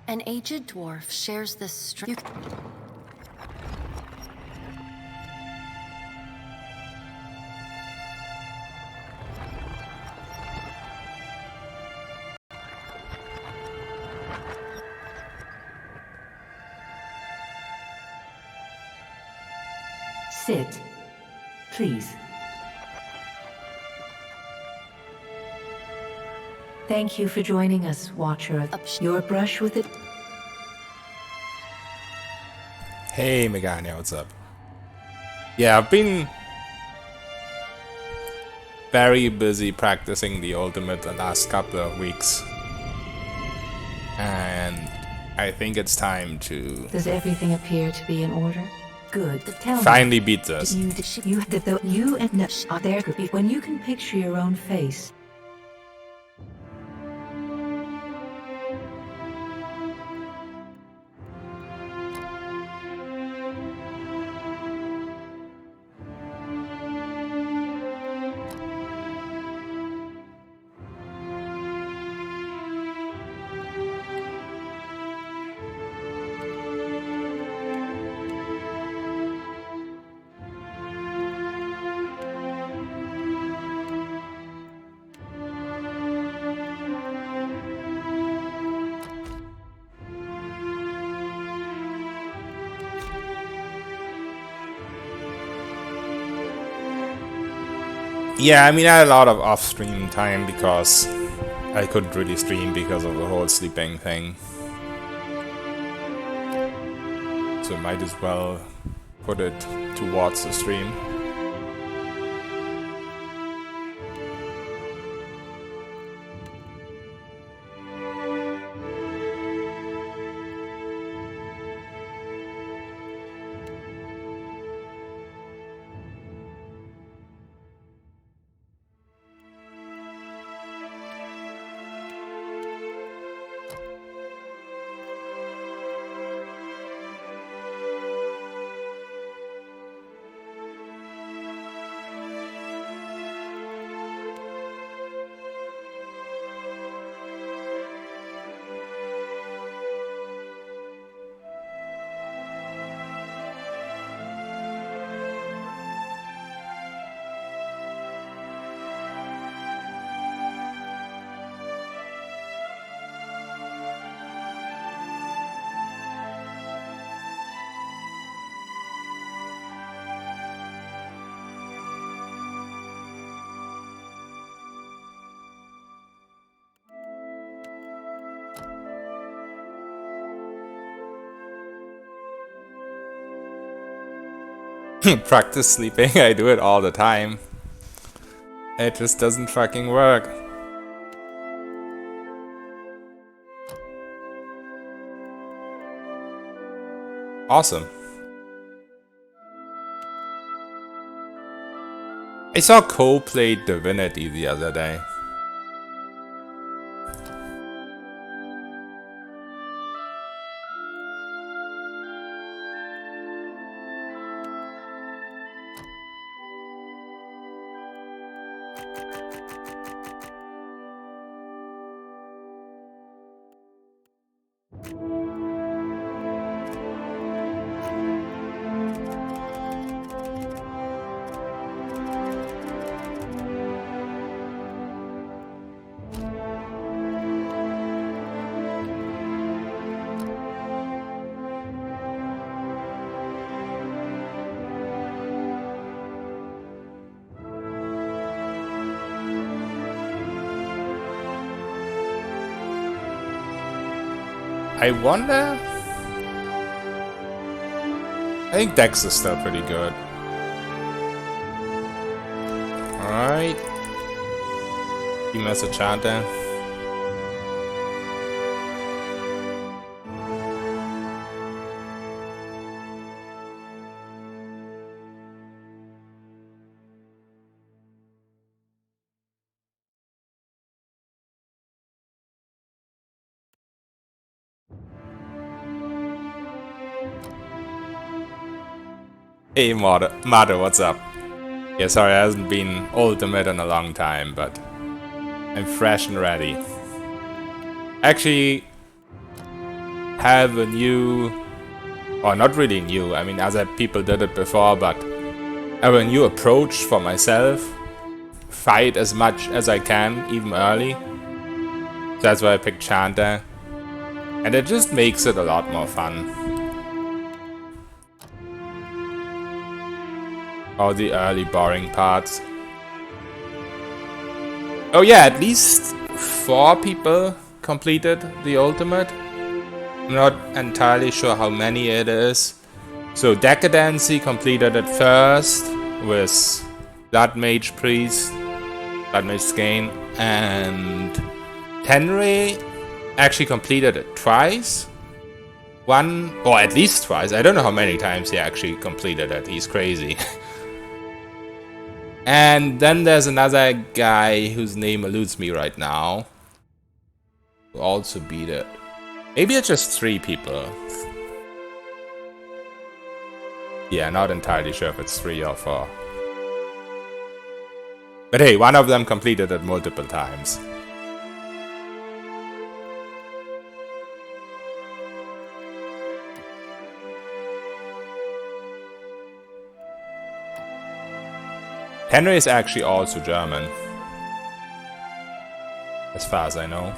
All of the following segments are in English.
An aged dwarf shares this strength. Sit, please. Thank you for joining us, Watcher. Your brush with it. Hey Megania, what's up? Yeah, I've been very busy practicing the ultimate the last couple of weeks. And I think it's time to Does everything appear to be in order? Good. Tell finally beat this. You and Nush are there when you can picture your own face. Yeah, I mean, I had a lot of off-stream time because I couldn't really stream because of the whole sleeping thing. So I might as well put it towards the stream. Practice sleeping, I do it all the time. It just doesn't fucking work. Awesome. I saw Cole play Divinity the other day. I wonder... I think Dex is still pretty good. Alright. Team as a charter. Hey Mado, what's up? Yeah, sorry, I hasn't been ultimate in a long time, but I'm fresh and ready. Actually, have a new, or not really new, I mean other people did it before, but I have a new approach for myself. Fight as much as I can, even early. So that's why I picked Chanter. And it just makes it a lot more fun. All the early boring parts. Oh yeah, at least 4 people completed the ultimate. I'm not entirely sure how many it is. So Decadency completed it first with Blood Mage Priest, Blood Mage Skane, and Tenrei actually completed it twice. One, or at least twice. I don't know how many times he actually completed it. He's crazy. And then there's another guy whose name eludes me right now, who also beat it. Maybe it's just 3 people. Yeah, not entirely sure if it's 3 or 4. But hey, one of them completed it multiple times. Henry is actually also German, as far as I know.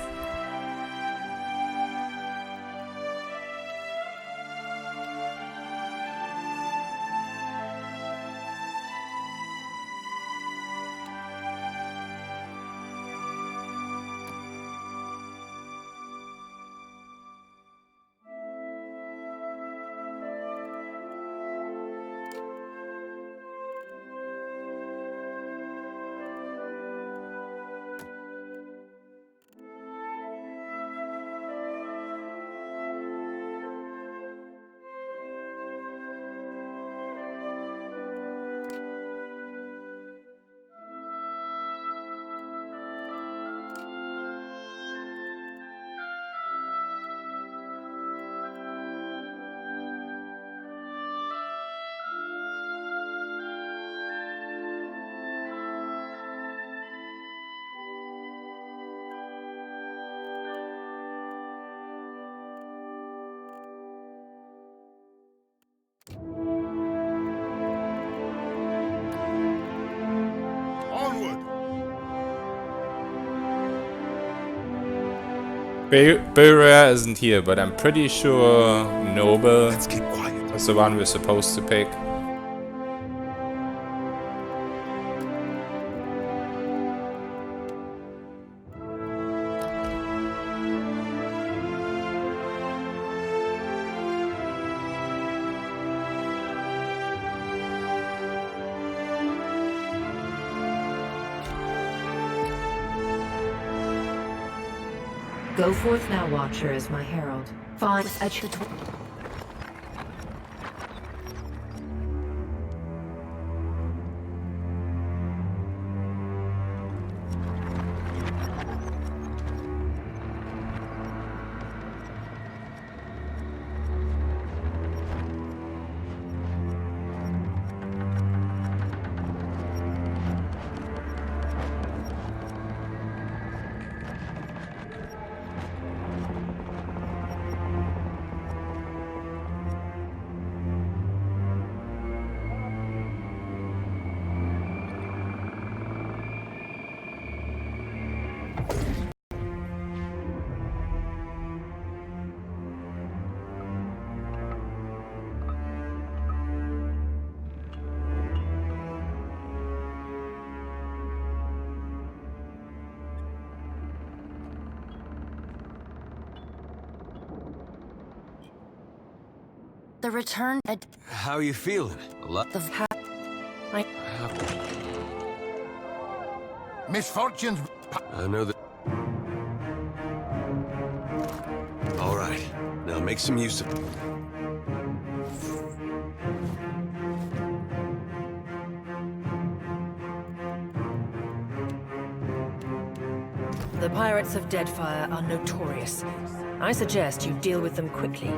Beria isn't here, but I'm pretty sure Noble is the one we're supposed to pick. Go forth now, Watcher, as my herald. Find a The return How are you feeling? of Misfortunes. I know that. All right, now make some use of it. The pirates of Deadfire are notorious. I suggest you deal with them quickly.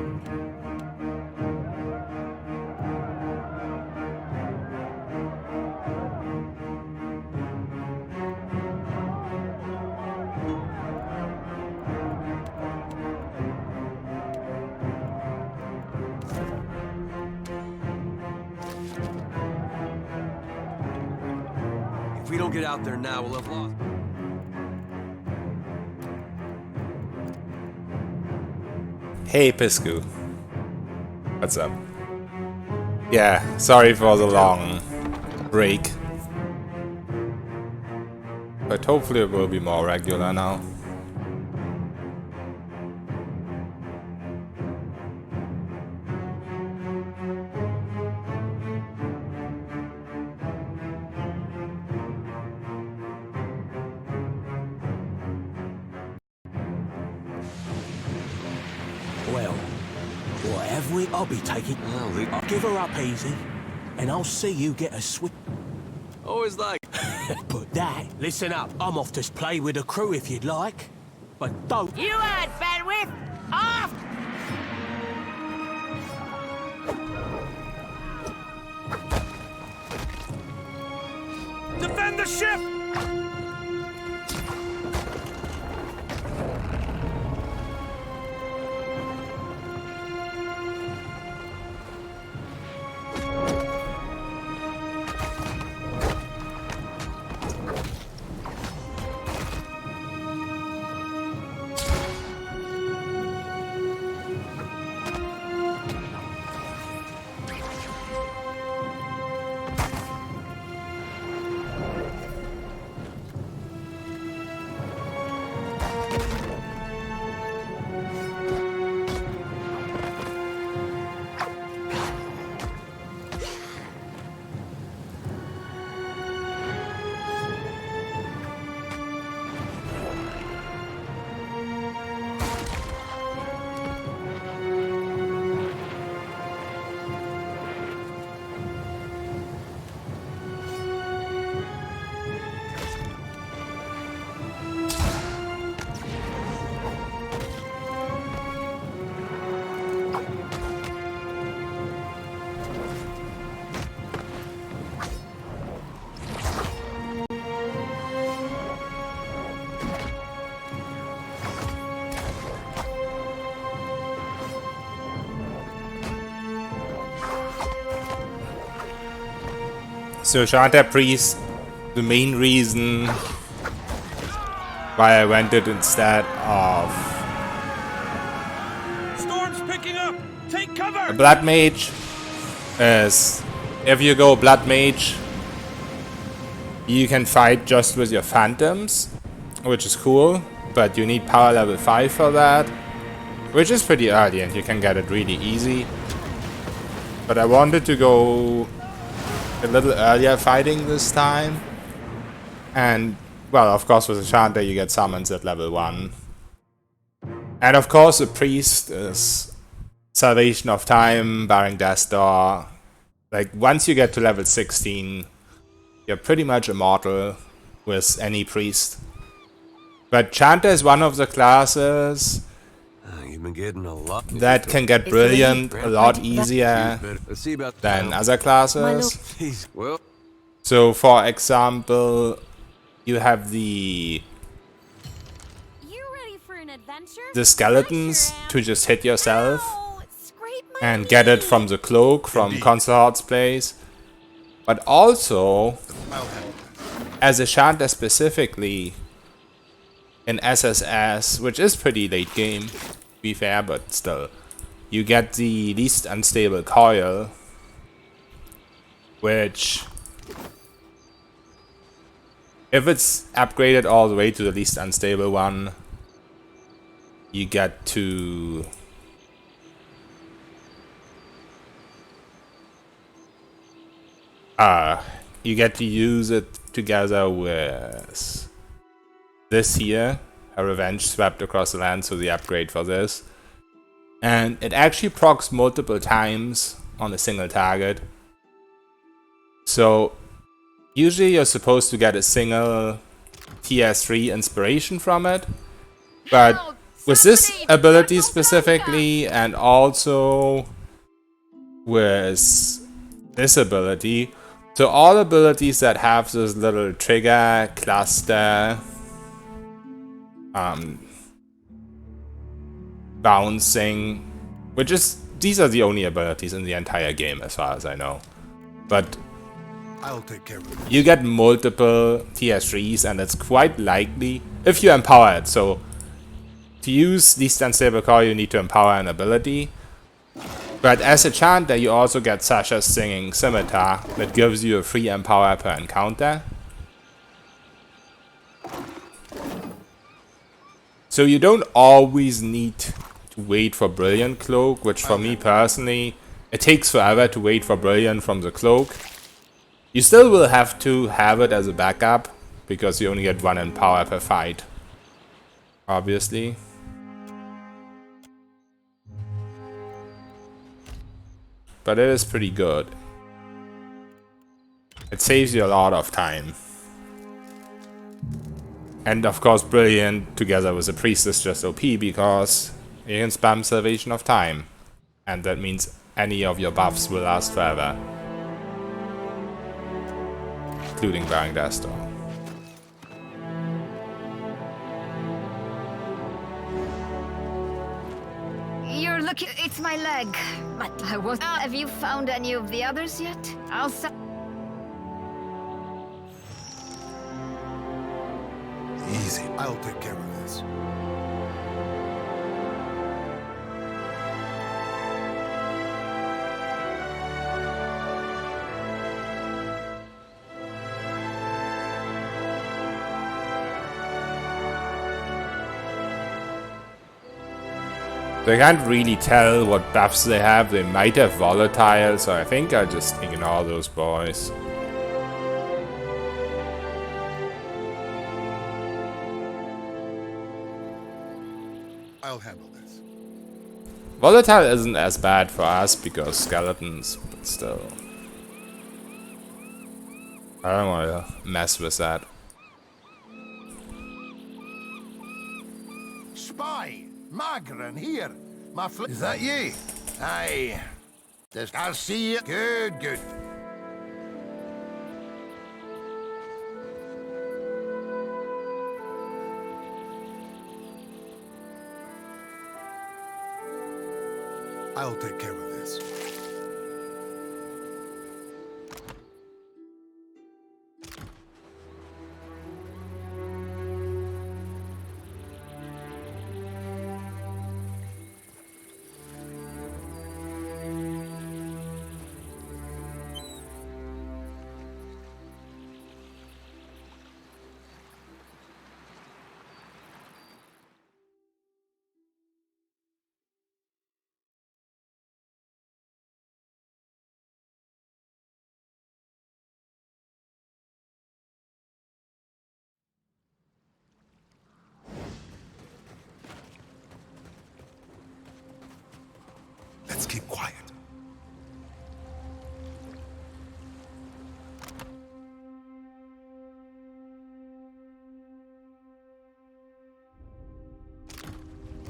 If we don't get out there now, we'll have lost. Hey, Piscu. What's up? Yeah, sorry for the long break. But hopefully it will be more regular now. Well, whatever I'll be taking. I'll give her up easy, and I'll see you get a swift. Always like. But that, listen up. I'm off to play with the crew if you'd like, but don't. You heard, Fenwith! Off! Defend the ship! So Shanta Priest, the main reason why I went it instead of Storm's picking up. Take cover. a Blood Mage is if you go Blood Mage, you can fight just with your Phantoms, which is cool, but you need power level 5 for that, which is pretty early and you can get it really easy. But I wanted to go a little earlier fighting this time, and well, of course with Ashanta you get summons at level 1, and of course a priest is Salvation of Time, Barring Death Door. Like once you get to level 16 you're pretty much immortal with any priest. But Chanta is one of the classes You've been getting a lot. that can get brilliant a lot easier Let's see about than other classes. Jeez, well, So for example, you have the You ready for an adventure? skeletons I sure am. to just hit yourself Ow, scrape my and get it knee. from the cloak from Consort's place. But also, as a Shanta specifically, in SSS, which is pretty late game, to be fair, but still, you get the least unstable coil, which, if it's upgraded all the way to the least unstable one, you get to use it together with this here, a revenge swept across the land, so the upgrade for this. And it actually procs multiple times on a single target. So usually you're supposed to get a single TS3 inspiration from it. But with this ability specifically, and also with this ability, so all abilities that have this little trigger, cluster, bouncing, which is, these are the only abilities in the entire game as far as I know. But I'll take care of it. you get multiple TS3s, and it's quite likely if you empower it. So to use Least Unstable Core, you need to empower an ability. But as a chanter, you also get Sasha's Singing Scimitar that gives you a free empower per encounter. So you don't always need to wait for Brilliant Cloak, which for me personally, it takes forever to wait for Brilliant from the Cloak. You still will have to have it as a backup, because you only get one empower per fight, obviously. But it is pretty good. It saves you a lot of time. And of course Brilliant together with a Priest is just OP because you can spam Salvation of Time. And that means any of your buffs will last forever. Including Bearing Destor. You're looking. It's my leg. But I was. Have you found any of the others yet? I'll. Easy. I'll take care of this. So I can't really tell what buffs they have. They might have volatile, so I think I'll just ignore those boys. I'll handle this. Volatile isn't as bad for us because skeletons, but still. I don't want to mess with that. Spy! Magran here! Is that you? Aye. I'll see you. Good, good. I'll take care of this. Let's keep quiet.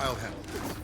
I'll handle this.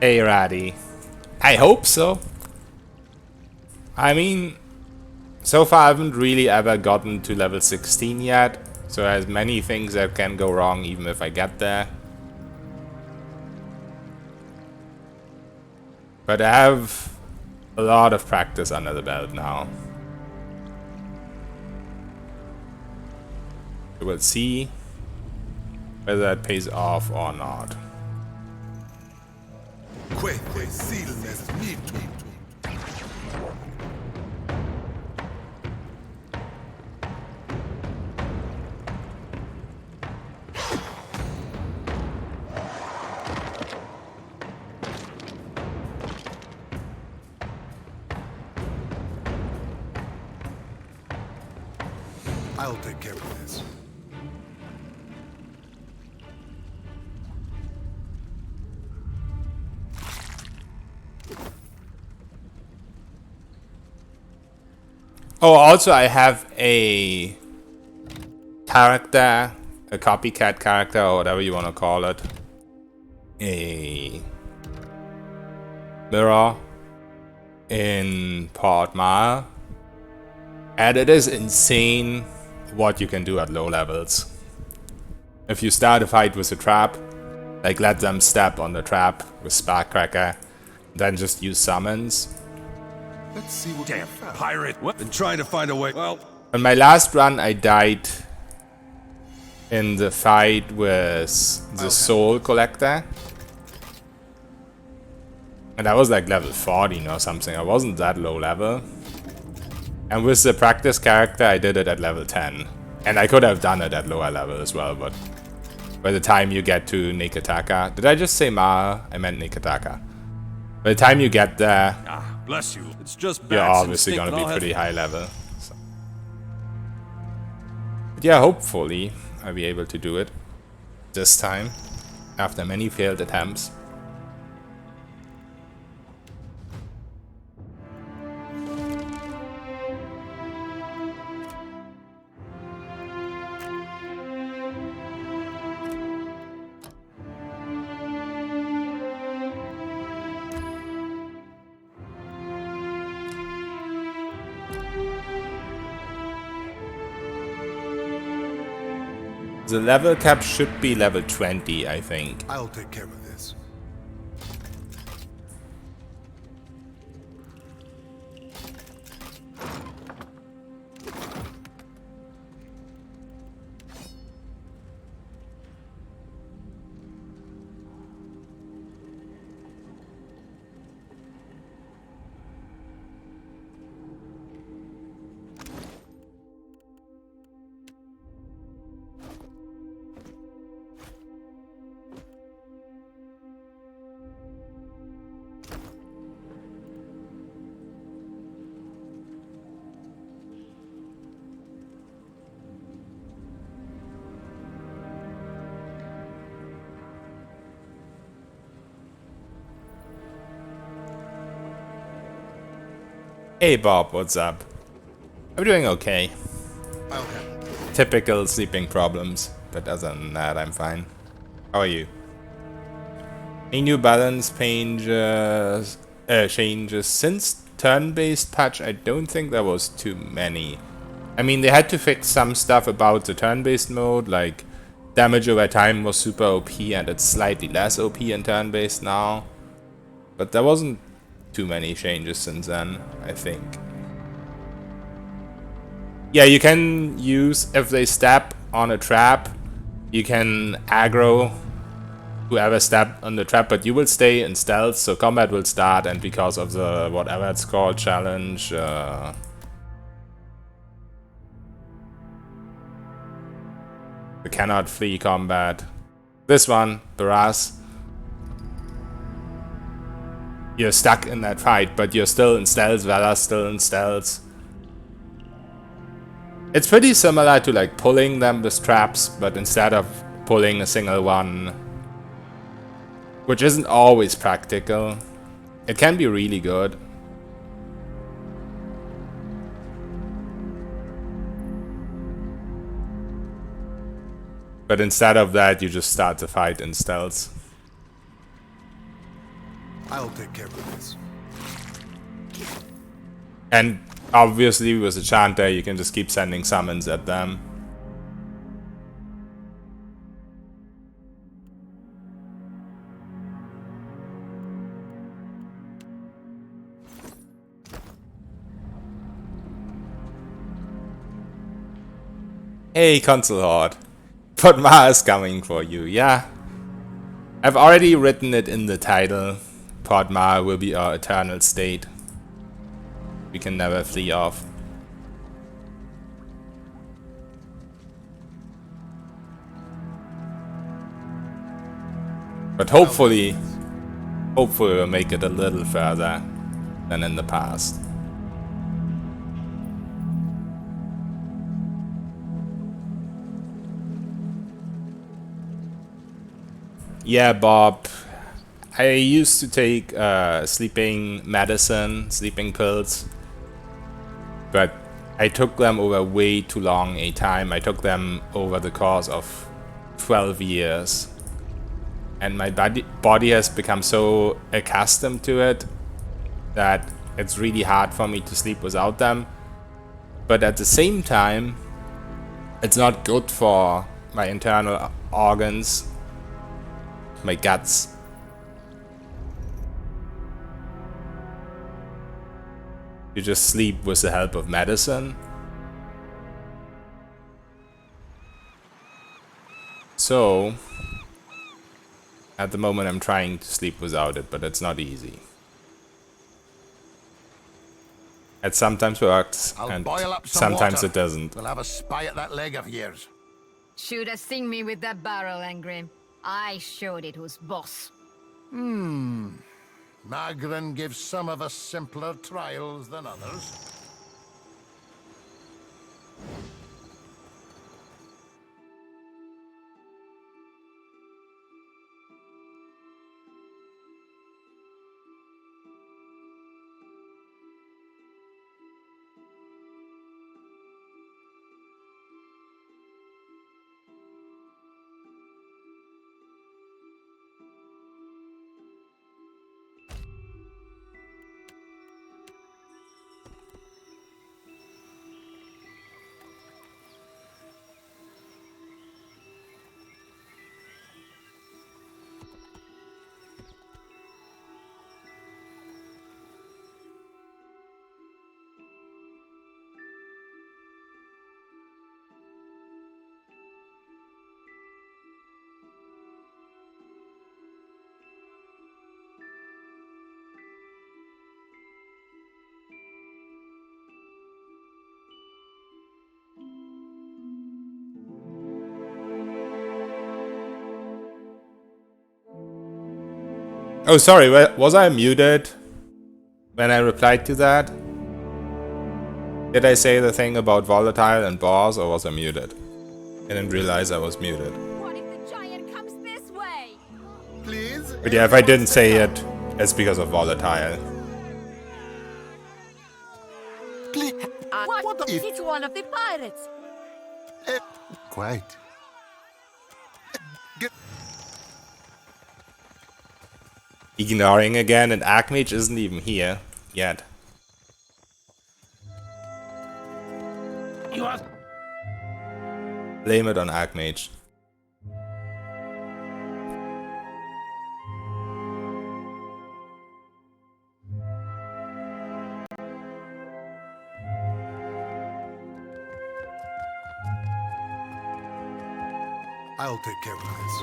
Hey, Raddy. I hope so. I mean, So far I haven't really ever gotten to level 16 yet, so there's many things that can go wrong even if I get there. But I have a lot of practice under the belt now. So we'll see whether that pays off or not. I'll take care of this. Oh, also I have a character, a copycat character, or whatever you want to call it. A mirror in Port Mile. And it is insane what you can do at low levels. If you start a fight with a trap, like let them step on the trap with Sparkcracker, then just use summons. Let's see what. Damn pirate! What? Been trying to find a way. Well, On my last run, I died in the fight with the Soul Collector. And I was like level 14 or something. I wasn't that low level. And with the practice character, I did it at level 10. And I could have done it at lower level as well, but by the time you get to Nikitaka... Did I just say Ma? I meant Nikitaka. By the time you get there... bless you. It's just bad. You're obviously gonna be pretty high level. So. But yeah, hopefully I'll be able to do it this time, after many failed attempts. The level cap should be level 20, I think. I'll take care of this. Hey Bob, what's up? I'm doing okay. Okay. Typical sleeping problems, but other than that, I'm fine. How are you? Any new balance changes since turn-based patch? I don't think there was too many. I mean, they had to fix some stuff about the turn-based mode, like damage over time was super OP and it's slightly less OP in turn-based now. But there wasn't too many changes since then, I think. Yeah, you can use, if they step on a trap, you can aggro whoever stepped on the trap, but you will stay in stealth, so combat will start, and because of the, whatever it's called, challenge, you cannot flee combat. This one, Barras. You're stuck in that fight, but you're still in stealth, Vala's still in stealth. It's pretty similar to like pulling them with traps, but instead of pulling a single one, which isn't always practical, it can be really good. But instead of that, you just start the fight in stealth. I'll take care of this. And Obviously, with a chanter, you can just keep sending summons at them. Hey, Console Horde. Podmar is coming for you, yeah. I've already written it in the title. Podmar will be our eternal state. We can never flee off. But hopefully we'll make it a little further than in the past. Yeah, Bob. I used to take sleeping medicine, sleeping pills, but I took them over way too long a time. I took them over the course of 12 years. And my body has become so accustomed to it that it's really hard for me to sleep without them. But at the same time, it's not good for my internal organs, my guts. You just sleep with the help of medicine. So, at the moment I'm trying to sleep without it, but it's not easy. It sometimes works, and sometimes water. it doesn't. We'll have a spy at that leg of yours. Should have seen me with that barrel, Angrim. I showed it who's boss. Magran gives some of us simpler trials than others. Oh, sorry, was I muted when I replied to that? Did I say the thing about volatile and boss, or was I muted? I didn't realize I was muted. What if the giant comes this way? Please? But yeah, if I didn't say it, it's because of volatile. What if it's one of the pirates? Quite. Ignoring again, and Archmage isn't even here yet. Blame it on Archmage. I'll take care of this.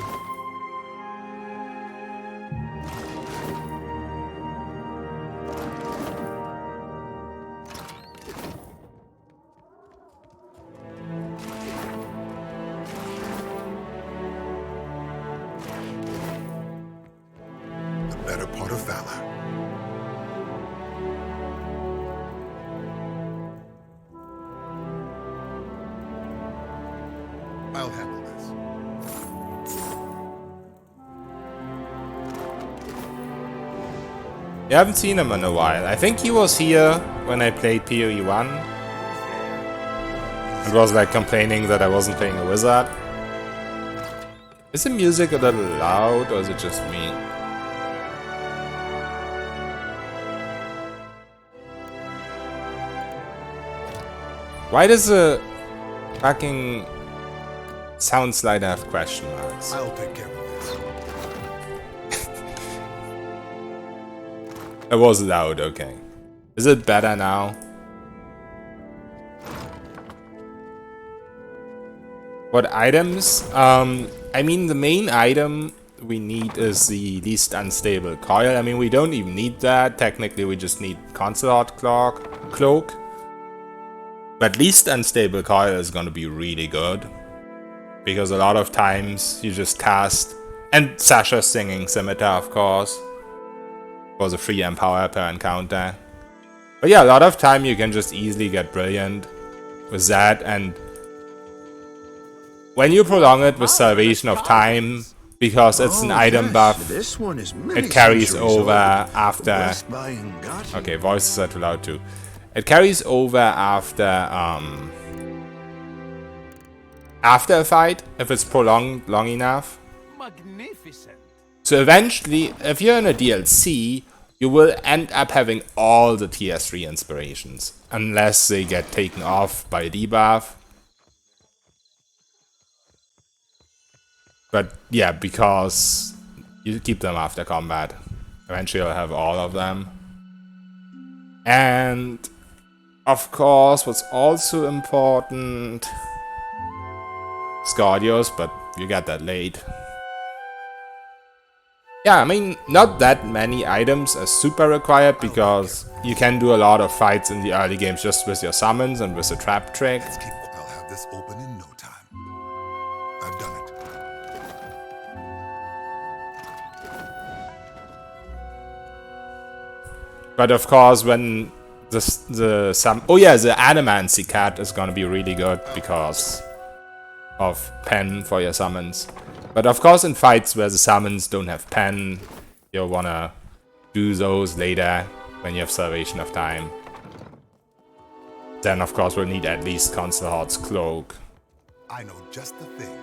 The better part of valor. I'll handle this. You haven't seen him in a while. I think he was here when I played PoE 1. And was like complaining that I wasn't playing a wizard. Is the music a little loud, or is it just me? Why does the fucking sound slide have question marks? I'll take care of this. It was loud, okay. Is it better now? What items? I mean, the main item we need is the least unstable coil. I mean, we don't even need that. Technically, we just need Consulate Cloak. But least unstable coil is gonna be really good. Because a lot of times you just cast... And Sasha's Singing Scimitar, of course. For the free Empower per encounter. But yeah, a lot of time you can just easily get Brilliant with that. And when you prolong it with Salvation of Time, because it's an item buff, This one is it carries over after... Okay, voices are too loud too. It carries over after a fight, if it's prolonged long enough. Magnificent. So eventually, if you're in a DLC, you will end up having all the tier 3 inspirations. Unless they get taken off by a debuff. But yeah, because you keep them after combat. Eventually you'll have all of them. And of course, what's also important... Scardios, but you get that late. Yeah, I mean, not that many items are super required, because you can do a lot of fights in the early games just with your summons and with the trap trick. I'll have this open in no time. I've done it. But of course, when the Animancy Cat is gonna be really good because of pen for your summons. But of course, in fights where the summons don't have pen, you'll wanna do those later when you have Salvation of Time. Then of course we'll need at least Consulate's Cloak. I know just the thing.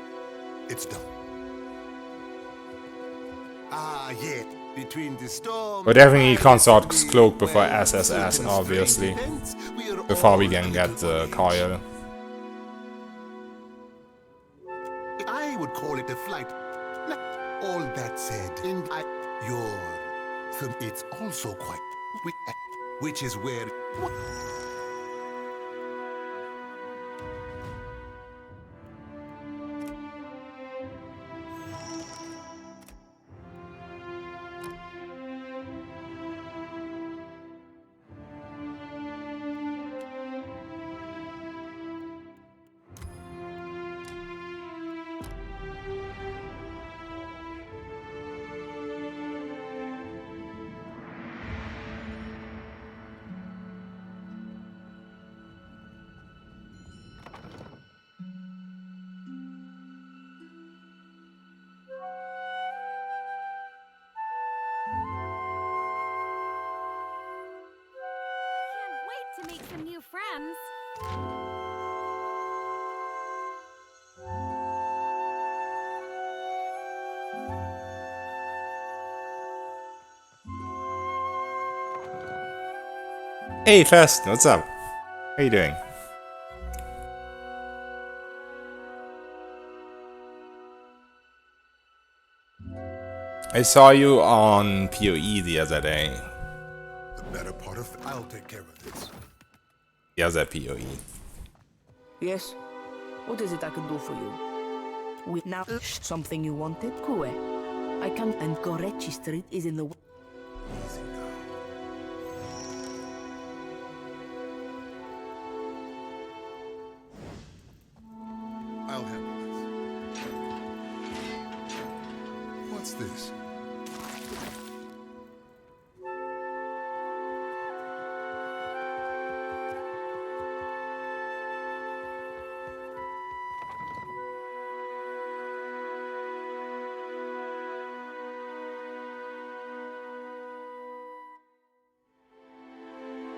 It's done. Ah, yet between the storm. We definitely need Consulate's Cloak before SSS, obviously. Before we can get the coil. I would call it a flight. All that said, it's also quite, which is where. To make some new friends. Hey Fest, what's up? How you doing? I saw you on PoE the other day. The better part of I'll take care of this. The other PoE. Yes? What is it I can do for you? With now something you wanted, Kue? I can, and Gorechi Street is in the... Easy now. I'll handle this. What's this?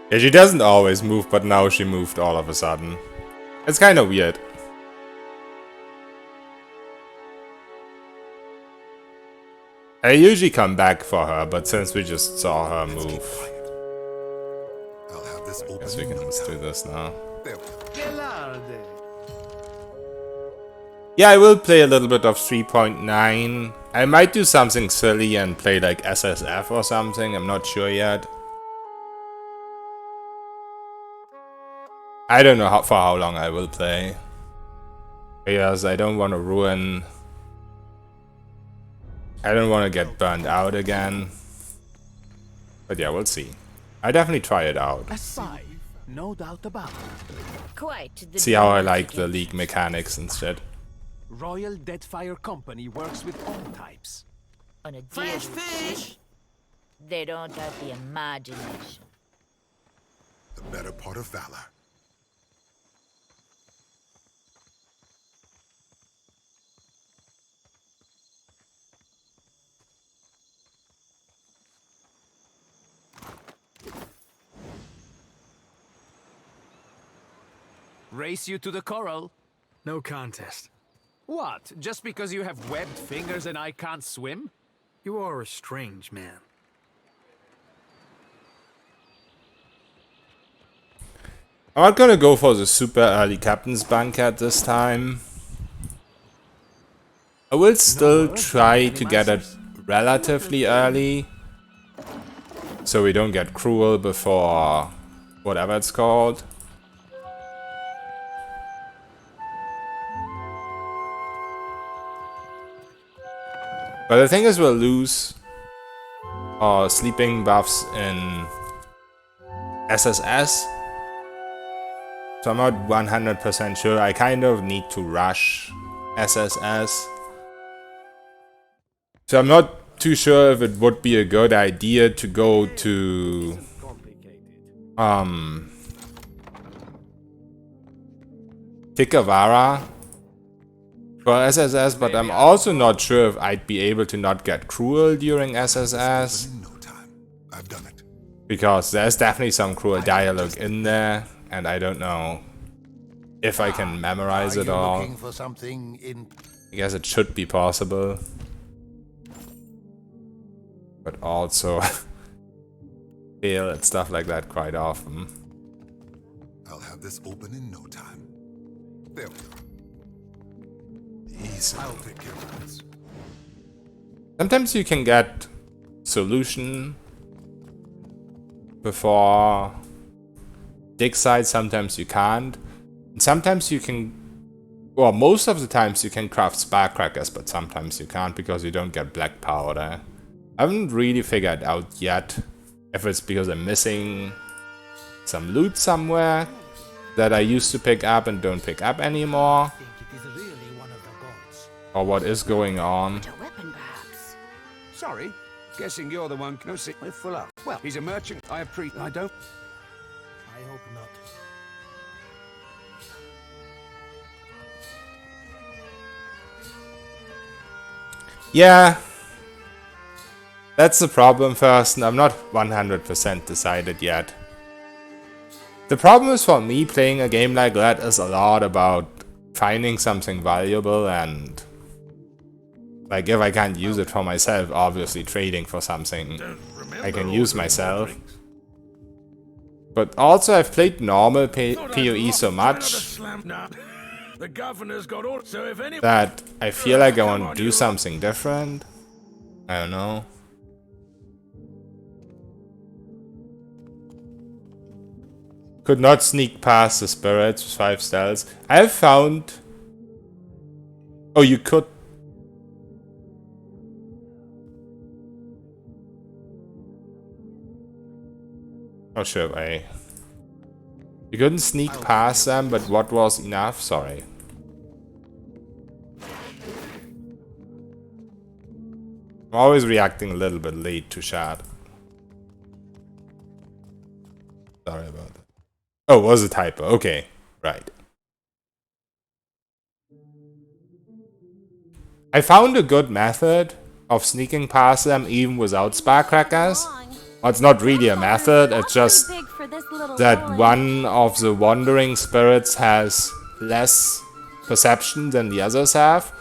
Yeah, she doesn't always move, but now she moved all of a sudden. It's kind of weird. I usually come back for her, but since we just saw her move, I'll have this I open. guess we can just do this now. There we go. Get Yeah, I will play a little bit of 3.9. I might do something silly and play like SSF or something, I'm not sure yet. I don't know for how long I will play. Because I don't want to ruin... I don't want to get burned out again. But yeah, we'll see. I definitely try it out. A scythe, no doubt about it. Quite the See how I like the League mechanics and shit. Royal Deadfire Company works with all types. On a fresh fish. They don't have the imagination. The better part of valor. Race you to the coral. No contest. What? Just because you have webbed fingers and I can't swim? You are a strange man. I'm not gonna go for the super early captain's banquet this time. I will still try to get it relatively early. So we don't get cruel before whatever it's called. But the thing is, we'll lose our sleeping buffs in SSS. So I'm not 100% sure. I kind of need to rush SSS. So I'm not too sure if it would be a good idea to go to Tikavara for SSS, but I'm also not sure if I'd be able to not get cruel during SSS. Because there's definitely some cruel dialogue in there, and I don't know if I can memorize it all. I guess it should be possible. But also fail at stuff like that quite often. I'll have this open in no time. There we are. Easy. I'll take care of this. Sometimes you can get solution before dig site, sometimes you can't. And sometimes you can, well, most of the times you can craft spark crackers, but sometimes you can't because you don't get black powder. I haven't really figured out yet if it's because I'm missing some loot somewhere that I used to pick up and don't pick up anymore. Or what is going on. Sorry, guessing you're the one. No, see, we're full up. Well, he's a merchant. I don't. I hope not. Yeah. That's the problem first, and I'm not 100% decided yet. The problem is for me playing a game like that is a lot about finding something valuable and, like, if I can't use it for myself, obviously trading for something I can use myself. But also I've played normal PoE so much that I feel like I want to do something different. I don't know. Could not sneak past the spirits with 5 stealths. I have found... Oh, you could... Not sure if I... You couldn't sneak past them, but what was enough? Sorry. I'm always reacting a little bit late to chat. Sorry about that. Oh, it was a typo. Okay, right. I found a good method of sneaking past them even without spark crackers. Well, it's not really a method, it's just that one of the wandering spirits has less perception than the others have.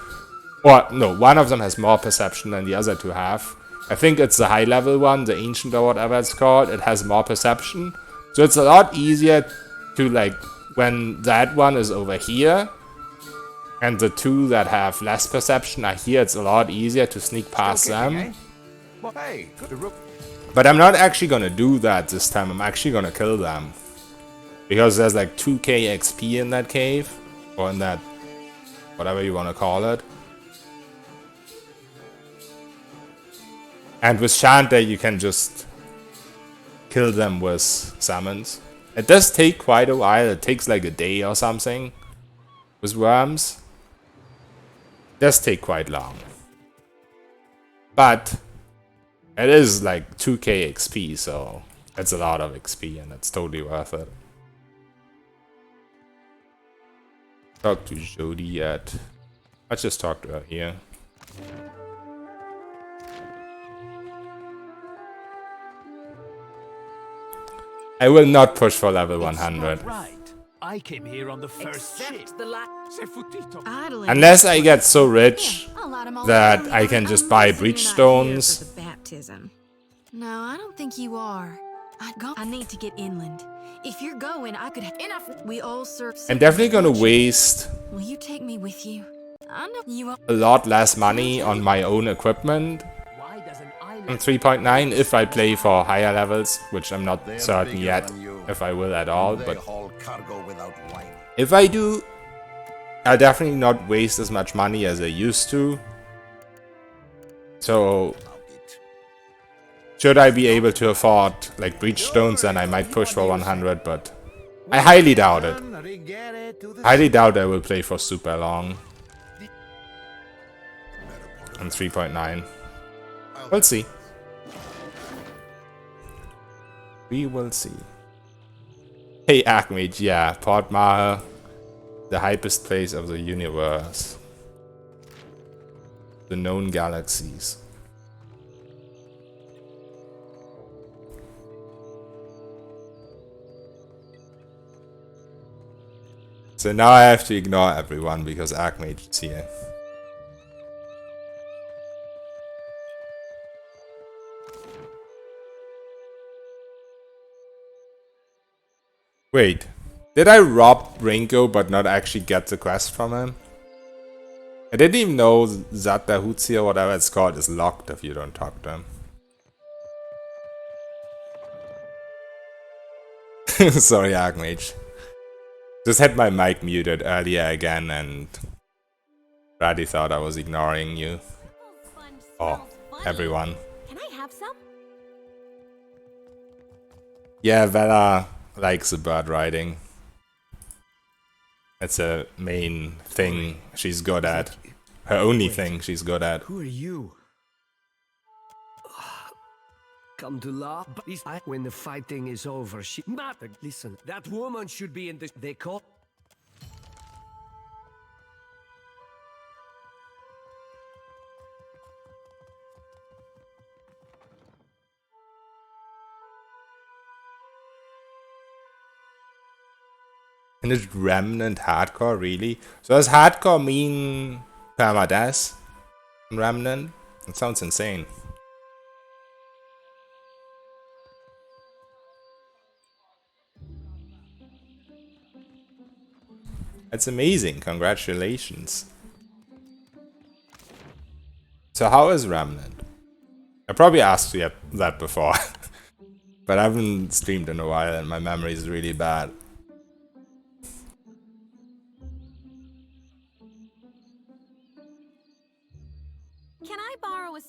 Or, no, one of them has more perception than the other two have. I think it's the high level one, the ancient or whatever it's called. It has more perception. So it's a lot easier to, like, when that one is over here, and the two that have less perception are here, it's a lot easier to sneak past them. Well, hey, But I'm not actually gonna do that this time. I'm actually gonna kill them. Because there's like 2k XP in that cave. Or in that... whatever you wanna call it. And with Shante you can just... kill them with summons. It does take quite a while. It takes like a day or something. With worms. It does take quite long. But... it is like 2k XP, so it's a lot of XP and it's totally worth it. Talk to Jody yet. Let's just talk to her here. I will not push for level 100. Right. I came here on the first ship. Unless I get so rich that I can just buy breach stones. Baptism. No, I don't think you are. I need to get inland. If you're going, I could have enough. We all serve. I'm definitely gonna waste Will you take me with you? I know you are. a lot less money on my own equipment on 3.9 if I play for higher levels, which I'm not certain yet if I will at all, but if I do, I'll definitely not waste as much money as I used to. So, should I be able to afford like breach stones, then I might push for 100, but I highly doubt it. Highly doubt I will play for super long. On 3.9. We'll see. We will see. Hey Archmage, yeah, Port Mahal, the hypest place of the universe. The known galaxies. So now I have to ignore everyone because Archmage is here. Wait, did I rob Ringo but not actually get the quest from him? I didn't even know that the Hootsie or whatever it's called is locked if you don't talk to him. Sorry, Archmage. Just had my mic muted earlier again and Brady thought I was ignoring you. Oh, everyone. Can I have some? Yeah, Vela likes the bird riding. It's a main thing she's good at. Her only thing she's good at. Who are you? Come to law, but when the fighting is over, she... Listen, that woman should be in the... They call... And it's Remnant hardcore, really? So does hardcore mean permadeath in Remnant? That sounds insane. That's amazing, congratulations. So how is Remnant? I probably asked you that before. But I haven't streamed in a while and my memory is really bad. Can I borrow a...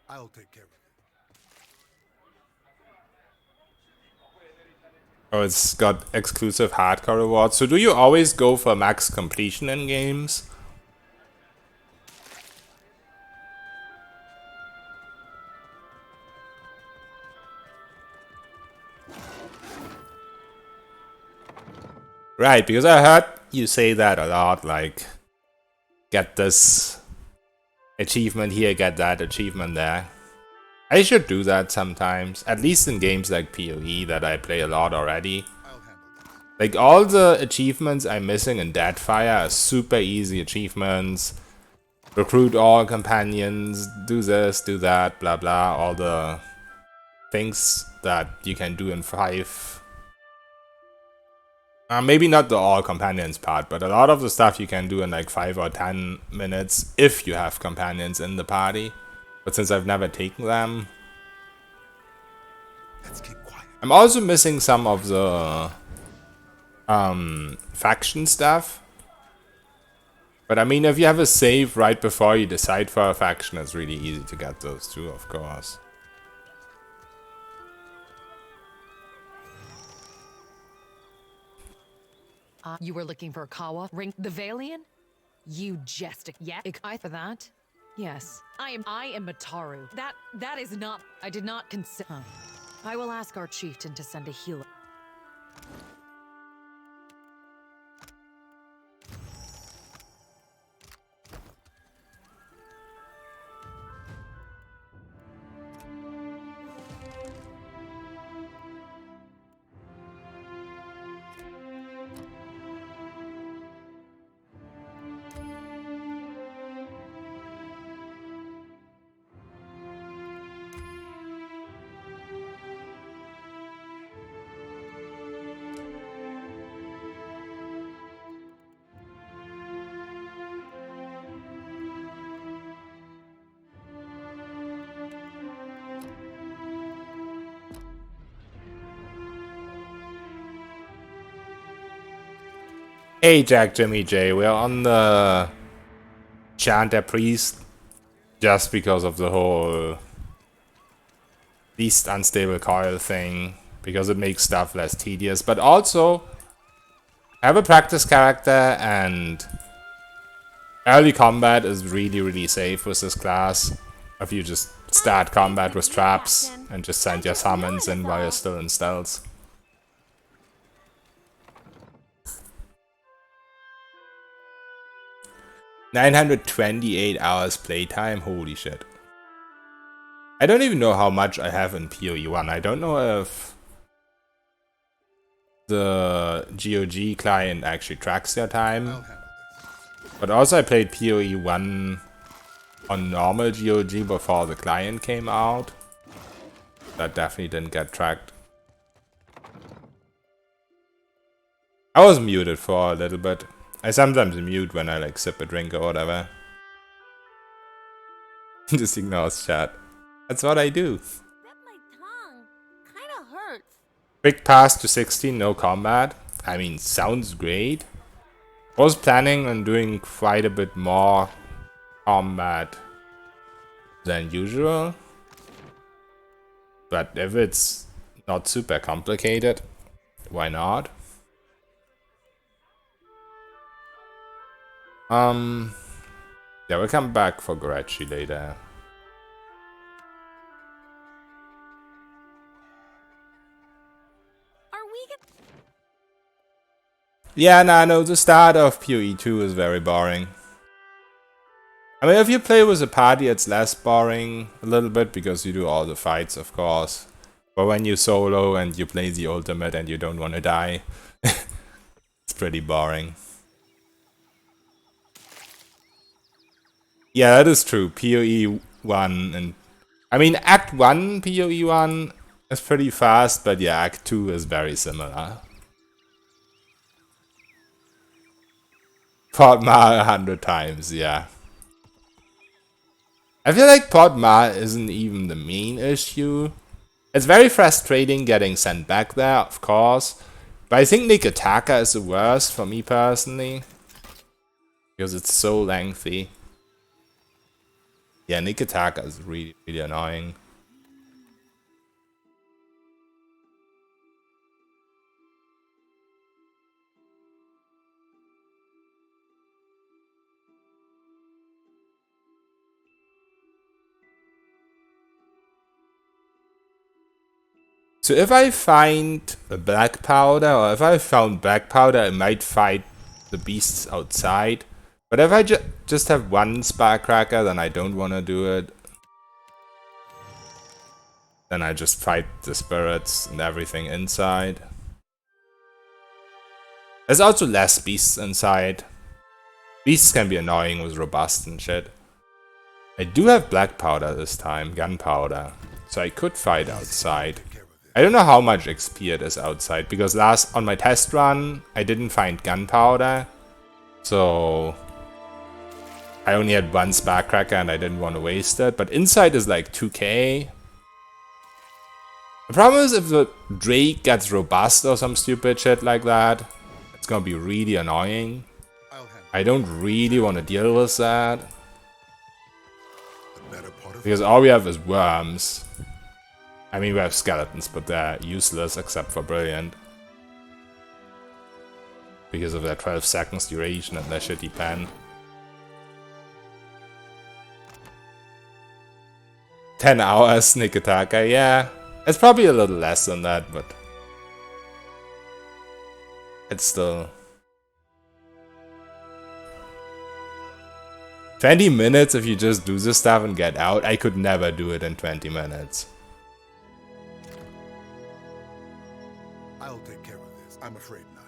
I'll take care of it. Oh, it's got exclusive hardcore rewards. So do you always go for max completion in games? Right, because I heard you say that a lot, like, get this achievement here, get that achievement there. I should do that sometimes, at least in games like PoE that I play a lot already. Like all the achievements I'm missing in Deadfire are super easy achievements. Recruit all companions, do this, do that, blah blah, all the things that you can do in 5. Maybe not the all companions part, but a lot of the stuff you can do in like 5 or 10 minutes if you have companions in the party. But since I've never taken them, Let's keep quiet. I'm also missing some of the faction stuff. But I mean, if you have a save right before you decide for a faction, it's really easy to get those too, of course. You were looking for Kawa? Ring the Valian? You jesting. Yeah, I for that? Yes. I am Mataru. That is not. I did not consider. I will ask our chieftain to send a healer. Hey Jack, Jimmy J, we're on the Chanter Priest just because of the whole least unstable coil thing, because it makes stuff less tedious, but also I have a practice character and early combat is really safe with this class. If you just start combat with traps and just send your summons in while you're still in stealth. $928 hours playtime, holy shit. I don't even know how much I have in PoE 1. I don't know if the GOG client actually tracks your time. But also I played PoE 1 on normal GOG before the client came out. That definitely didn't get tracked. I was muted for a little bit. I sometimes mute when I like sip a drink or whatever. Just ignores chat. That's what I do. My tongue kinda hurts. Quick pass to 16, no combat. I mean, sounds great. Was planning on doing quite a bit more combat than usual. But if it's not super complicated, why not? Yeah, we'll come back for Garachi later. Yeah, no, the start of PoE 2 is very boring. I mean, if you play with a party, it's less boring a little bit because you do all the fights, of course. But when you solo and you play the ultimate and you don't want to die, it's pretty boring. Yeah, that is true. PoE 1 and... I mean, Act 1 PoE 1 is pretty fast, but yeah, Act 2 is very similar. Port Ma 100 times, yeah. I feel like Port Ma isn't even the main issue. It's very frustrating getting sent back there, of course. But I think Nikitaka is the worst for me personally. Because it's so lengthy. Yeah, Nikitaka is really annoying. So if I find a black powder, or if I found black powder, I might fight the beasts outside. But if I just have one Sparkcracker, then I don't want to do it. Then I just fight the spirits and everything inside. There's also less beasts inside. Beasts can be annoying with robust and shit. I do have black powder this time, gunpowder. So I could fight outside. I don't know how much XP it is outside, because on my test run, I didn't find gunpowder. So I only had one sparkcracker and I didn't want to waste it. But inside is like 2k. The problem is if the Drake gets robust or some stupid shit like that, it's gonna be really annoying. I don't really want to deal with that. Because all we have is worms. I mean, we have skeletons, but they're useless except for brilliant. Because of their 12 seconds duration and their shitty pen. 10 hours sneak attacker, yeah. It's probably a little less than that, but it's still 20 minutes if you just do this stuff and get out. I could never do it in 20 minutes. I'll take care of this. I'm afraid not.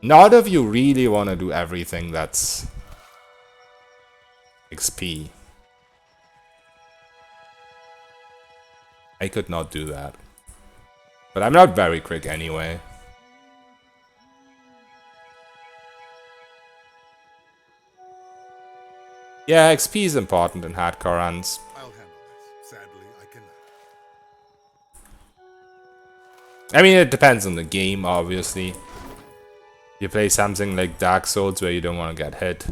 Not if you really want to do everything that's XP. I could not do that. But I'm not very quick anyway. Yeah, XP is important in hardcore runs. I'll handle this. Sadly, I cannot. I mean, it depends on the game, obviously. You play something like Dark Souls where you don't want to get hit.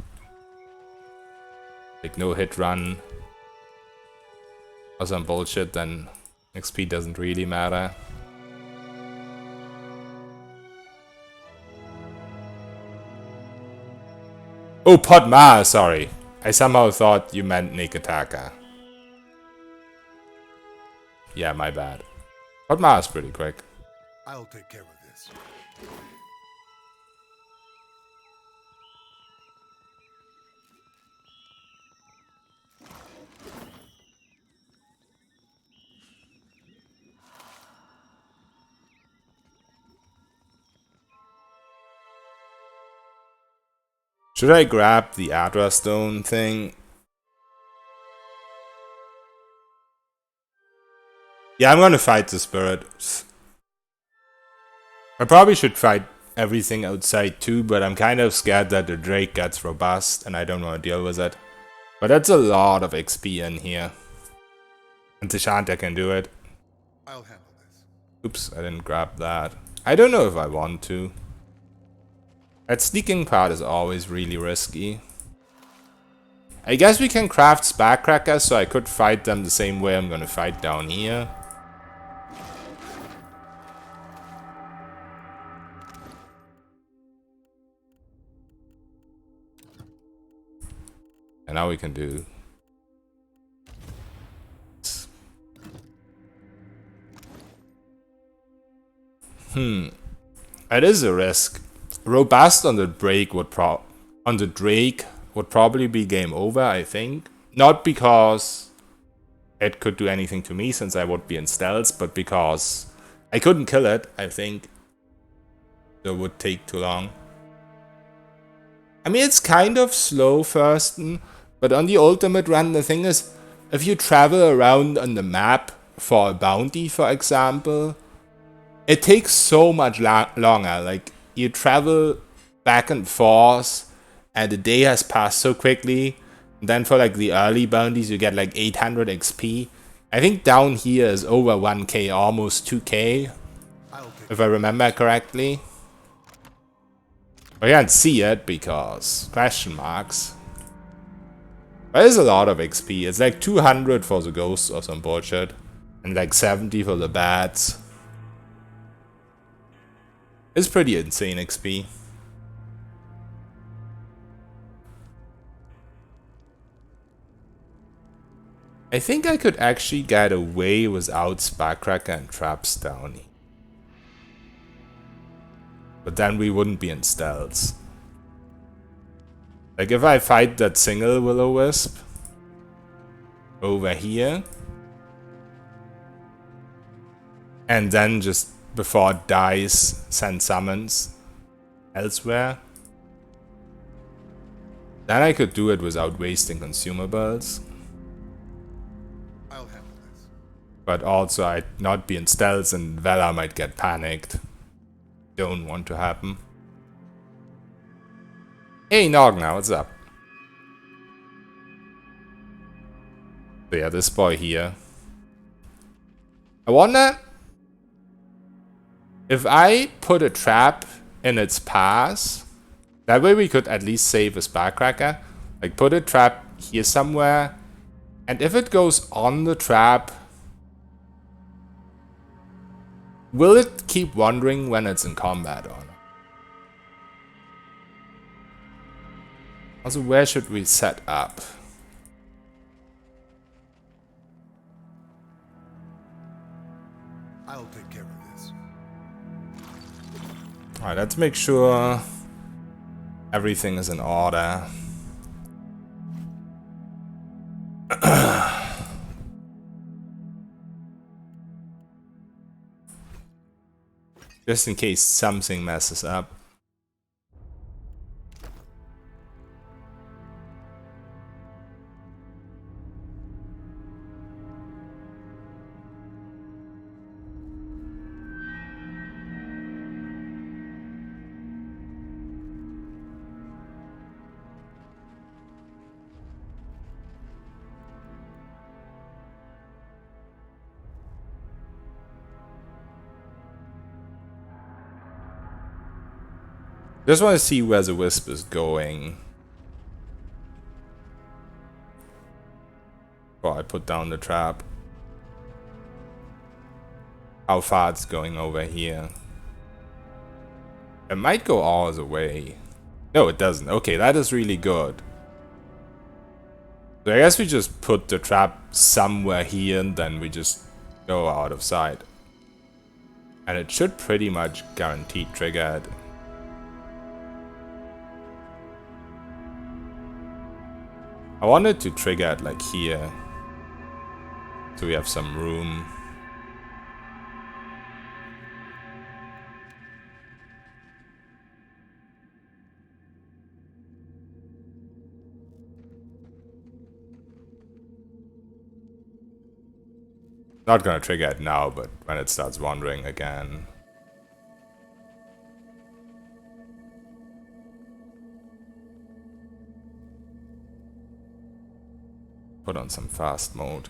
Like no hit run. Or some bullshit, then XP doesn't really matter. Oh, Podma, sorry. I somehow thought you meant Nikataka. Yeah, my bad. Podma is pretty quick. I'll take care of this. Should I grab the Adra Stone thing? Yeah, I'm gonna fight the spirits. I probably should fight everything outside too, but I'm kind of scared that the Drake gets robust and I don't want to deal with it. But that's a lot of XP in here. And Tishanta can do it. I'll handle this. Oops, I didn't grab that. I don't know if I want to. That sneaking part is always really risky. I guess we can craft sparkcrackers, so I could fight them the same way I'm gonna fight down here. And now we can do... It is a risk. Robust on the Drake would probably be game over, I think. Not because it could do anything to me since I would be in stealth, but because I couldn't kill it, I think. It would take too long. I mean, it's kind of slow first, but on the ultimate run, the thing is, if you travel around on the map for a bounty, for example, it takes so much longer. Like, you travel back and forth, and the day has passed so quickly. And then for like the early bounties, you get like 800 XP. I think down here is over 1k, almost 2k, if I remember correctly. I can't see it because question marks. But it's a lot of XP. It's like 200 for the ghosts or some bullshit, and like 70 for the bats. It's pretty insane XP. I think I could actually get away without Sparkcracker and Traps down here. But then we wouldn't be in stealth. Like if I fight that single Will-O-Wisp over here, And then just before it dies, send summons elsewhere. Then I could do it without wasting consumables. I'll handle this. But also I'd not be in stealth and Vela might get panicked. Don't want to happen. Hey Nogna, what's up? So yeah, this boy here. I wonder if I put a trap in its path, that way we could at least save a Sparkcracker. Like put a trap here somewhere, and if it goes on the trap, will it keep wandering when it's in combat or not? Also, where should we set up? I'll take care of this. Alright, let's make sure everything is in order. Just in case something messes up. Just want to see where the wisp is going. Before I put down the trap. How far it's going over here. It might go all the way. No, it doesn't. Okay, that is really good. So I guess we just put the trap somewhere here and then we just go out of sight. And it should pretty much guaranteed trigger it. I wanted to trigger it like here, so we have some room. Not gonna trigger it now, but when it starts wandering again. Put on some fast mode.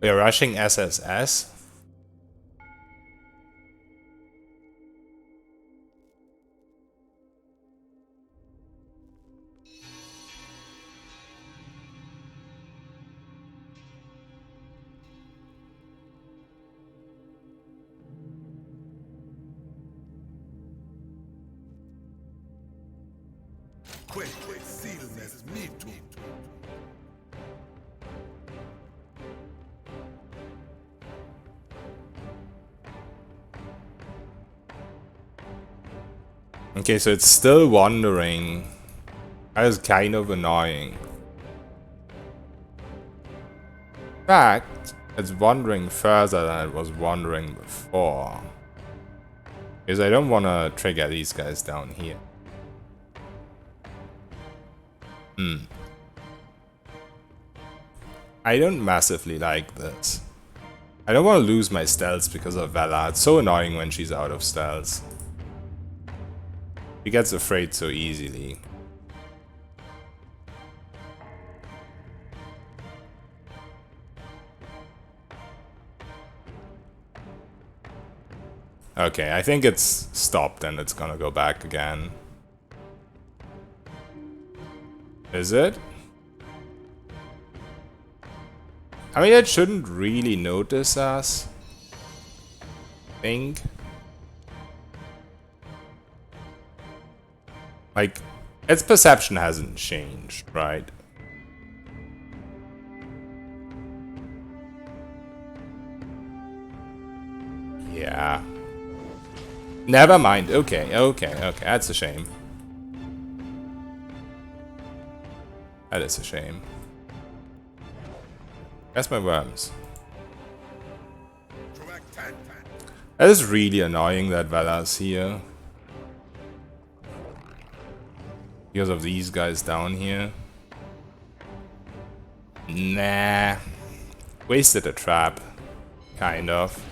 We're rushing SSS. Quick, seal this meat to. Okay, so it's still wandering. That is kind of annoying. In fact, it's wandering further than it was wandering before. Because I don't want to trigger these guys down here. I don't massively like this. I don't want to lose my stealth because of Vela. It's so annoying when she's out of stealth. She gets afraid so easily. Okay, I think it's stopped and it's gonna go back again. Is it? I mean, it shouldn't really notice us. I think. Like, its perception hasn't changed, right? Yeah. Never mind. Okay, okay, okay. That's a shame. That is a shame. That's my worms. That is really annoying that Vala's here. Because of these guys down here. Nah. Wasted a trap. Kind of.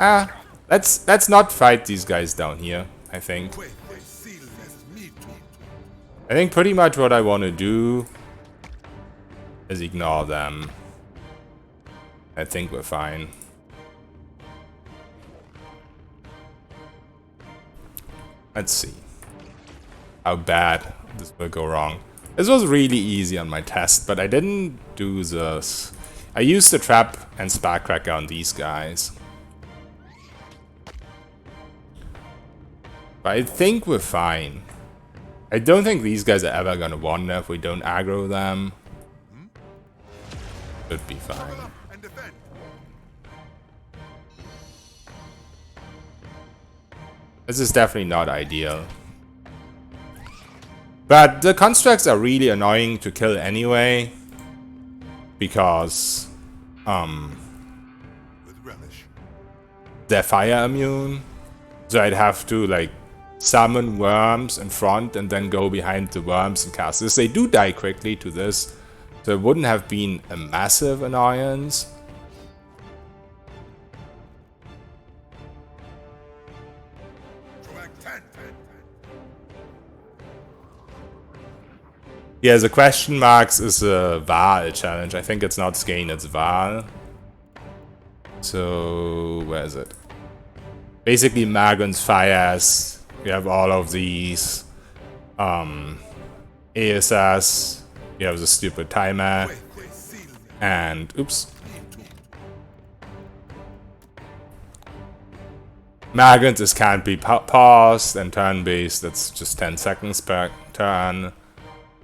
Ah, let's not fight these guys down here, I think. I think pretty much what I want to do is ignore them. I think we're fine. Let's see how bad this will go wrong. This was really easy on my test, but I didn't do this. I used the trap and spark cracker on these guys. But I think we're fine. I don't think these guys are ever gonna wander if we don't aggro them. Should be fine. This is definitely not ideal. But the constructs are really annoying to kill anyway. Because they're fire immune. So I'd have to like summon worms in front and then go behind the worms and cast this. They do die quickly to this, so it wouldn't have been a massive annoyance. Yeah, the question marks is a Val challenge. I think it's not Skane, it's Val. So, where is it? Basically, Magon's fires. We have all of these. ASS. We have the stupid timer. And, oops. Magon's is can't be paused, and turn-based, that's just 10 seconds per turn.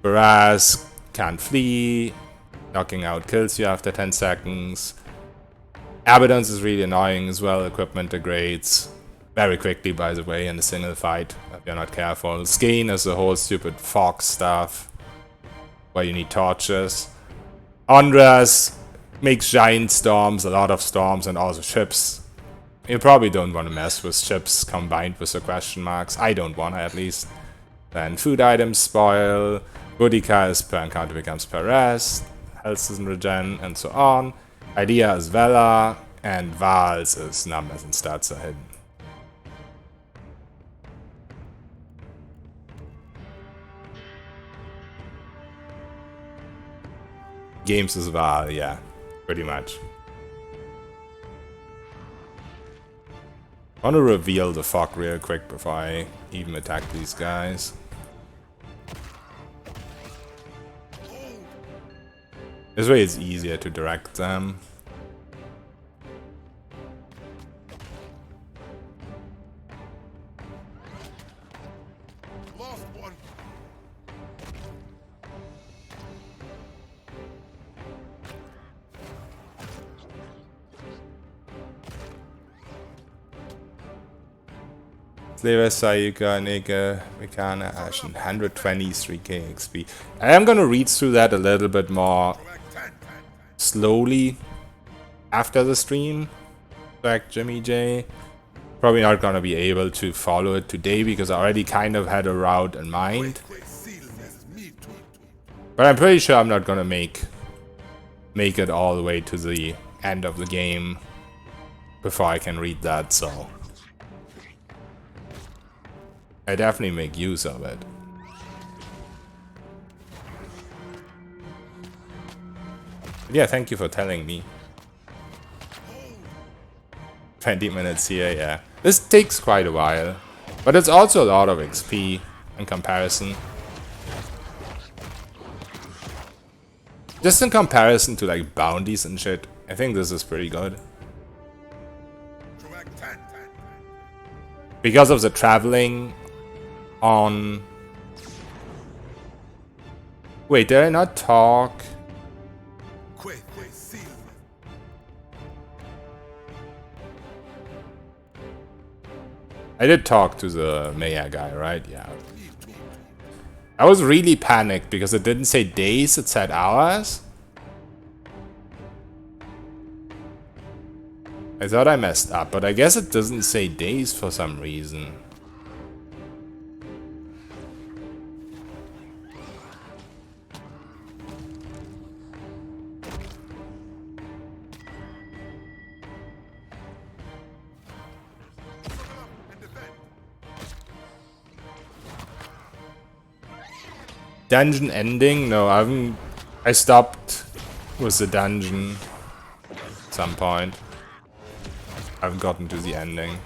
Whereas, can't flee. Knocking out kills you after 10 seconds. Abaddon's is really annoying as well. Equipment degrades very quickly, by the way, in a single fight, if you're not careful. Skane is the whole stupid fox stuff, where you need torches. Andras makes giant storms, a lot of storms, and also ships. You probably don't want to mess with ships combined with the question marks. I don't want to, at least. Then food items spoil. Boudica is per encounter becomes per rest. Health doesn't regen, and so on. Idea is Vela, and Val's is numbers and stats are hidden. Games is Val, yeah, pretty much. I want to reveal the fog real quick before I even attack these guys. This way it's easier to direct them. Lost one. Slaver Sayuka, Nega, Mekana, Ashen, 123k XP. I am gonna read through that a little bit more slowly after the stream. Like Jimmy J. Probably not gonna be able to follow it today because I already kind of had a route in mind. But I'm pretty sure I'm not gonna make it all the way to the end of the game before I can read that, so I definitely make use of it. But yeah, thank you for telling me. 20 minutes here, yeah. This takes quite a while. But it's also a lot of XP in comparison. Just in comparison to like bounties and shit, I think this is pretty good. Because of the traveling on... Wait, did I not talk? I did talk to the Maya guy, right? Yeah. I was really panicked because it didn't say days, it said hours. I thought I messed up, but I guess it doesn't say days for some reason. Dungeon ending? No, I stopped with the dungeon at some point. I haven't gotten to the ending.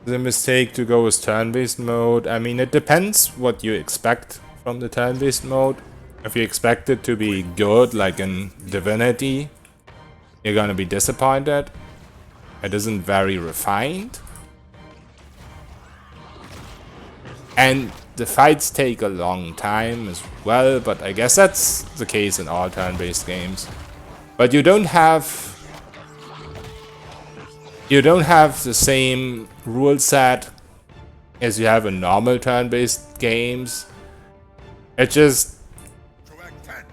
The mistake to go with turn-based mode. I mean, it depends what you expect from the turn-based mode. If you expect it to be good, like in Divinity, you're gonna be disappointed. It isn't very refined. And the fights take a long time as well, but I guess that's the case in all turn-based games. But you don't have the same rule set as you have in normal turn-based games. It's just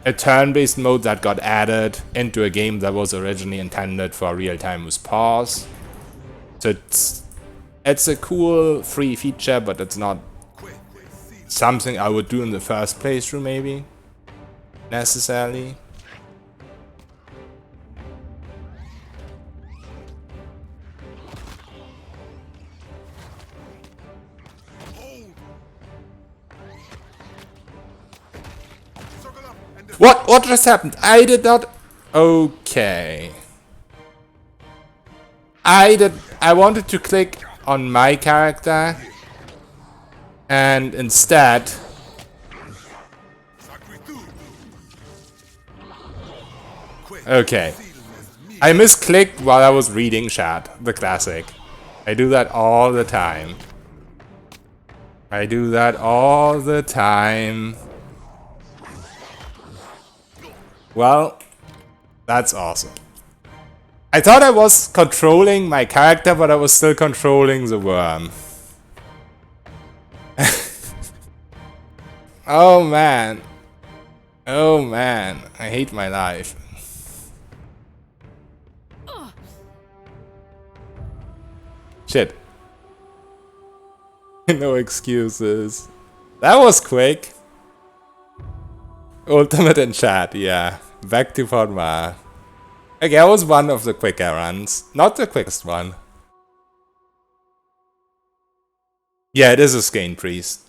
a turn-based mode that got added into a game that was originally intended for real-time with pause. So it's a cool free feature, but it's not something I would do in the first playthrough, maybe, necessarily. What just happened? I did not... Okay. I wanted to click on my character, and instead okay, I misclicked while I was reading chat. The classic. I do that all the time. I do that all the time. Well, that's awesome. I thought I was controlling my character, but I was still controlling the worm. Oh man. Oh man. I hate my life. Shit. No excuses. That was quick. Ultimate in chat, yeah. Back to Podma. Okay, that was one of the quicker runs. Not the quickest one. Yeah, it is a Skane Priest.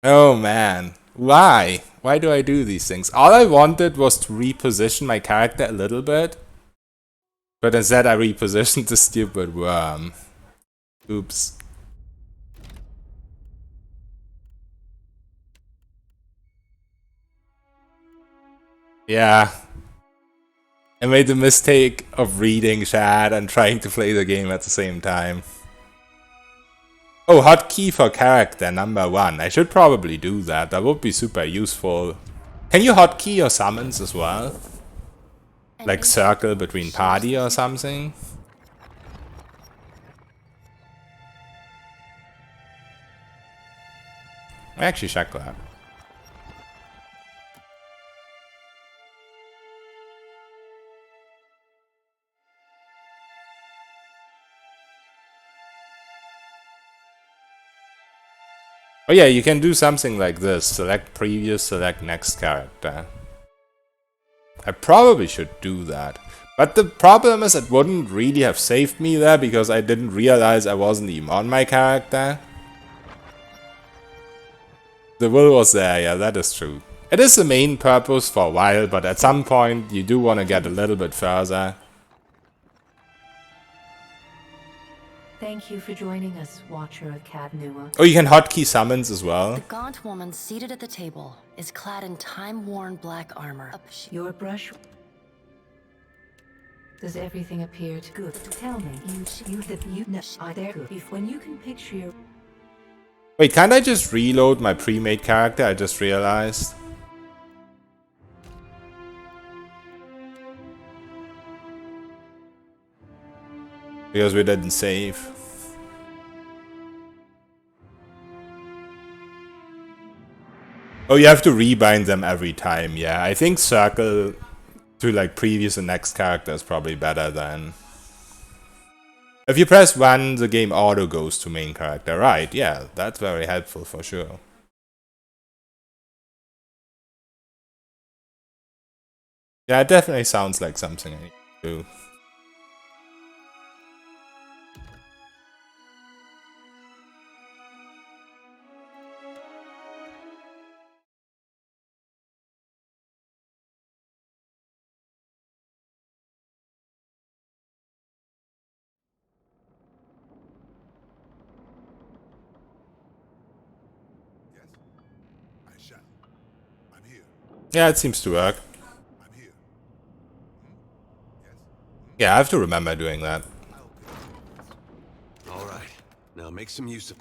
Oh man. Why? Why do I do these things? All I wanted was to reposition my character a little bit. But instead I repositioned the stupid worm. Oops. Yeah. I made the mistake of reading chat and trying to play the game at the same time. Oh, hotkey for character number 1. I should probably do that. That would be super useful. Can you hotkey your summons as well? Like circle between party or something? I actually check that. Oh yeah, you can do something like this. Select previous, select next character. I probably should do that. But the problem is it wouldn't really have saved me there because I didn't realize I wasn't even on my character. The will was there, yeah, that is true. It is the main purpose for a while, but at some point you do want to get a little bit further. Thank you for joining us, Watcher of Cadnua. Oh, you can hotkey summons as well. The gaunt woman seated at the table is clad in time-worn black armor. Your brush... Does everything appear to good? Tell me, are there good? If when you can picture your... Wait, can't I just reload my pre-made character? I just realized. Because we didn't save. Oh, you have to rebind them every time, yeah. I think circle to like previous and next character is probably better than... If you press 1, the game auto goes to main character, right? Yeah, that's very helpful for sure. Yeah, it definitely sounds like something I need to do. Yeah, it seems to work. Yeah, I have to remember doing that. All right, now make some use of...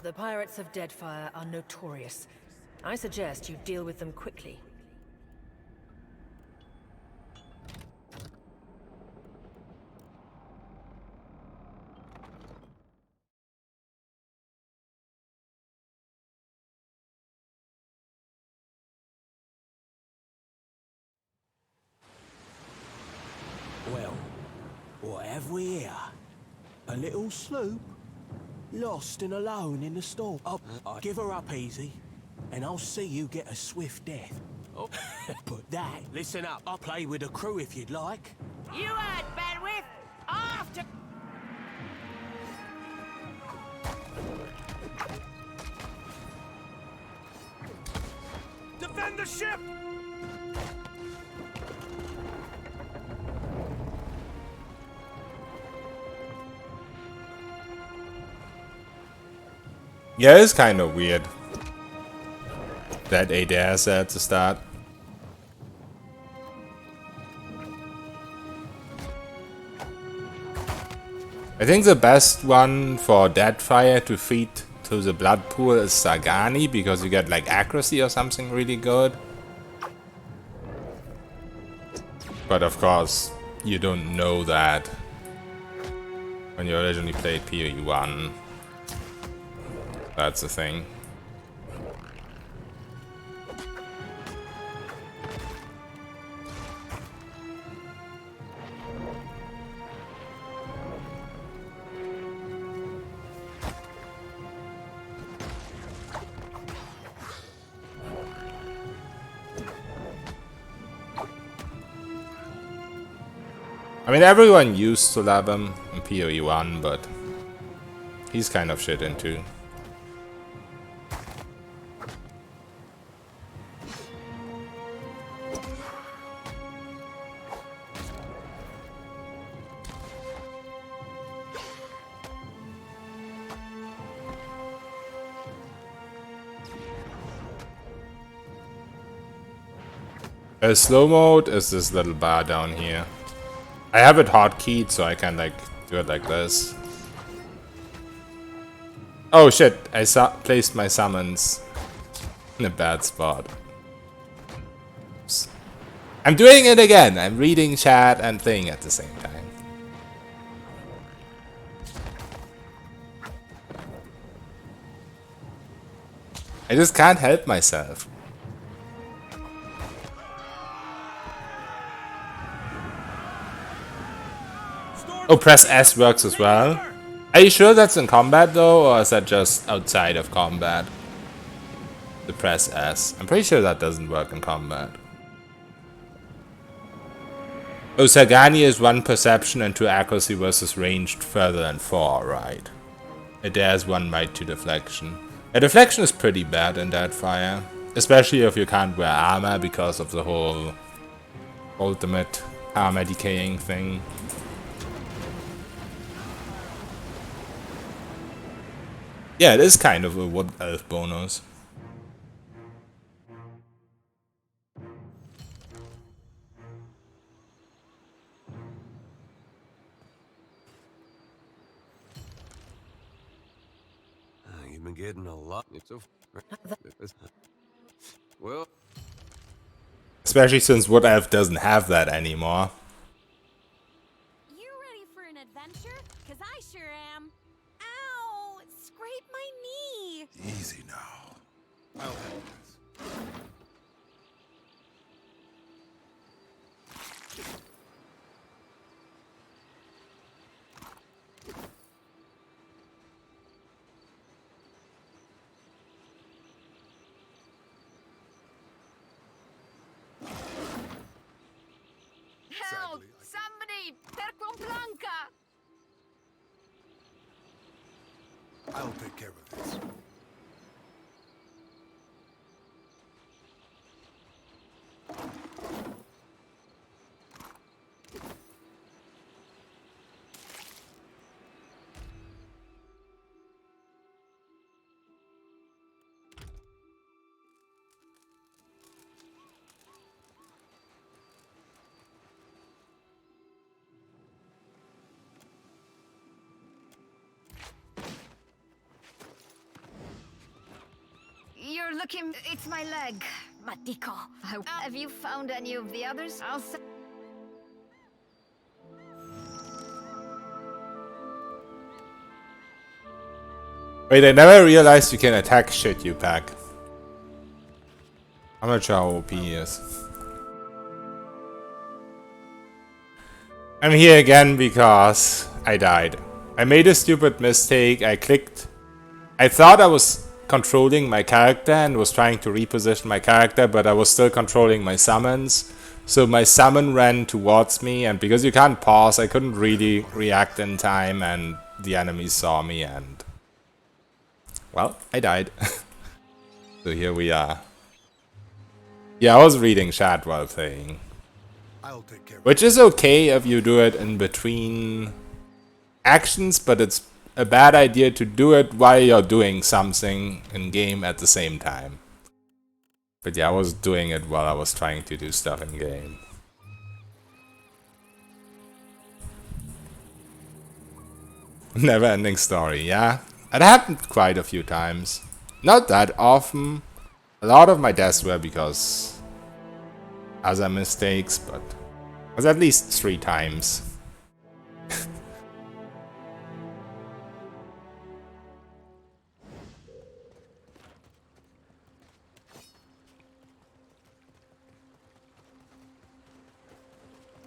The pirates of Deadfire are notorious. I suggest you deal with them quickly. Well, what have we here? A little sloop? Lost and alone in the storm. I'll give her up easy, and I'll see you get a swift death. Oh. But that, listen up, I'll play with the crew if you'd like. You had bandwidth after. Defend the ship! Yeah, it's kind of weird that ADS there at the start. I think the best one for Deadfire to feed to the blood pool is Sagani, because you get like accuracy or something really good. But of course, you don't know that when you originally played PoE 1. That's the thing. I mean, everyone used to love him in PoE 1, but he's kind of shit in 2. Slow mode is this little bar down here. I have it hotkeyed, so I can like do it like this. Oh shit, I placed my summons in a bad spot. Oops. I'm doing it again. I'm reading chat and playing at the same time. I just can't help myself. Oh, press S works as well. Are you sure that's in combat though, or is that just outside of combat? The press S. I'm pretty sure that doesn't work in combat. Oh, Sagani is 1 perception and 2 accuracy versus ranged further than 4, right? It has 1 might 2 deflection. A deflection is pretty bad in Deadfire, especially if you can't wear armor because of the whole ultimate armor decaying thing. Yeah, it is kind of a wood elf bonus. You've been getting a lot. It's so. Well. Especially since wood elf doesn't have that anymore. You ready for an adventure? Cause I sure am. Ow! Scrape my knee. Easy now. I'll handle this. Help! Somebody! Perco Blanca! I'll take care of this. You're looking... It's my leg. Matico. Have you found any of the others? I'll... Wait, I never realized you can attack shit, you pack. I'm not sure how OP he is. I'm here again because I died. I made a stupid mistake. I clicked. I thought I was controlling my character and was trying to reposition my character, but I was still controlling my summons. So my summon ran towards me, and because you can't pause, I couldn't really react in time, and the enemies saw me, and well, I died. So here we are. Yeah, I was reading chat while playing. I'll take care of Which is okay if you do it in between actions, but it's a bad idea to do it while you're doing something in game at the same time. But yeah, I was doing it while I was trying to do stuff in game. Never ending story, yeah. It happened quite a few times. Not that often. A lot of my deaths were because other mistakes, but it was at least 3 times.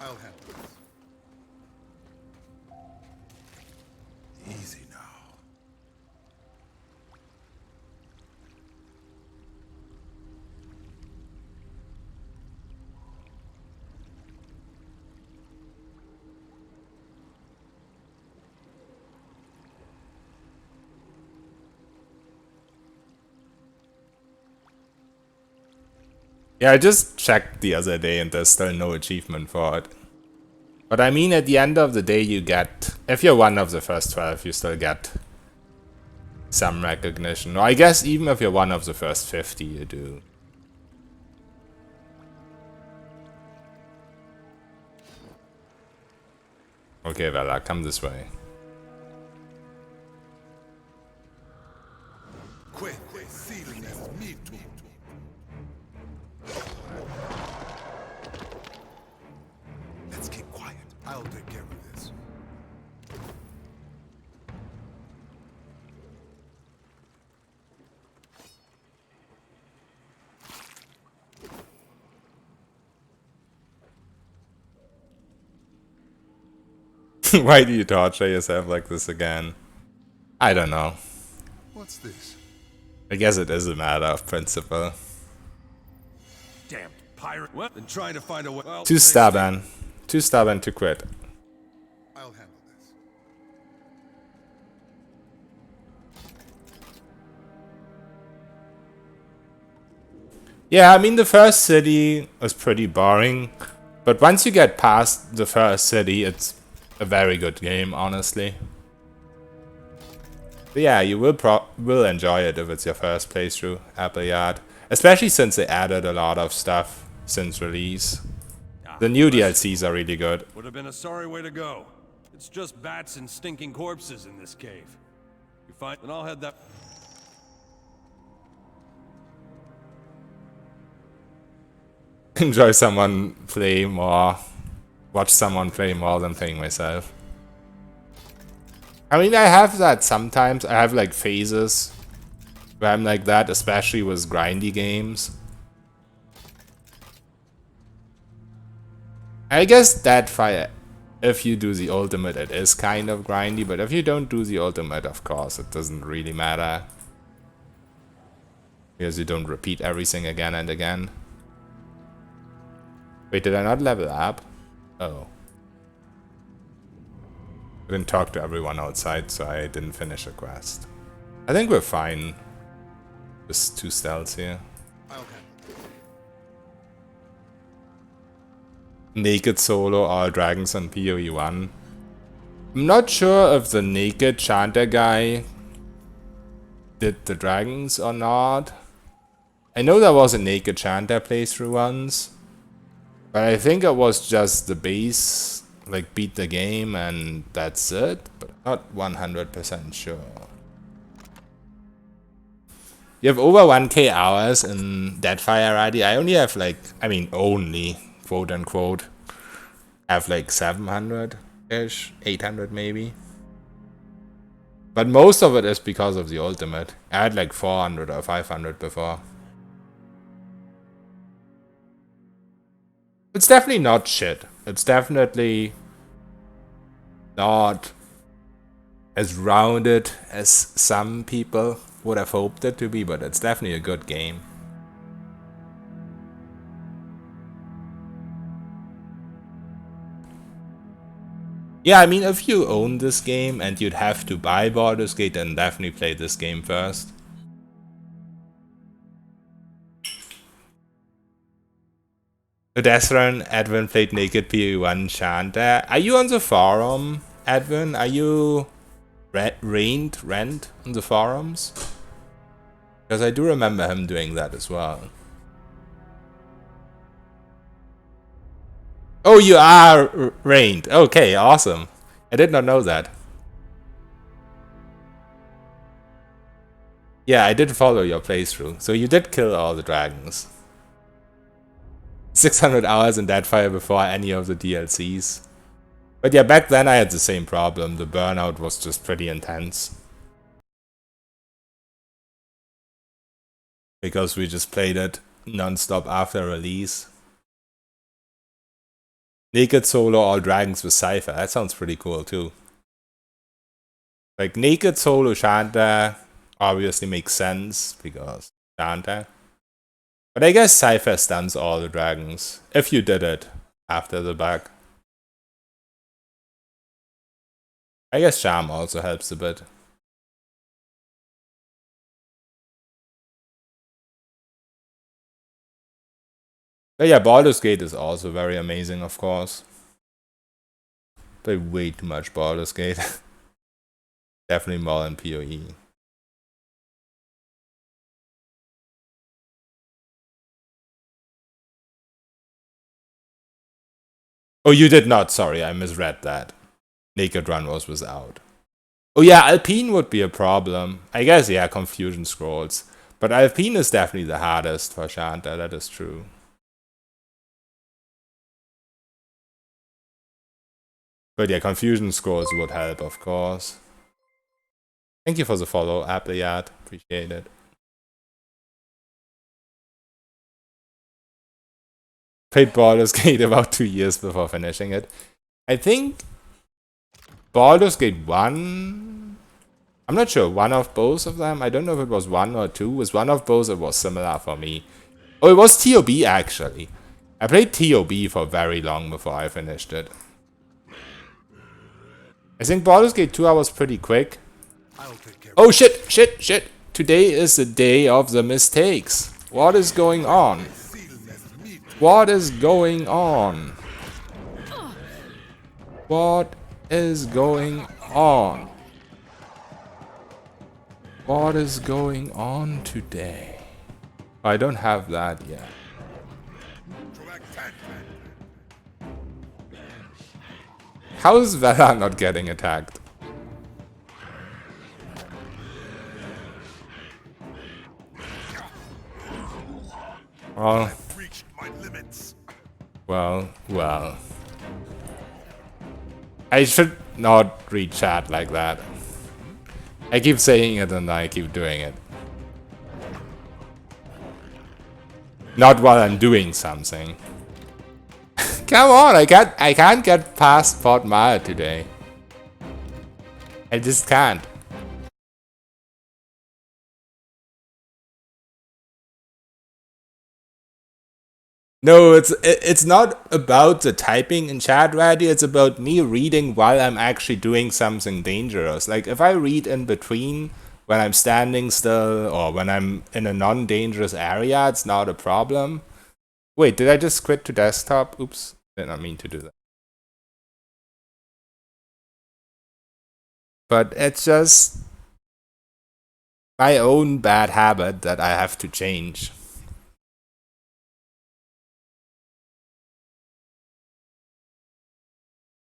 I'll handle this. Easy now. Yeah, I just checked the other day and there's still no achievement for it. But I mean, at the end of the day you get, if you're one of the first 12, you still get some recognition. Or I guess even if you're one of the first 50, you do. Okay, Vela, come this way. Quick, sealing as me too. Let's keep quiet. I'll take care of this. Why do you torture yourself like this again? I don't know. What's this? I guess it is a matter of principle. Damn pirate. Well, and trying to find a way. Well, Too stubborn. Too stubborn to quit. I'll handle this. Yeah, I mean, the first city was pretty boring. But once you get past the first city, it's a very good game, honestly. But yeah, you will enjoy it if it's your first playthrough, Appleyard. Especially since they added a lot of stuff since release. The new DLCs are really good. Would have been a sorry way to go. It's just bats and stinking corpses in this cave. You find, and I'll head that. Enjoy someone play more. Watch someone play more than playing myself. I mean, I have that sometimes. I have like phases where I'm like that, especially with grindy games. I guess Deadfire, if you do the ultimate, it is kind of grindy, but if you don't do the ultimate, of course, it doesn't really matter. Because you don't repeat everything again and again. Wait, did I not level up? Oh. I didn't talk to everyone outside, so I didn't finish a quest. I think we're fine. Just 2 stealths here. Naked solo, all dragons on PoE 1. I'm not sure if the naked chanter guy did the dragons or not. I know there was a naked chanter playthrough once. But I think it was just the base, like beat the game and that's it. But not 100% sure. You have over 1k hours in Deadfire already. I only have like, I mean only, quote unquote. I have like 700-ish, 800 maybe. But most of it is because of the ultimate. I had like 400 or 500 before. It's definitely not shit. It's definitely not as rounded as some people would have hoped it to be, but it's definitely a good game. Yeah, I mean, if you own this game and you'd have to buy Baldur's Gate, then definitely play this game first. The Death Run, Edwin played Naked PoE1 Chanter. Are you on the forum, Edwin? Are you rent on the forums? Because I do remember him doing that as well. Oh, you are reigned. Okay, awesome. I did not know that. Yeah, I did follow your playthrough. So you did kill all the dragons. 600 hours in Deadfire before any of the DLCs. But yeah, back then I had the same problem. The burnout was just pretty intense. Because we just played it non-stop after release. Naked solo all dragons with Cypher. That sounds pretty cool too. Like naked solo Chanter obviously makes sense because Chanter. But I guess Cypher stuns all the dragons, if you did it after the bug. I guess Charm also helps a bit. But yeah, Baldur's Gate is also very amazing, of course. Play way too much Baldur's Gate. Definitely more than PoE. Oh, you did not. Sorry, I misread that. Naked Run was without. Oh yeah, Alpine would be a problem. I guess, yeah, Confusion Scrolls. But Alpine is definitely the hardest for Chanter, that is true. But yeah, Confusion Scrolls would help, of course. Thank you for the follow, Appleyard. Appreciate it. Played Baldur's Gate about 2 years before finishing it. I think Baldur's Gate 1? I'm not sure, one of both of them? I don't know if it was 1 or 2. It was one of both, it was similar for me. Oh, it was TOB actually. I played TOB for very long before I finished it. I think Baldur's Gate 2 I was pretty quick. Oh shit, shit, shit! Today is the day of the mistakes. What is going on? What is going on? What is going on? What is going on today? I don't have that yet. How is Vela not getting attacked? Well, well. I should not read chat like that. I keep saying it and I keep doing it. Not while I'm doing something. Come on, I can't get past Fort Maya today. I just can't. No, it's not about the typing in chat ready, it's about me reading while I'm actually doing something dangerous. Like if I read in between when I'm standing still or when I'm in a non-dangerous area, it's not a problem. Wait, did I just quit to desktop? Oops, did not mean to do that. But it's just my own bad habit that I have to change.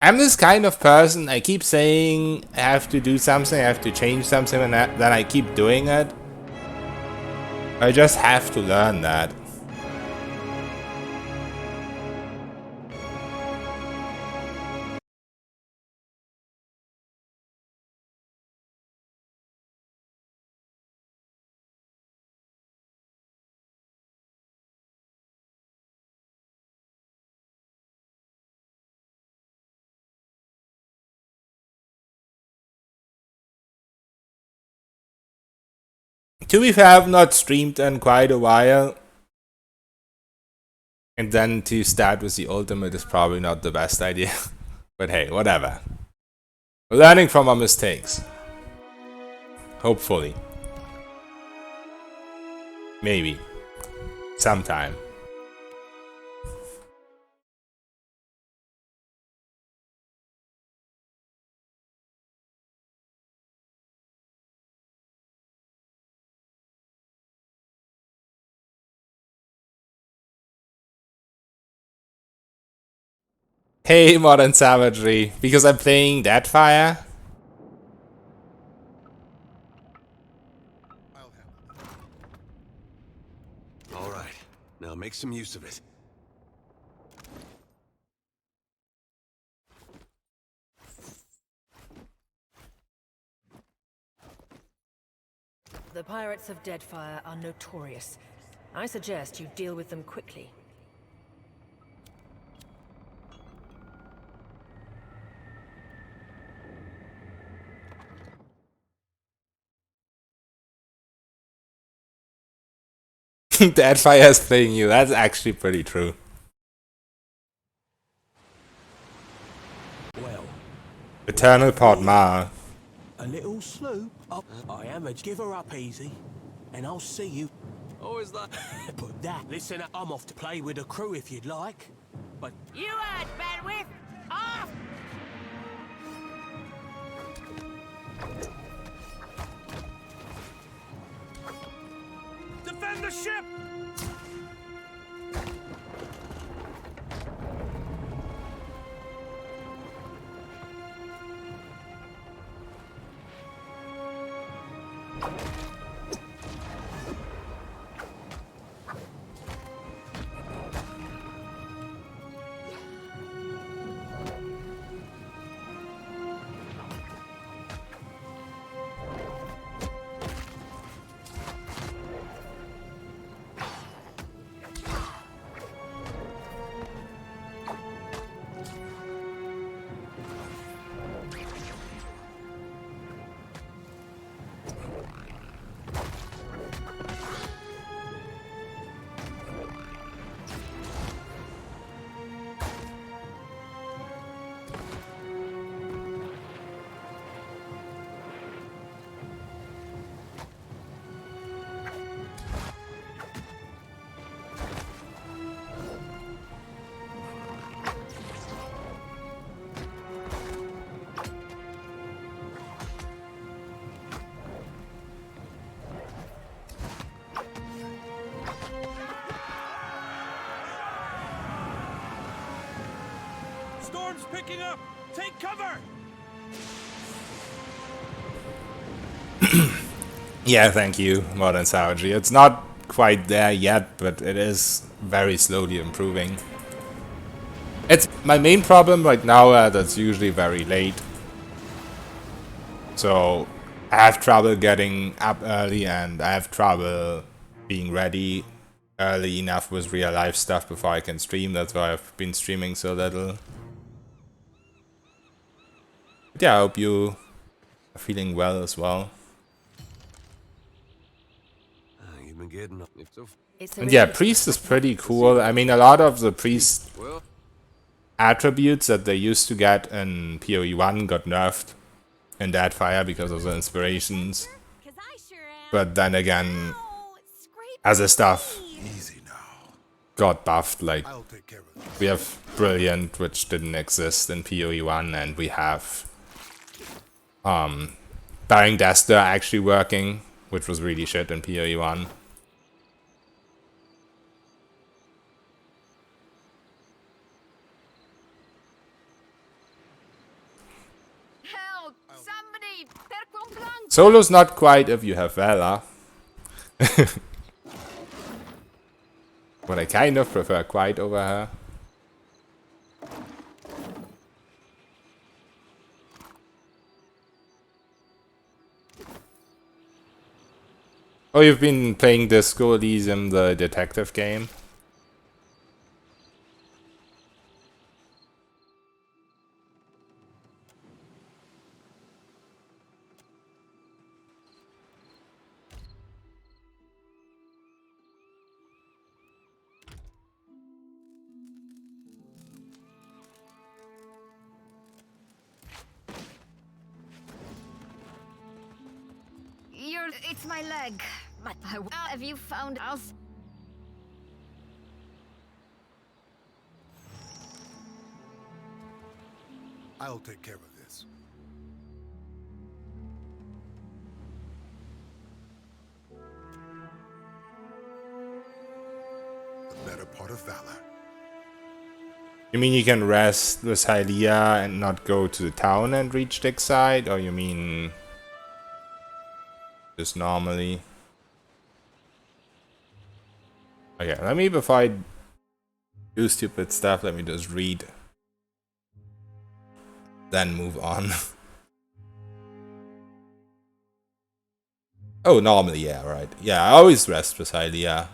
I'm this kind of person, I keep saying I have to do something, I have to change something, and then I keep doing it. I just have to learn that. To be fair, I've not streamed in quite a while. And then to start with the ultimate is probably not the best idea. But hey, whatever. We're learning from our mistakes. Hopefully. Maybe. Sometime. Hey, Modern Savagery, because I'm playing Deadfire. All right, now make some use of it. The pirates of Deadfire are notorious. I suggest you deal with them quickly. Deadfire is playing you, that's actually pretty true. Well, Eternal Port Mar. a little sloop up. I am a give her up easy, and I'll see you. Always that. But that, listen, I'm off to play with the crew if you'd like. But You heard, bandwidth! Off! Defend the ship! storm's picking up! Take cover! Yeah, thank you, Modern Savagery. It's not quite there yet, but it is very slowly improving. It's my main problem right now that's usually very late. So I have trouble getting up early and I have trouble being ready early enough with real life stuff before I can stream. That's why I've been streaming so little. But yeah, I hope you are feeling well as well. You've been getting up. And yeah, Priest is pretty cool. I mean, a lot of the Priest attributes that they used to get in PoE 1 got nerfed in Deadfire because of the inspirations. But then again, other stuff got buffed. Like, we have Brilliant, which didn't exist in PoE 1, and we have Bearing Dester actually working, which was really shit in PoE 1. Solo's not quite if you have Vela. But I kind of prefer Quiet over her. Oh, you've been playing Disco Elysium, the detective game? It's my leg. But have you found us? I'll take care of this. The better part of valor. You mean you can rest with Hylia and not go to the town and reach Dickside? Or you mean just normally? Okay, let me, before I do stupid stuff, let me just read. Then move on. Oh, normally, yeah, right. Yeah, I always rest with Hylia.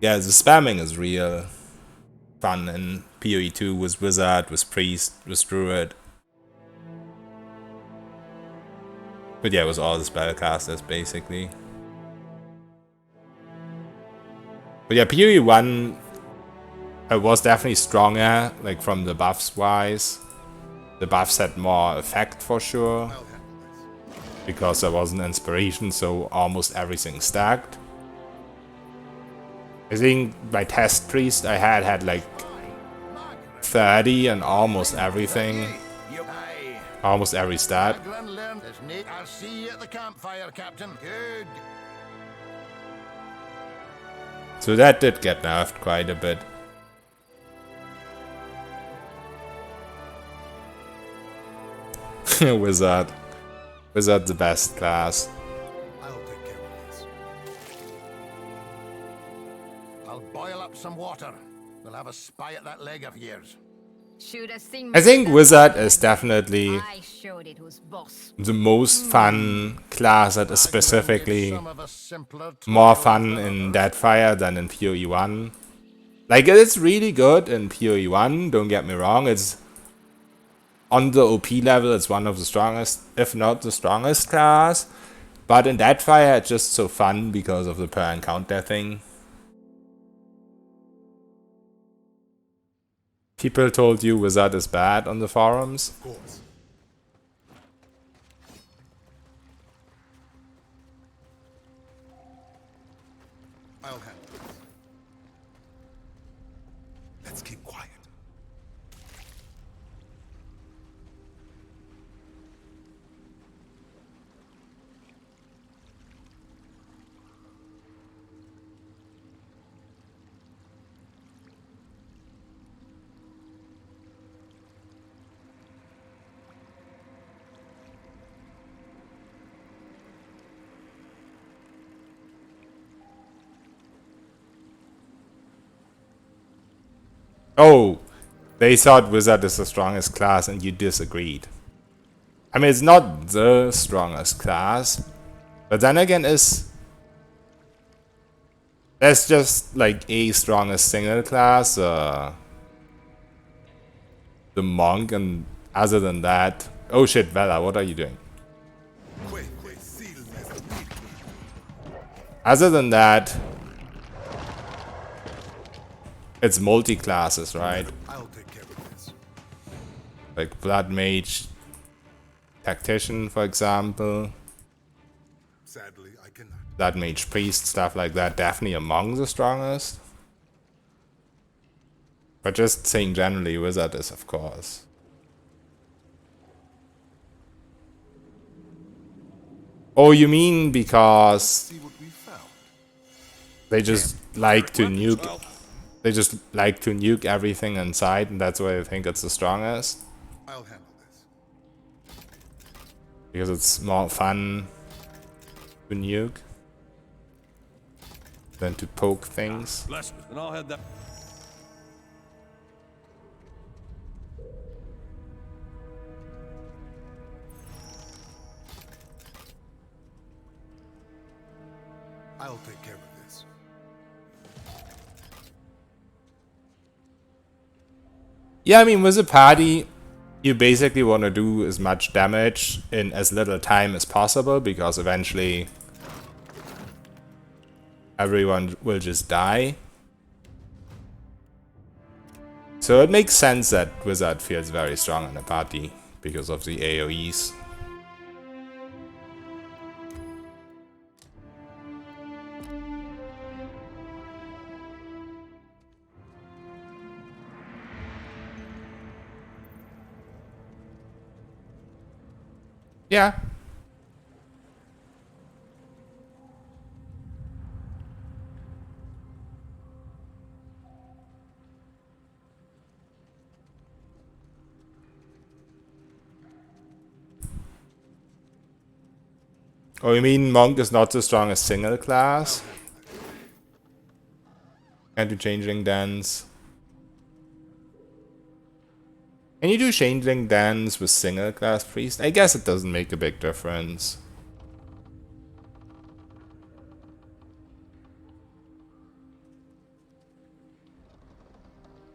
Yeah, the spamming is real fun in PoE 2 with Wizard, with Priest, with Druid. But yeah, it was all the spellcasters basically. But yeah, PoE 1 was definitely stronger, like from the buffs wise. The buffs had more effect for sure. Because there was an inspiration, so almost everything stacked. I think my test priest I had like 30 and almost everything. Almost every stat. I'll see you at the campfire, Captain. Good. So that did get nerfed quite a bit. Wizard. Wizard the best class. I'll take care of this. I'll boil up some water. We'll have a spy at that leg of yours. I think Wizard is definitely I showed it who's boss. the most fun class that is specifically more fun in Deadfire than in PoE 1. Like, it's really good in PoE 1, don't get me wrong. It's on the OP level, it's one of the strongest, if not the strongest class. But in Deadfire, it's just so fun because of the per encounter thing. People told you Wizard is bad on the forums. Of course. I'll handle this. Let's keep quiet. Oh, they thought Wizard is the strongest class and you disagreed. I mean, it's not the strongest class, but then again, that's just like a strongest single class, the monk, and other than that, oh shit, Vela, what are you doing? Other than that, it's multi-classes, right? I'll take care of this. Like Blood Mage, Tactician, for example. Sadly, I cannot. Blood Mage Priest, stuff like that, definitely among the strongest. But just saying generally, Wizard is, of course. Oh, you mean because See what we found. they just like to nuke... They just like to nuke everything inside, and that's why they think it's the strongest. I'll handle this. Because it's more fun to nuke than to poke things. Bless me. And I'll head that. I'll take care of this. Yeah, I mean, with a party, you basically want to do as much damage in as little time as possible, because eventually everyone will just die. So it makes sense that Wizard feels very strong in a party because of the AoEs. Yeah. Oh, you mean Monk is not so strong as single class? Can't do Changeling Dance. Can you do Changeling Dance with single class Priest? I guess it doesn't make a big difference.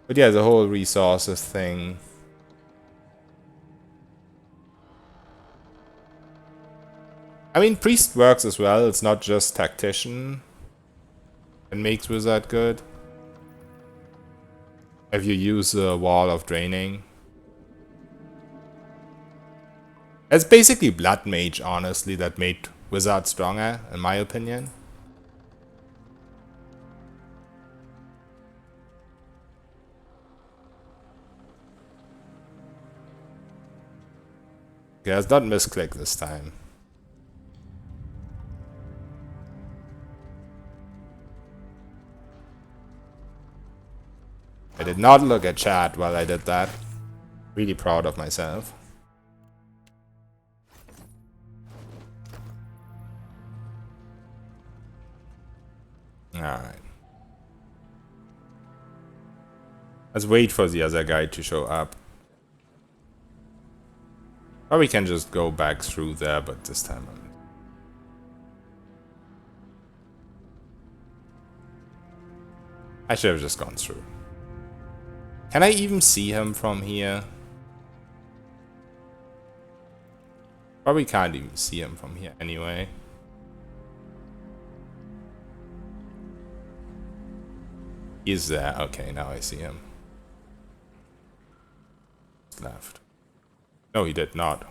But yeah, the whole resources thing. I mean, Priest works as well, it's not just Tactician that makes Wizard good. If you use the Wall of Draining. It's basically Blood Mage, honestly, that made Wizard stronger, in my opinion. Okay, let's not misclick this time. I did not look at chat while I did that. Really proud of myself. Alright. Let's wait for the other guy to show up. Or we can just go back through there, but this time I should have just gone through. Can I even see him from here? Probably can't even see him from here anyway. He's there. Okay, now I see him. Left. No, he did not.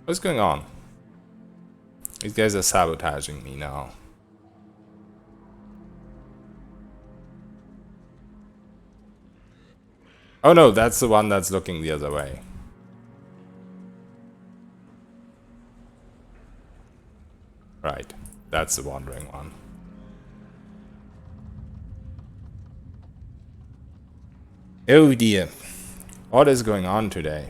What's going on? These guys are sabotaging me now. Oh no, that's the one that's looking the other way. Right, that's the wandering one. Oh dear. What is going on today?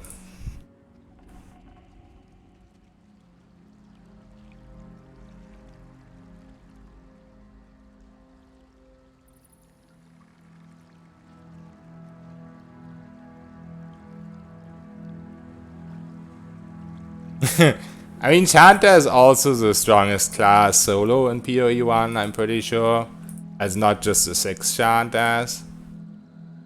I mean, Shanta is also the strongest class solo in PoE 1, I'm pretty sure. As not just the 6 Shantas.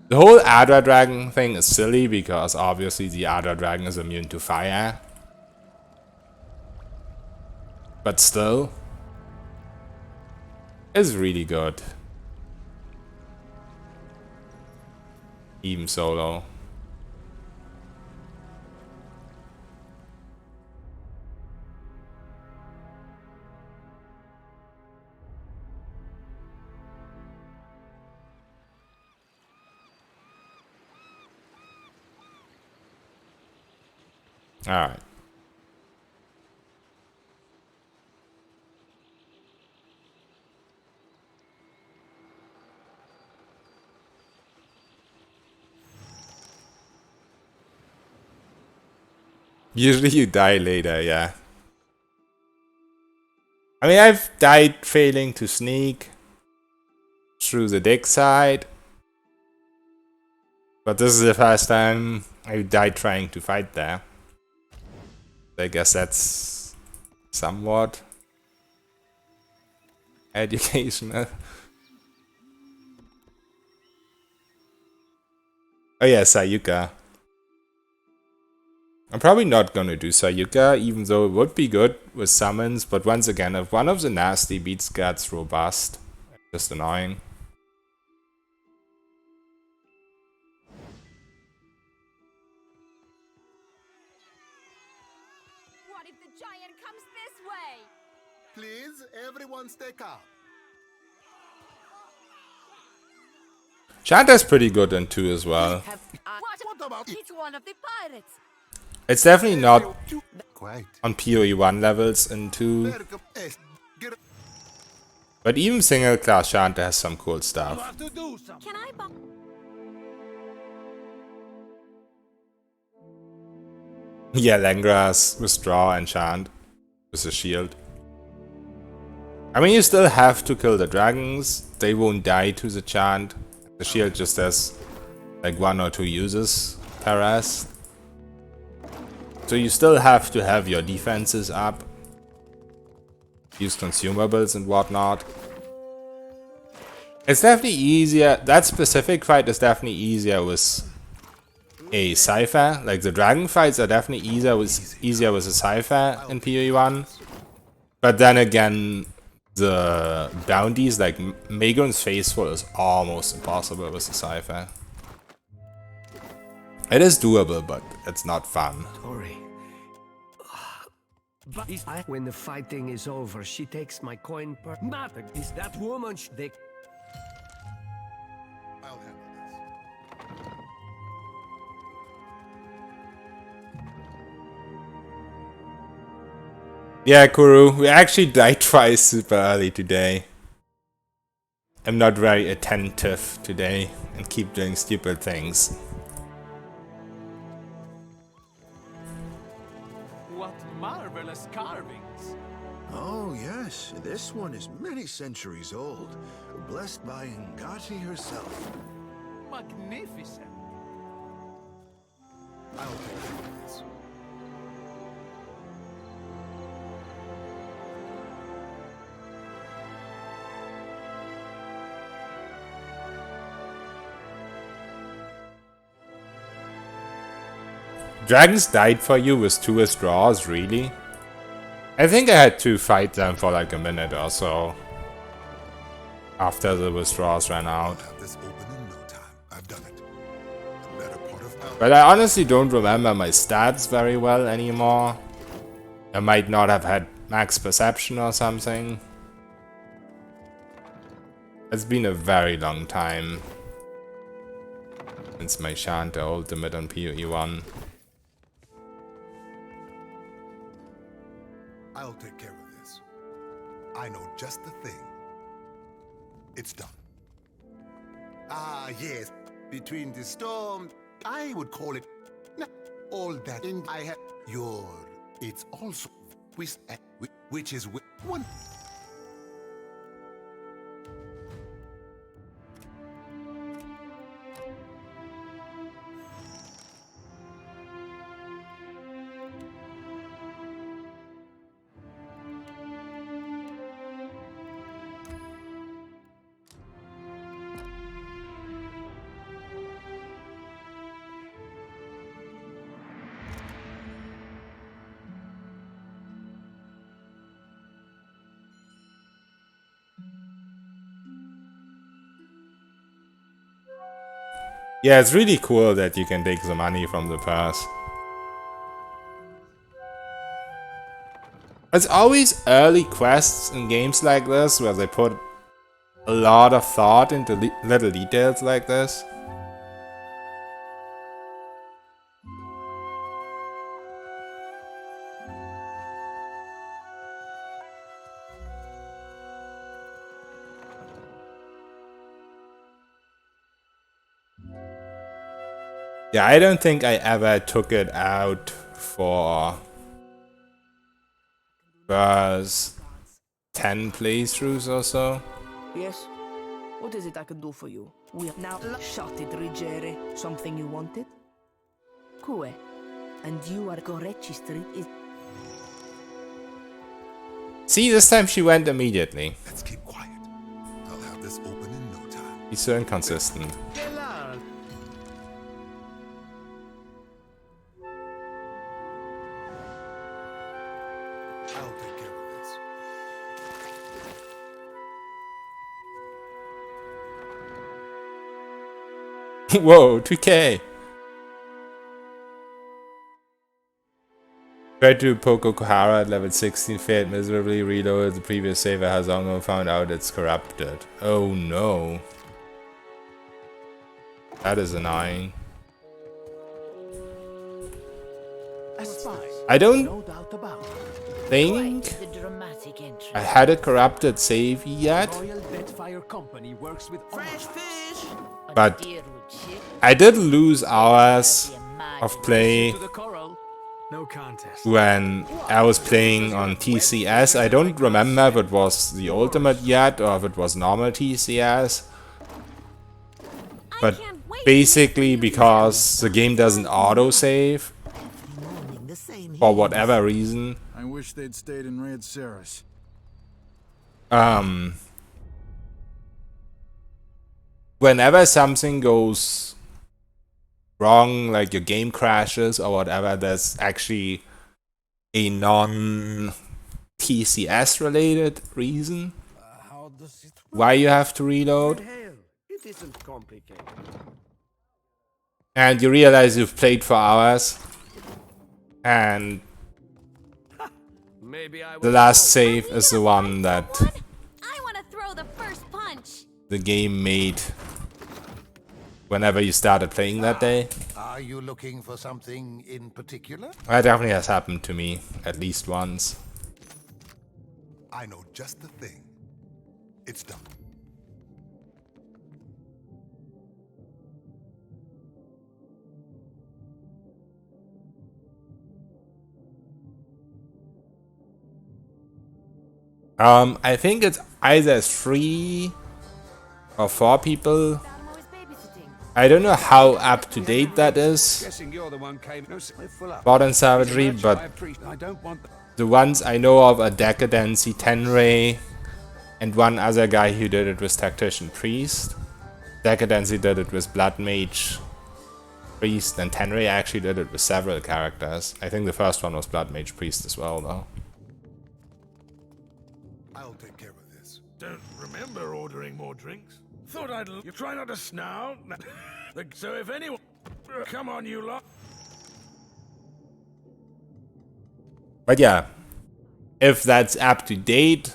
The whole Adra Dragon thing is silly because obviously the Adra Dragon is immune to fire. But still, it's really good. Even solo. Alright. Usually you die later, yeah. I mean, I've died failing to sneak through the dig side. But this is the first time I died trying to fight there. I guess that's somewhat educational. Oh yeah, Sayuka. I'm probably not gonna do Sayuka, even though it would be good with summons, but once again, if one of the nasty beats gets robust, just annoying. What if the giant comes this way? Please, everyone stay calm. Shanta's pretty good in 2 as well. What about it's one of the pirates? It's definitely not Quite. on PoE 1 levels in 2. But even single class Shanta has some cool stuff. Can I Yeah, Langras, withdraw, enchant with a shield. I mean, you still have to kill the dragons. They won't die to the chant. The shield just has like 1 or 2 uses per rest. So you still have to have your defenses up. Use consumables and whatnot. It's definitely easier. That specific fight is definitely easier with a Cypher. Like the dragon fights are definitely easier with a Cypher in PoE 1. But then again, the bounties like Magon's Faithful is almost impossible with a Cypher. It is doable, but it's not fun. Tori. But when the fighting is over, she takes my coin per matter. Is that woman they I'll handle this. Yeah, Kuru, we actually died twice super early today. I'm not very attentive today and keep doing stupid things. What marvelous carvings! Oh, yes. This one is many centuries old. Blessed by Ngati herself. Magnificent! I'll take care of this. Dragons died for you with 2 withdrawals, really? I think I had to fight them for like a minute or so. After the withdrawals ran out. This open in no time. I've done it. The better part of But I honestly don't remember my stats very well anymore. I might not have had max perception or something. It's been a very long time since my Shanta ultimate on PoE 1. I'll take care of this. I know just the thing. It's done. Ah, yes. Between the storm, I would call it all that in I have your. It's also which is one. Yeah, it's really cool that you can take the money from the purse. It's always early quests in games like this where they put a lot of thought into little details like this. Yeah, I don't think I ever took it out for first 10 playthroughs or so. Yes? What is it I can do for you? We have now shot it, Rigere. Something you wanted? Kue. And you are Gorechi Street is... See, this time she went immediately. Let's keep quiet. I'll have this open in no time. He's so inconsistent. I'll take care of this. Whoa, 2K! Tried to poke Okuhara at level 16, failed miserably, reloaded the previous save has long found out it's corrupted. Oh no. That is annoying. A spy. I don't No doubt about it. think The dramatic entry. I had a corrupted save yet, Royal Deadfire Company works with fresh fish. but I did lose hours of play No contest. when I was playing on TCS. I don't remember if it was the ultimate yet or if it was normal TCS. But basically because the game doesn't autosave for whatever reason. I wish they'd stayed in Red Saris. Whenever something goes wrong, like your game crashes or whatever, there's actually a non-TCS related reason why you have to reload. It isn't complicated. And you realize you've played for hours, and the last save is the one that I want to throw the first punch. the game made whenever you started playing that day. Are you looking for something in particular? That definitely has happened to me at least once. I know just the thing. It's done. I think it's either 3 or 4 people. I don't know how up to date that is. Modern Savagery, but the ones I know of are Decadency, Tenray, and one other guy who did it with Tactician Priest. Decadency did it with Blood Mage Priest, and Tenray actually did it with several characters. I think the first one was Blood Mage Priest as well, though. I'll take care of this. Don't remember ordering more drinks. Thought I'd... You try not to snout. So if anyone... Come on, you lot. But yeah, if that's up to date,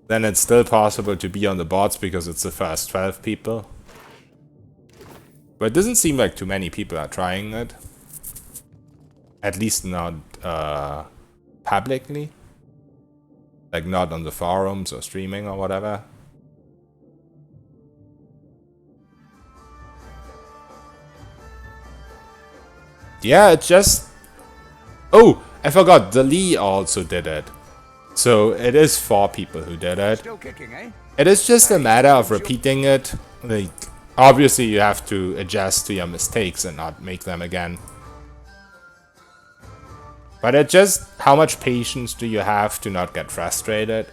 then it's still possible to be on the boards because it's the first 12 people. But it doesn't seem like too many people are trying it. At least not publicly. Like not on the forums or streaming or whatever. Yeah, it's just... Oh, I forgot, the Lee also did it. So it is 4 people who did it. Still kicking, eh? It is just a matter of repeating it. Like, obviously you have to adjust to your mistakes and not make them again. But it's just how much patience do you have to not get frustrated?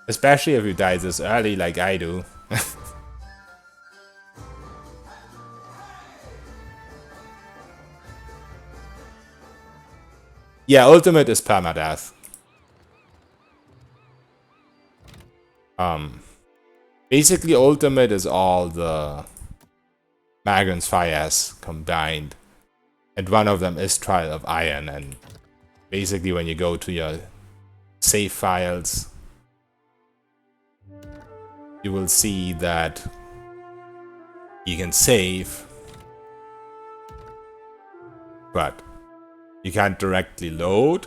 Especially if you die this early like I do. Yeah, ultimate is permadeath. Basically ultimate is all the Magnus fires combined. And one of them is Trial of Iron, and basically when you go to your save files, you will see that you can save, but you can't directly load.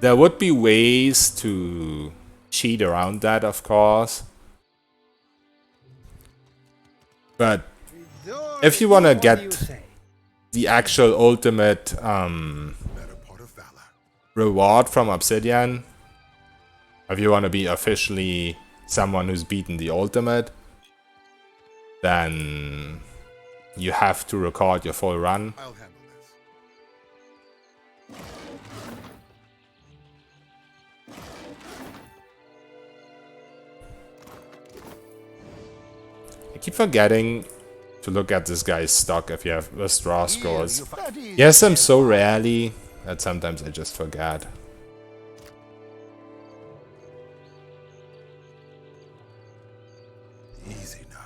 There would be ways to cheat around that, of course. But if you want to get the actual ultimate reward from Obsidian, if you want to be officially someone who's beaten the ultimate, then you have to record your full run. I keep forgetting to look at this guy's stock if you have withdraw scores. Yes, I'm so rarely that sometimes I just forget. Easy now.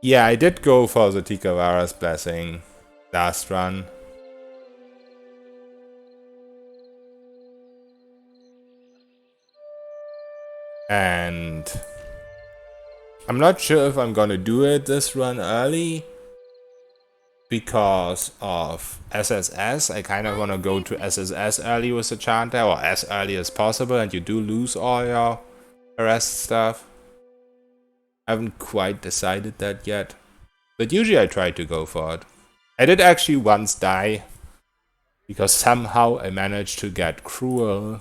Yeah, I did go for the Tikavara's Blessing last run. And I'm not sure if I'm gonna do it this run early because of SSS. I kind of want to go to SSS early with the Chanter, or as early as possible, and you do lose all your arrest stuff. I haven't quite decided that yet, but usually I try to go for it. I did actually once die because somehow I managed to get Cruel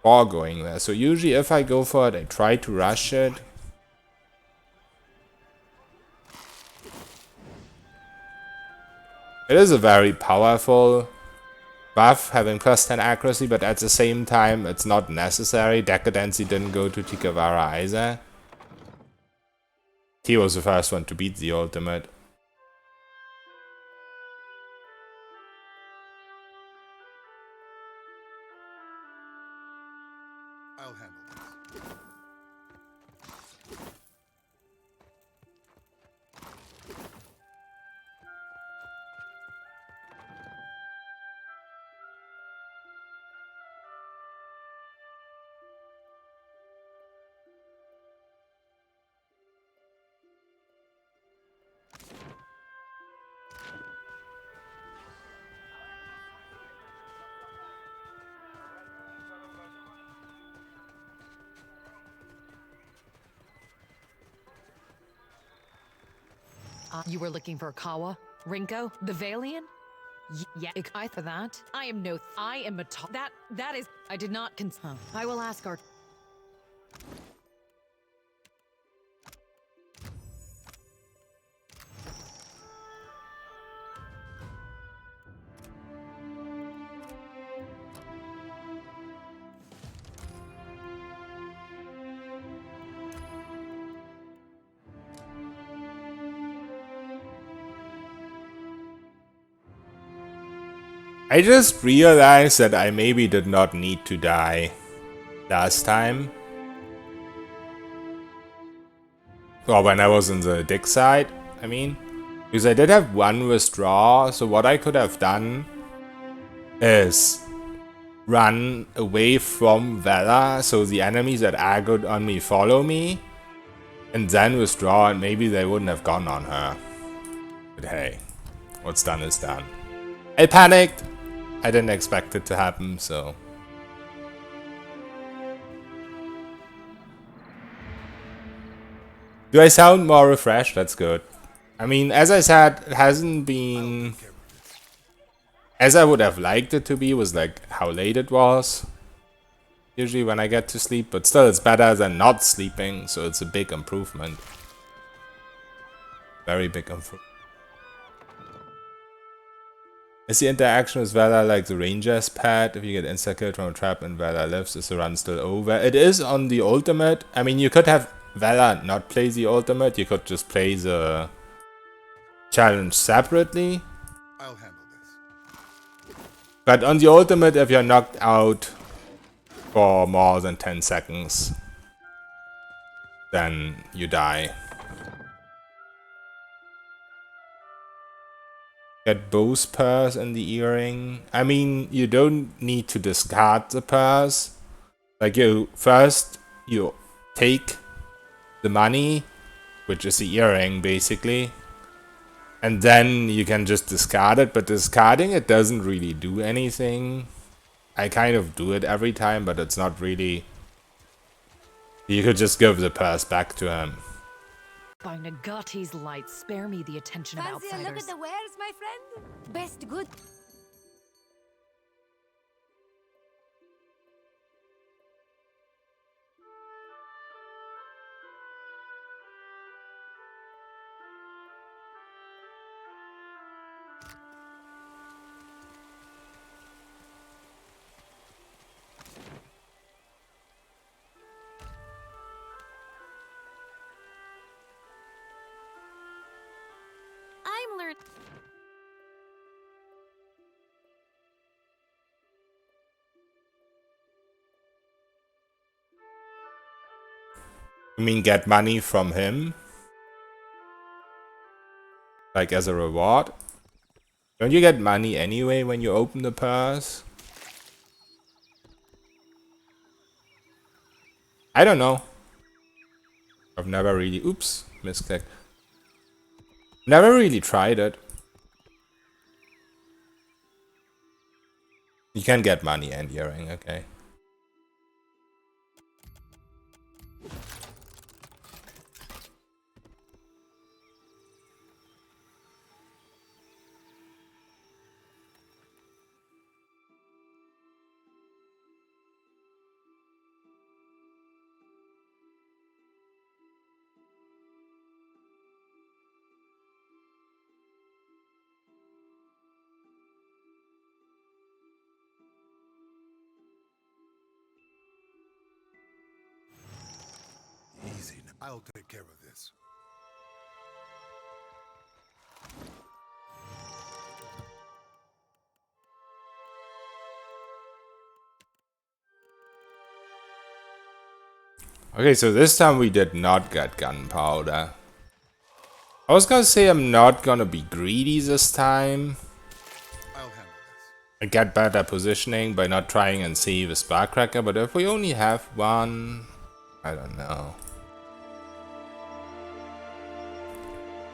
or going there. So usually if I go for it, I try to rush it. It is a very powerful buff, having plus 10 accuracy, but at the same time it's not necessary. Decadency didn't go to Tikavara either. He was the first one to beat the ultimate. I'll handle this. You were looking for Kawa? Rinko? The Valian? Yeah, I for that. I am a that is, I did not consent. I will ask our... I just realized that I maybe did not need to die last time. Or when I was in the dig side, I mean. Because I did have one withdraw, so what I could have done is run away from Vela so the enemies that aggroed on me follow me. And then withdraw, and maybe they wouldn't have gone on her. But hey, what's done is done. I panicked! I didn't expect it to happen, so... Do I sound more refreshed? That's good. I mean, as I said, it hasn't been... as I would have liked it to be, was like how late it was. usually when I get to sleep, but still it's better than not sleeping, so it's a big improvement. Very big improvement. Is the interaction with Valor like the Ranger's pet? If you get insta-killed from a trap and Valor lives, is the run still over? It is on the ultimate. I mean, you could have Valor not play the ultimate, you could just play the challenge separately. I'll handle this. But on the ultimate, if you're knocked out for more than 10 seconds, then you die. Get both purse and the earring. I mean, you don't need to discard the purse. Like you take the money, which is the earring basically, and then you can just discard it, but discarding it doesn't really do anything. I kind of do it every time, but it's not really... You could just give the purse back to him. By Nagati's light, spare me the attention of Fancy a outsiders. look at the wares, my friend? Best good. I'm learning. You mean get money from him? Like as a reward? Don't you get money anyway when you open the purse? I don't know. I've never really... Oops, misclick. Never really tried it. You can get money and earring, okay. Easy. I'll take care of this. Okay, so this time we did not get gunpowder. I was gonna say I'm not gonna be greedy this time. I'll handle this. I get better positioning by not trying and save a sparkcracker, but if we only have one... I don't know.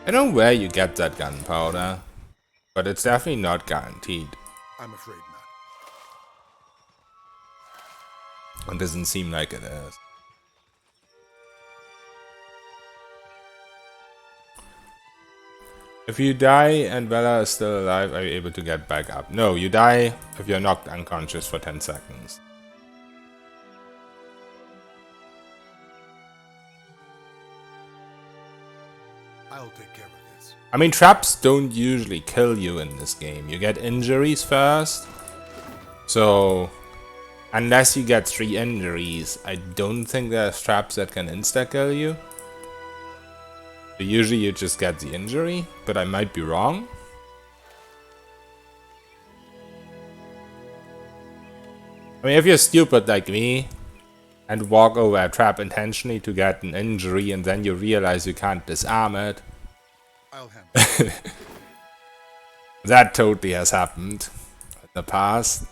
I don't know where you get that gunpowder, but it's definitely not guaranteed. I'm afraid not. It doesn't seem like it is. If you die and Bella is still alive, are you able to get back up? No, you die if you're knocked unconscious for 10 seconds. I'll take care of this. I mean, traps don't usually kill you in this game. You get injuries first. So, unless you get 3 injuries, I don't think there's traps that can insta-kill you. So usually you just get the injury, but I might be wrong. I mean, if you're stupid like me and walk over a trap intentionally to get an injury and then you realize you can't disarm it, I'll handle it. that totally has happened in the past.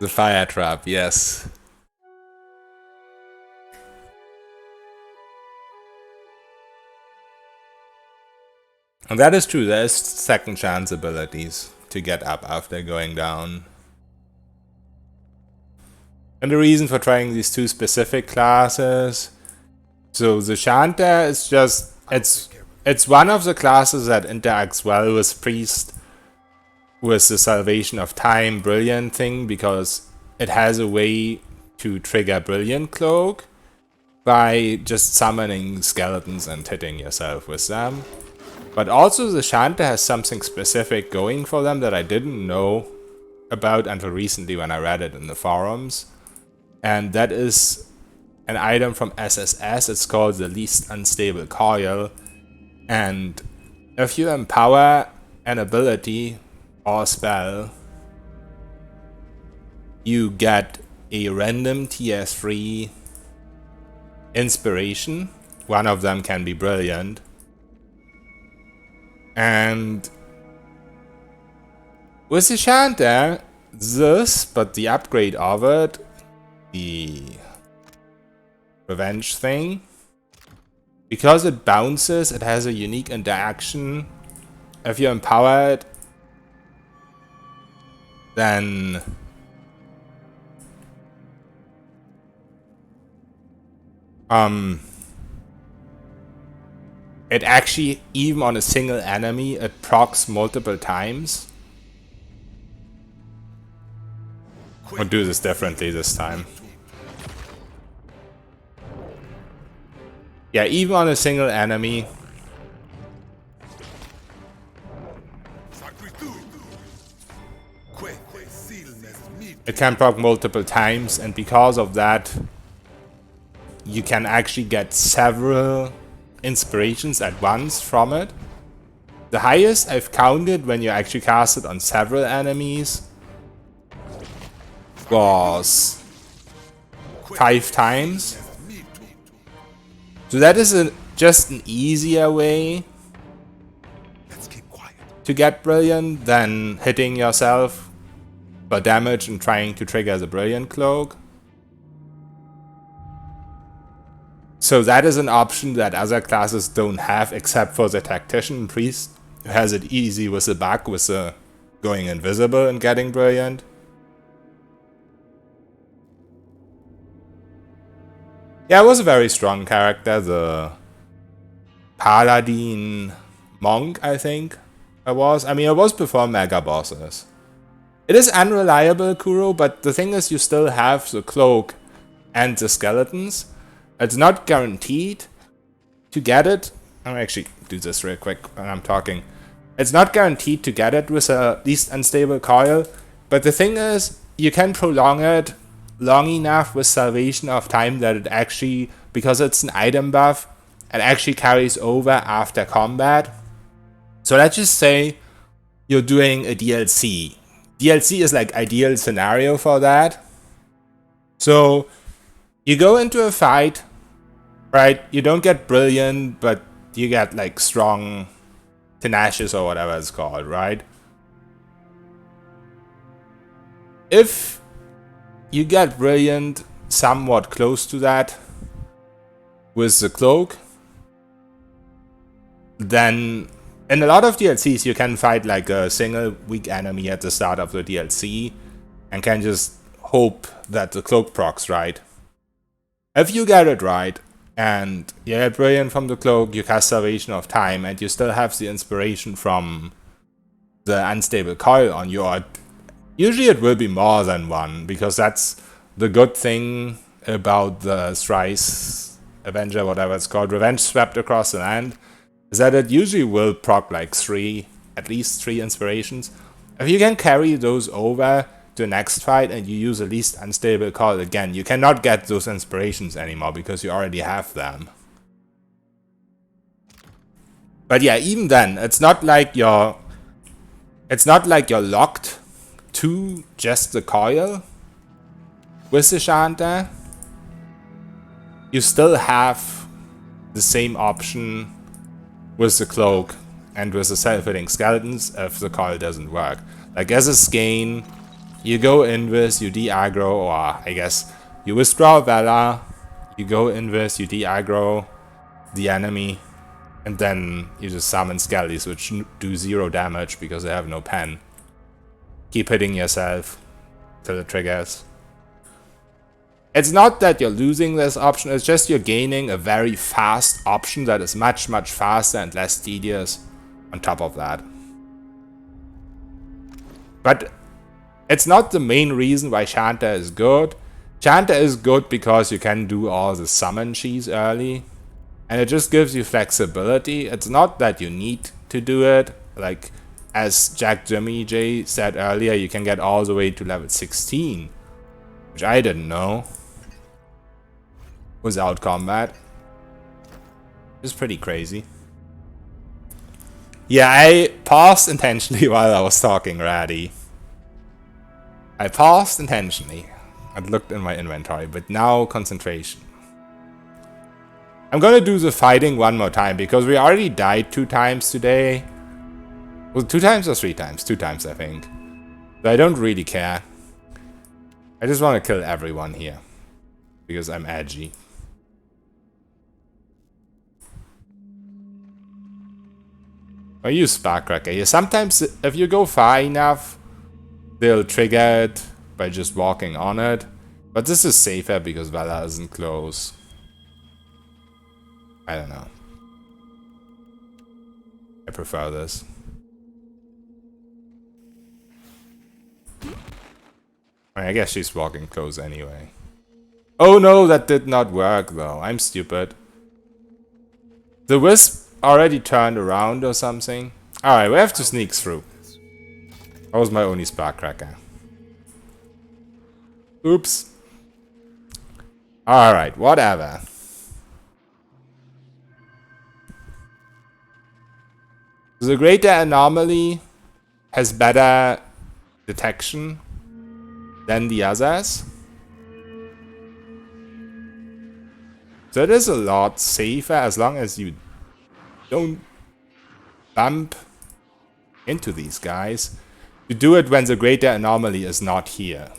The fire trap, yes. And that is true, there's second chance abilities to get up after going down. And the reason for trying these 2 specific classes So the Shanta is just, it's one of the classes that interacts well with Priest, with the Salvation of Time Brilliant thing, because it has a way to trigger Brilliant Cloak by just summoning skeletons and hitting yourself with them. But also the Shanta has something specific going for them that I didn't know about until recently when I read it in the forums. And that is an item from SSS. It's called the Least Unstable Coil. And if you empower an ability or spell, you get a random tier 3 inspiration. One of them can be brilliant. And with the Shanta, this, but the upgrade of it, the revenge thing, because it bounces, it has a unique interaction. If you empower it, then it actually, even on a single enemy, it procs multiple times. I'll do this differently this time. Yeah, even on a single enemy, it can proc multiple times, and because of that, you can actually get several inspirations at once from it. The highest I've counted when you actually cast it on several enemies was 5 times. So that is just an easier way to get Brilliant than hitting yourself for damage and trying to trigger the Brilliant Cloak. So that is an option that other classes don't have, except for the Tactician Priest, who has it easy with the bug, with the going invisible and getting Brilliant. Yeah, it was a very strong character, the Paladin Monk, I think it was. I mean, it was before Mega Bosses. It is unreliable, Kuro, but the thing is you still have the cloak and the skeletons. It's not guaranteed to get it. I'll actually do this real quick when I'm talking. It's not guaranteed to get it with a Least Unstable Coil, but the thing is, you can prolong it long enough with Salvation of Time that it actually, because it's an item buff, it actually carries over after combat. So let's just say you're doing a DLC. DLC is like ideal scenario for that. So you go into a fight, right? You don't get Brilliant, but you get like Strong, Tenacious, or whatever it's called, right? If you get Brilliant somewhat close to that with the cloak, then in a lot of DLCs you can fight like a single weak enemy at the start of the DLC and can just hope that the cloak procs right. If you get it right and you get Brilliant from the cloak, you cast Salvation of Time, and you still have the inspiration from the Unstable Coil on you, or usually it will be more than one, because that's the good thing about the Thrice Avenger, whatever it's called, Revenge Swept Across the Land, is that it usually will proc like at least 3 inspirations. If you can carry those over to the next fight and you use a Least Unstable Coil again, you cannot get those inspirations anymore because you already have them. But yeah, even then, it's not like you're locked to just the coil with the Shanta. You still have the same option with the cloak and with the self-hitting skeletons if the coil doesn't work. Like as a skein, you go invis, you de-aggro, or I guess you withdraw Vela, you go invis, you de-aggro the enemy, and then you just summon skellies, which do 0 damage because they have no pen. Keep hitting yourself till it triggers. It's not that you're losing this option, it's just you're gaining a very fast option that is much, much faster and less tedious on top of that. But it's not the main reason why Shanta is good. Shanta is good because you can do all the summon cheese early. And it just gives you flexibility. It's not that you need to do it. Like, as Jack Jimmy J said earlier, you can get all the way to level 16. Which I didn't know. Without combat. It's pretty crazy. Yeah, I paused intentionally while I was talking, Ratty. I paused intentionally. I looked in my inventory, but now concentration. I'm gonna do the fighting one more time, because we already died 2 times today. Well, 2 times or 3 times? 2 times, I think. So I don't really care. I just want to kill everyone here. Because I'm edgy. I use Sparkcracker here. Sometimes, if you go far enough, they'll trigger it by just walking on it. But this is safer because Vela isn't close. I don't know. I prefer this. I guess she's walking close anyway. Oh no, that did not work though. I'm stupid. The Wisp already turned around or something. Alright, we have to sneak through. That was my only Sparkcracker. Oops. Alright, whatever. The greater anomaly has better detection than the others. So it is a lot safer as long as you don't bump into these guys. You do it when the greater anomaly is not here.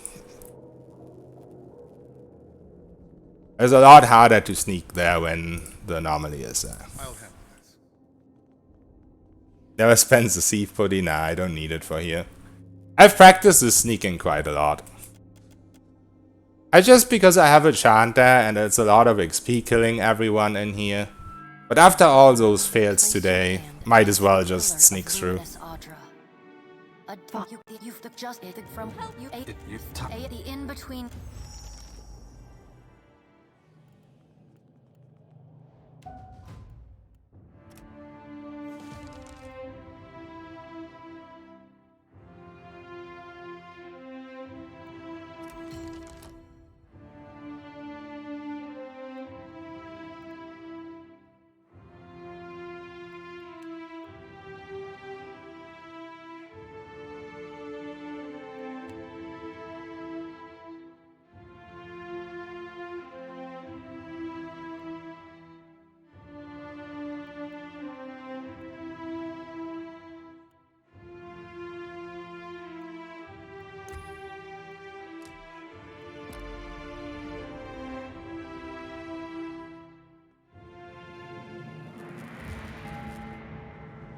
It's a lot harder to sneak there when the anomaly is there. Never spends the thief putty. Nah, I don't need it for here. I've practiced this sneaking quite a lot. Just because I have a Shanta and it's a lot of XP killing everyone in here. But after all those fails today, might as well just sneak through. In between.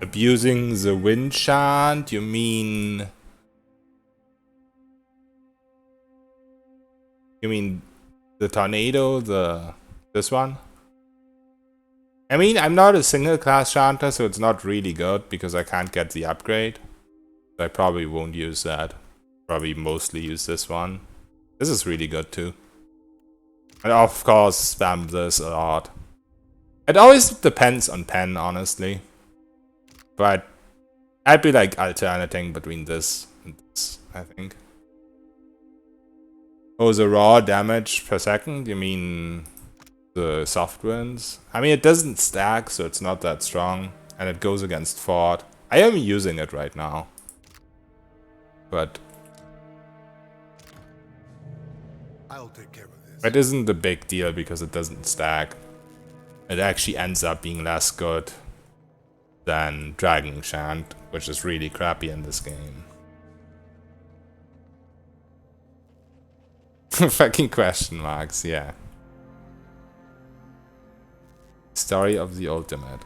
Abusing the wind chant? You mean... You mean the tornado? This one? I mean, I'm not a single class chanter, so it's not really good because I can't get the upgrade. So I probably won't use that. Probably mostly use this one. This is really good too. And of course, spam this a lot. It always depends on pen, honestly. But I'd be like alternating between this and this, I think. Oh, the raw damage per second? You mean the soft winds? I mean, it doesn't stack, so it's not that strong. And it goes against fort. I am using it right now. But I'll take care of this. It isn't a big deal because it doesn't stack. It actually ends up being less good than Dragon Chant, which is really crappy in this game. Fucking question marks, yeah. Story of the ultimate.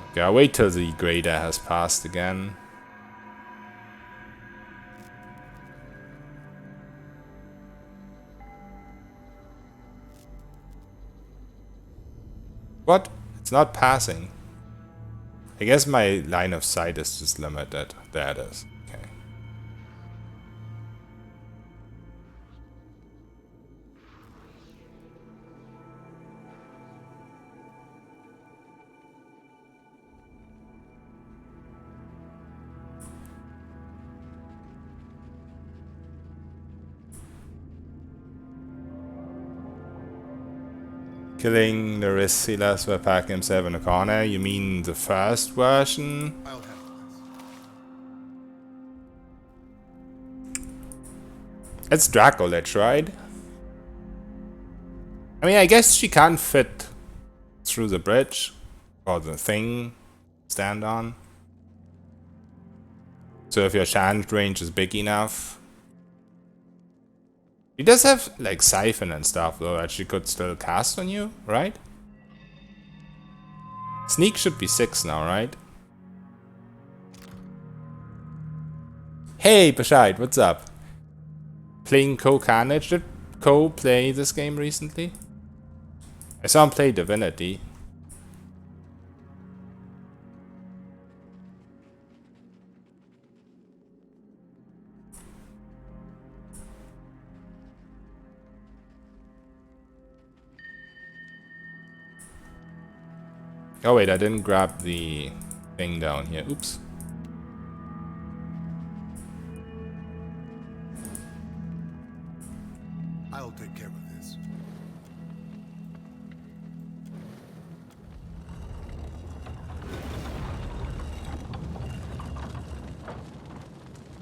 Okay, I'll wait till the grader has passed again. What? It's not passing. I guess my line of sight is just limited. There it is. Okay. Killing the Rissilas by packing himself in a corner? You mean the first version? It's Dracolich, right? I mean, I guess she can't fit through the bridge or the thing stand on. So if your chant range is big enough. He does have like Siphon and stuff though that she could still cast on you, right? Sneak should be 6 now, right? Hey, Bescheid, what's up? Playing Co Carnage? Did Co play this game recently? I saw him play Divinity. Oh wait, I didn't grab the thing down here. Oops. I'll take care of this.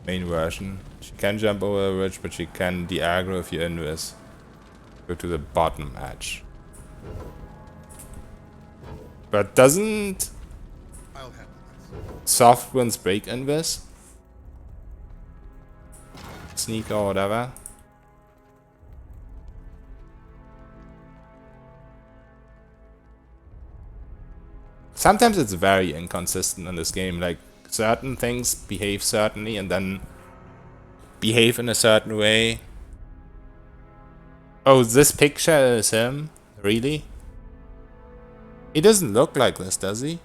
Main version. She can jump over a ridge, but she can de-aggro if you invis. Go to the bottom edge. But doesn't soft winds break invis? Sneak or whatever. Sometimes it's very inconsistent in this game, like certain things behave certainly and then behave in a certain way. Oh, this picture is him? Really? He doesn't look like this, does he?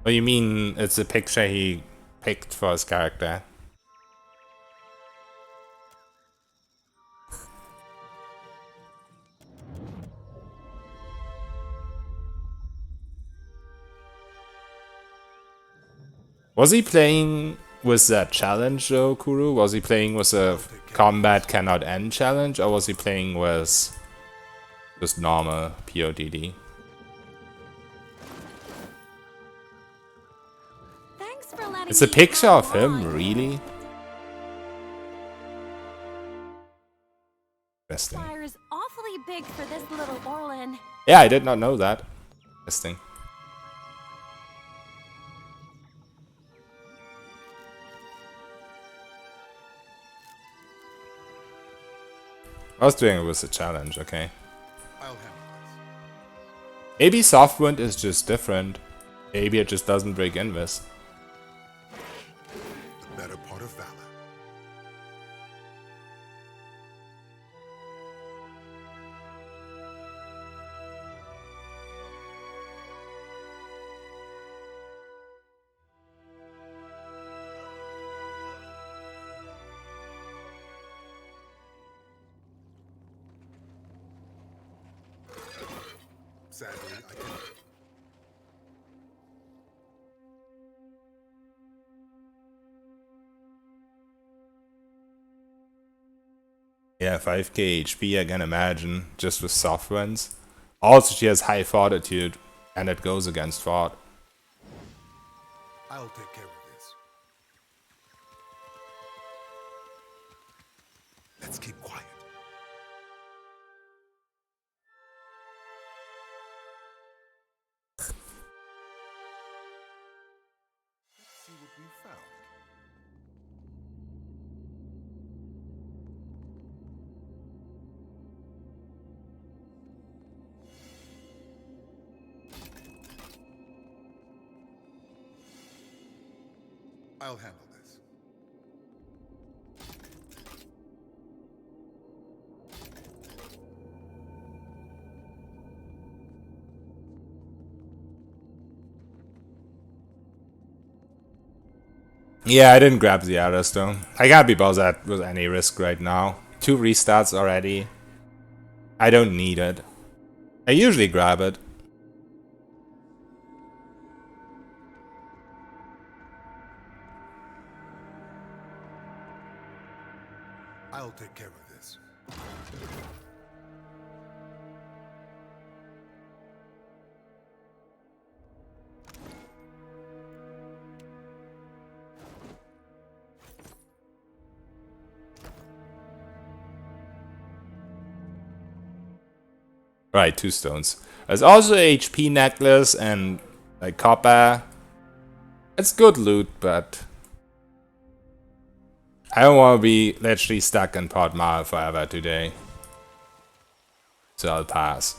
Or you mean it's a picture he picked for his character? Was he playing with that challenge though, Kuru? Was he playing with a combat cannot end challenge, or was he playing with just normal PODD? It's a picture of him, really? Interesting. Fire's awfully big for this little Orlin. Yeah, I did not know that. Interesting. I was doing it with a challenge, okay. Maybe Softwind is just different. Maybe it just doesn't break invis. The better part of valor. Sadly, I cannot. Yeah, 5k HP, I can imagine, just with soft ones. Also, she has high fortitude, and it goes against fort. I'll take care of this. Let's keep quiet. Let's see what we found. I'll handle this. Yeah, I didn't grab the other stone. I can't be bothered with any risk right now. 2 restarts already. I don't need it. I usually grab it. I'll take care of this. Right, 2 stones. There's also a HP necklace and like copper. It's good loot, but I don't want to be literally stuck in Port Mile forever today. So I'll pass.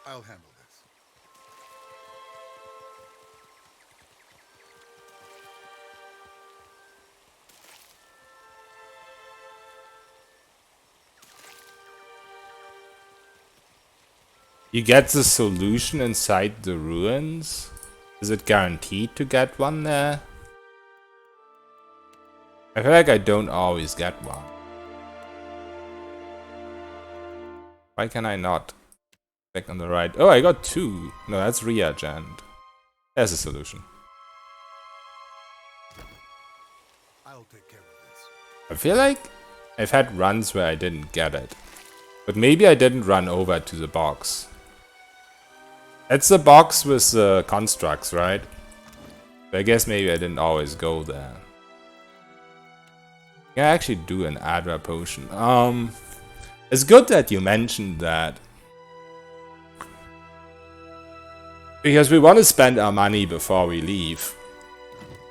I'll handle this. You get the solution inside the ruins? Is it guaranteed to get one there? I feel like I don't always get one. Why can I not? Back on the right. Oh, I got 2. No, that's reagent. There's a solution. I'll take care of this. I feel like I've had runs where I didn't get it. But maybe I didn't run over to the box. It's the box with the constructs, right? I guess maybe I didn't always go there. Can I actually do an Adra potion? It's good that you mentioned that. Because we want to spend our money before we leave.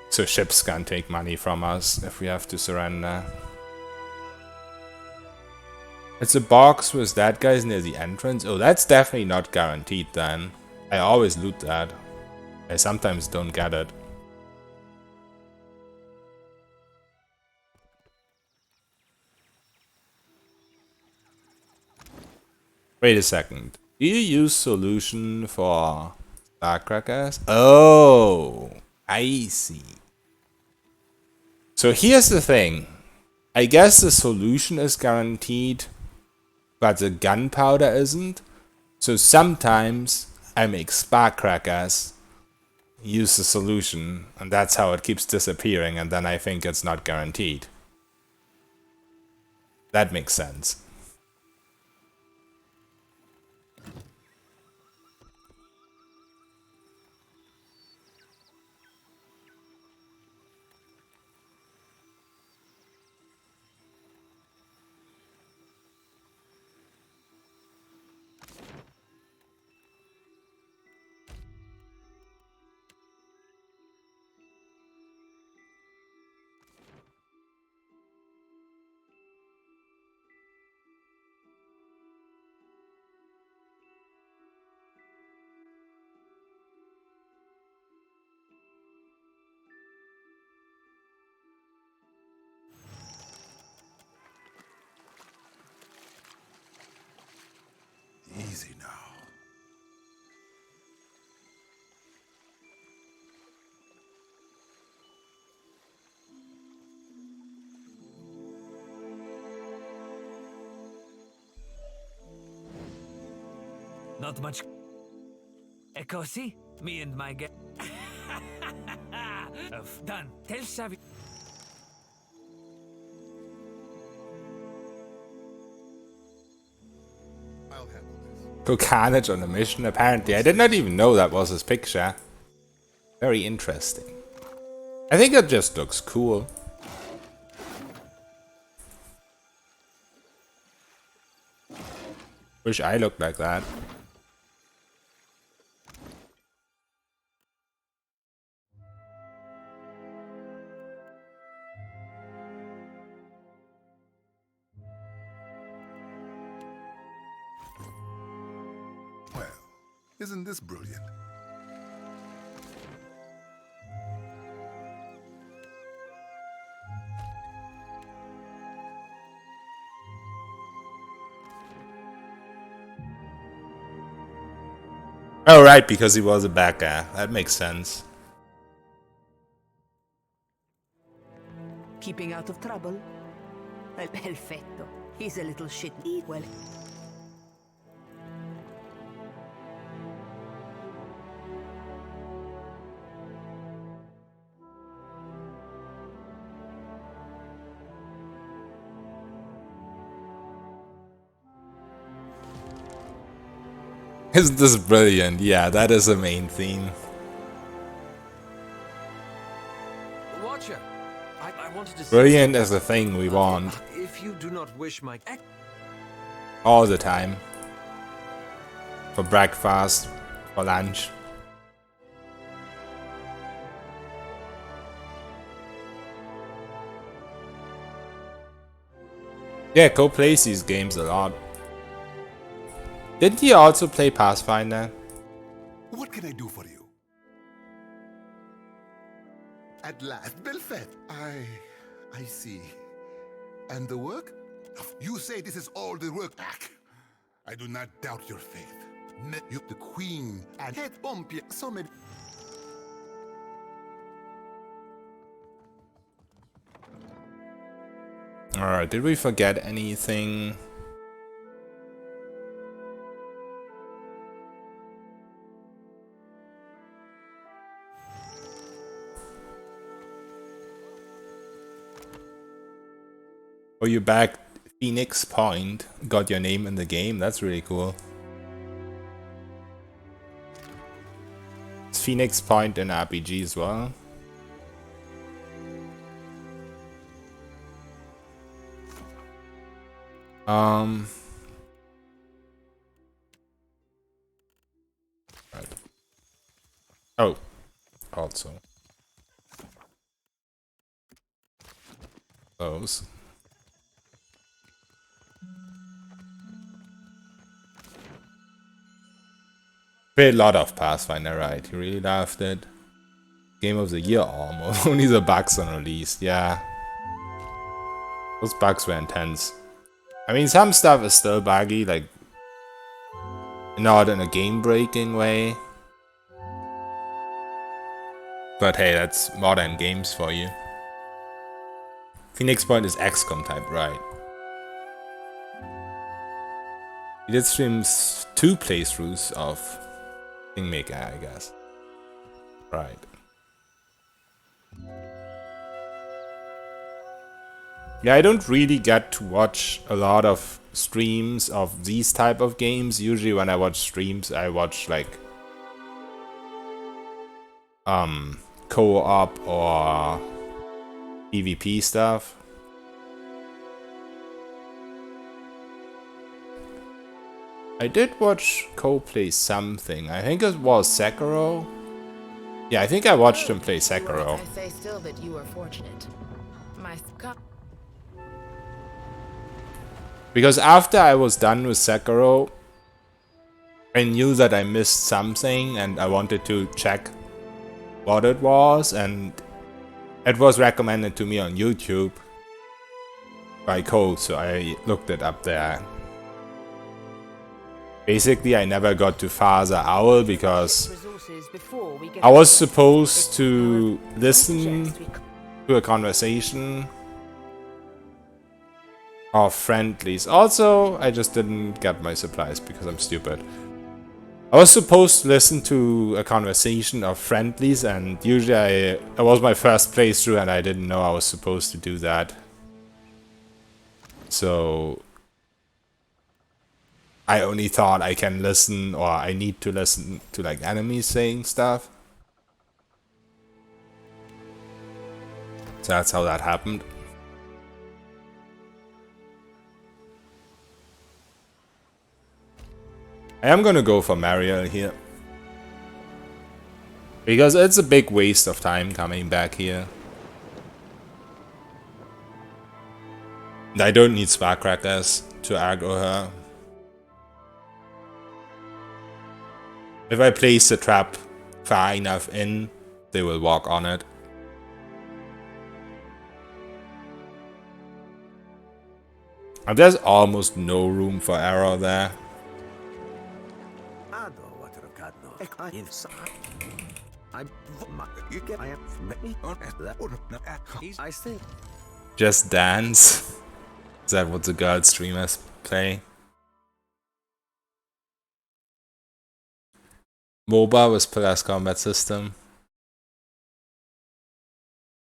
So ships can't take money from us if we have to surrender. It's a box with that guy's near the entrance. Oh, that's definitely not guaranteed then. I always loot that. I sometimes don't get it. Wait a second. Do you use solution for Starcrackers? Oh, I see. So here's the thing. I guess the solution is guaranteed, but the gunpowder isn't. So sometimes I make Sparkcrackers, use the solution, and that's how it keeps disappearing, and then I think it's not guaranteed. That makes sense. Easy now. Not much. Ecosi, me and my get. Done. Tell Savvy. I'll handle this. Go Carnage on a mission, apparently. I did not even know that was his picture. Very interesting. I think it just looks cool. Wish I looked like that. Well, isn't this brilliant? Oh, right, because he was a bad guy. That makes sense. Keeping out of trouble? Perfetto. He's a little shit. Well. Isn't this brilliant? Yeah, that is the main theme. Watcher, I wanted to Brilliant is the thing we want. If you do not wish my All the time. For breakfast, for lunch. Yeah, Cole plays these games a lot. Didn't he also play Pathfinder? What can I do for you? At last, Belfast. I see. And the work? You say this is all the work. I do not doubt your faith. You, the queen, and head Pompey summit. Alright, did we forget anything? Oh, you back Phoenix Point. Got your name in the game. That's really cool. Is Phoenix Point an RPG as well? Right. Oh, also. Those. Played a lot of Pathfinder, right? You really loved it. Game of the year almost. Only the bugs unreleased, yeah. Those bugs were intense. I mean, some stuff is still buggy, like not in a game-breaking way. But hey, that's modern games for you. Phoenix Point is XCOM type, right? He did stream 2 playthroughs of Kingmaker, I guess. Right. Yeah, I don't really get to watch a lot of streams of these type of games. Usually when I watch streams, I watch like co-op or PvP stuff. I did watch Cole play something. I think it was Sekiro. Yeah, I think I watched him play Sekiro. I say still that you are fortunate. Because after I was done with Sekiro, I knew that I missed something and I wanted to check what it was, and it was recommended to me on YouTube by Cole, so I looked it up there. Basically, I never got to Father Owl because I was supposed to listen to a conversation of friendlies. Also, I just didn't get my supplies because I'm stupid. I was supposed to listen to a conversation of friendlies, and usually it was my first playthrough and I didn't know I was supposed to do that. So I only thought I can listen, or I need to listen to like enemies saying stuff. So that's how that happened. I am gonna go for Mariel here. Because it's a big waste of time coming back here. And I don't need Sparkcrackers to aggro her. If I place the trap far enough in, they will walk on it. And there's almost no room for error there. I think Just Dance. Is that what the girl streamers play? MOBA with plus combat system.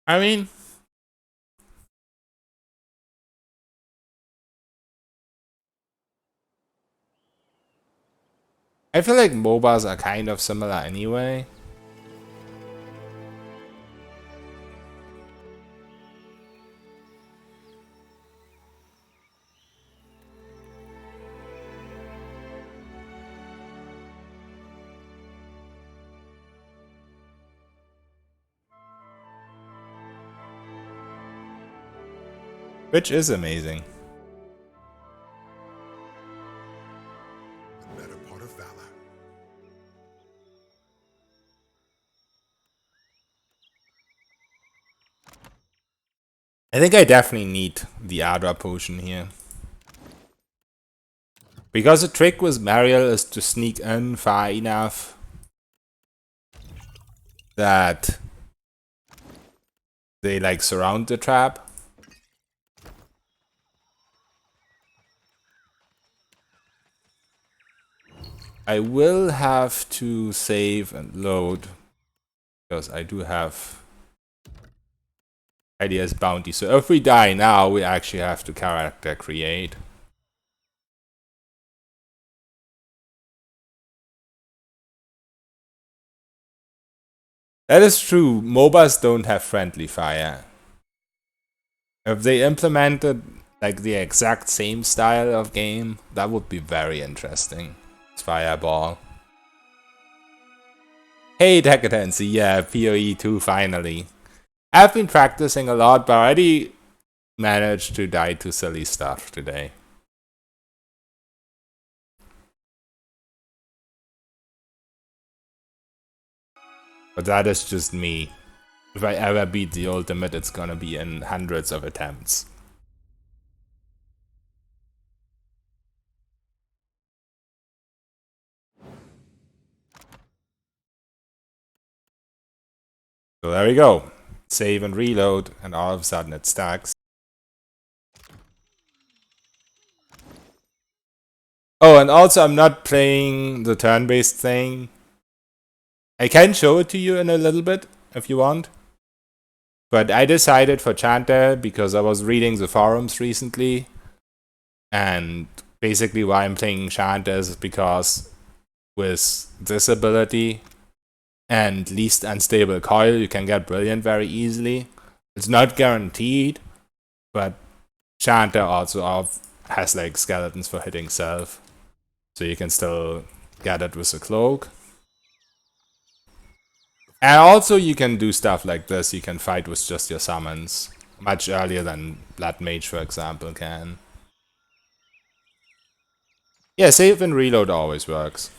I mean, I feel like MOBAs are kind of similar anyway. Which is amazing. The better part of valor. I think I definitely need the Adra potion here. Because the trick with Mariel is to sneak in far enough that they like surround the trap. I will have to save and load because I do have ideas bounty. So if we die now, we actually have to character create. That is true. MOBAs don't have friendly fire. If they implemented like the exact same style of game, that would be very interesting. It's Fireball. Hey Decadency, yeah, PoE 2 finally. I've been practicing a lot, but I already managed to die to silly stuff today. But that is just me. If I ever beat the ultimate, it's gonna be in hundreds of attempts. So there we go. Save and reload, and all of a sudden it stacks. Oh, and also I'm not playing the turn-based thing. I can show it to you in a little bit, if you want. But I decided for Chanter because I was reading the forums recently. And basically why I'm playing Chanter is because with this ability and least unstable coil, you can get Brilliant very easily. It's not guaranteed, but Chanter also has like skeletons for hitting self. So you can still get it with a cloak. And also you can do stuff like this, you can fight with just your summons. Much earlier than Blood Mage, for example, can. Yeah, save and reload always works.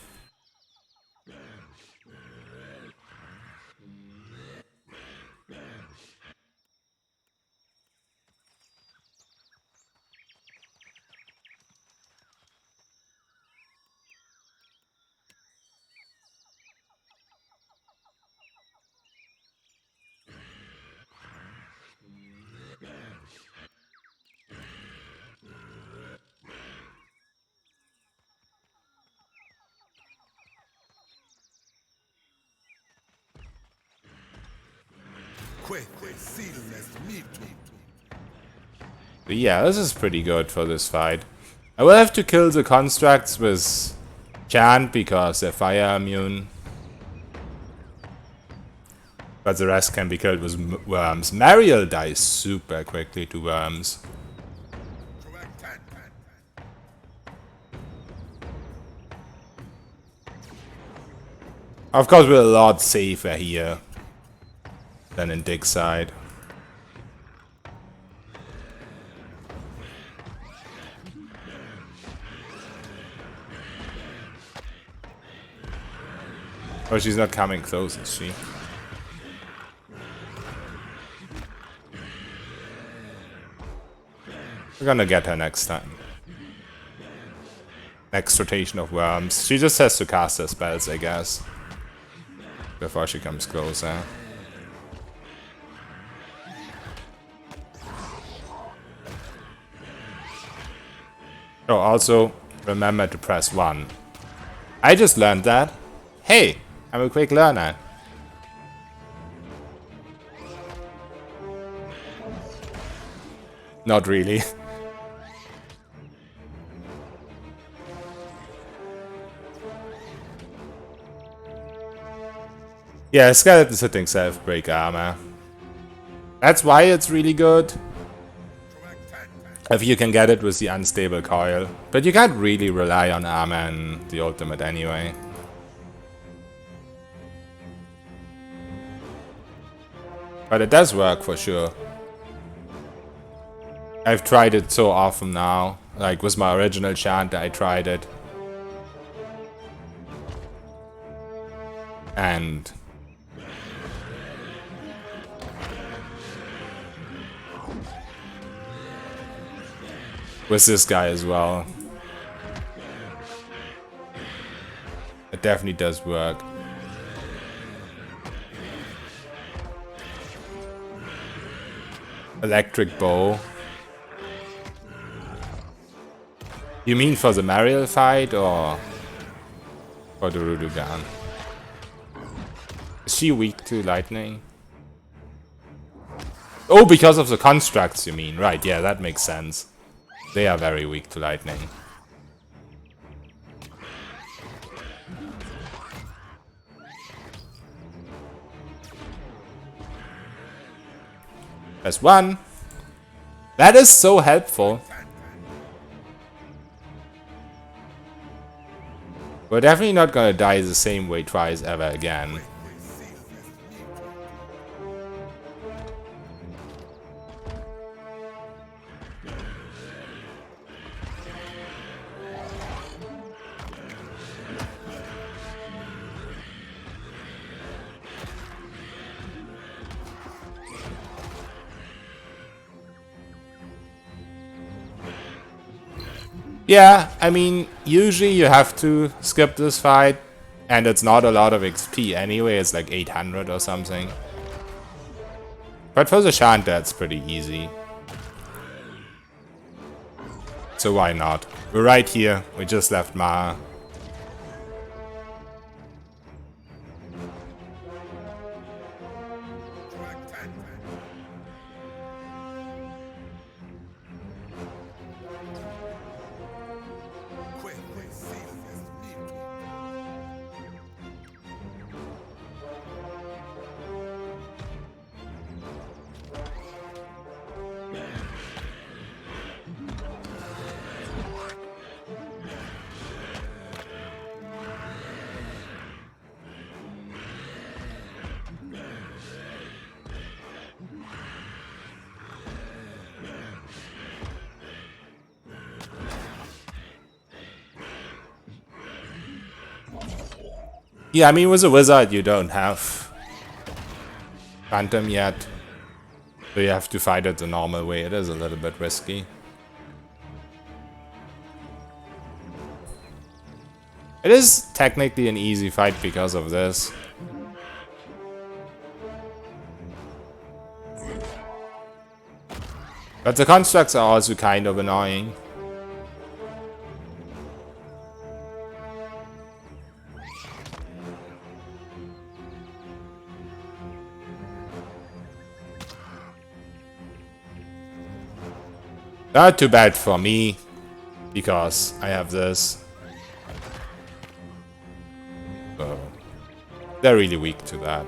But yeah, this is pretty good for this fight. I will have to kill the constructs with Chant because they're fire immune. But the rest can be killed with worms. Mariel dies super quickly to worms. Of course, we're a lot safer here than in Dick's side. Oh, she's not coming close, is she? We're gonna get her next time. Next rotation of worms. She just has to cast her spells, I guess. Before she comes closer. Oh, also remember to press 1. I just learned that. Hey, I'm a quick learner. Not really. Yeah, skeleton's hitting self-break armor. That's why it's really good. If you can get it with the unstable coil. But you can't really rely on armor in the ultimate anyway. But it does work for sure. I've tried it so often now. Like with my original chant, I tried it. And with this guy as well. It definitely does work. Electric bow. You mean for the Mariel fight or for the Rudugan? Is she weak to lightning? Oh, because of the constructs you mean. Right, yeah, that makes sense. They are very weak to lightning. Press 1. That is so helpful. We're definitely not gonna die the same way twice ever again. Yeah, I mean, usually you have to skip this fight, and it's not a lot of XP anyway, it's like 800 or something. But for the chant, that's pretty easy. So why not? We're right here, we just left Maa. Yeah, I mean, with a wizard you don't have Phantom yet. So you have to fight it the normal way. It is a little bit risky. It is technically an easy fight because of this. But the constructs are also kind of annoying. Not too bad for me, because I have this. So they're really weak to that.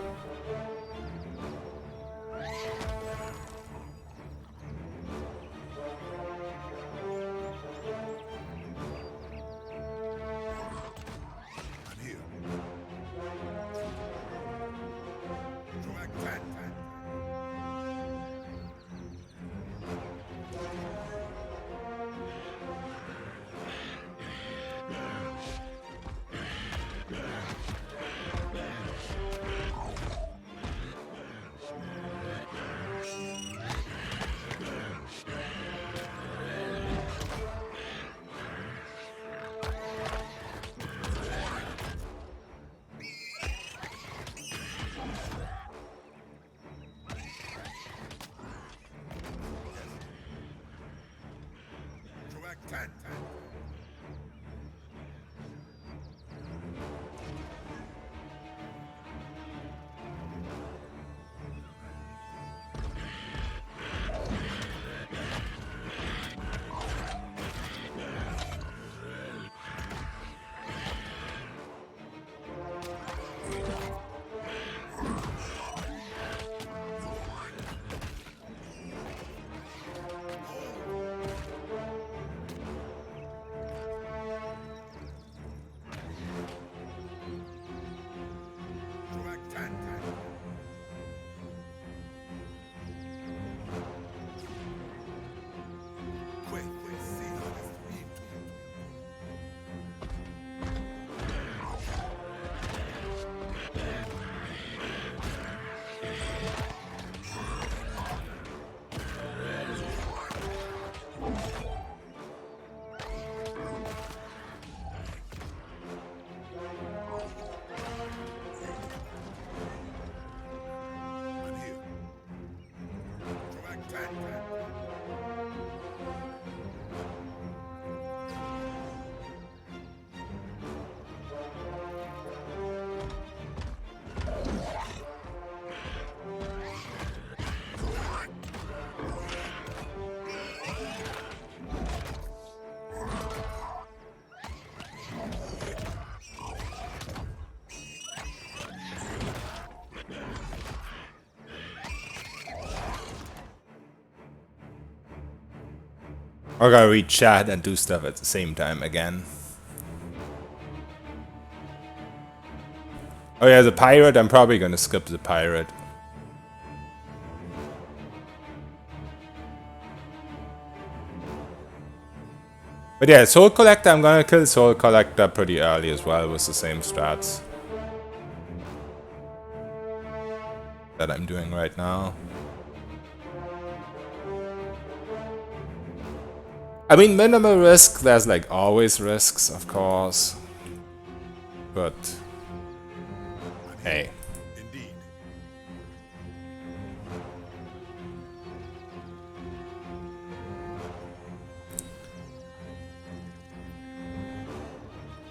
I gotta read chat and do stuff at the same time again. Oh yeah, the pirate, I'm probably gonna skip the pirate. But yeah, Soul Collector, I'm gonna kill Soul Collector pretty early as well with the same strats that I'm doing right now. I mean, minimal risk, there's like always risks, of course. But hey.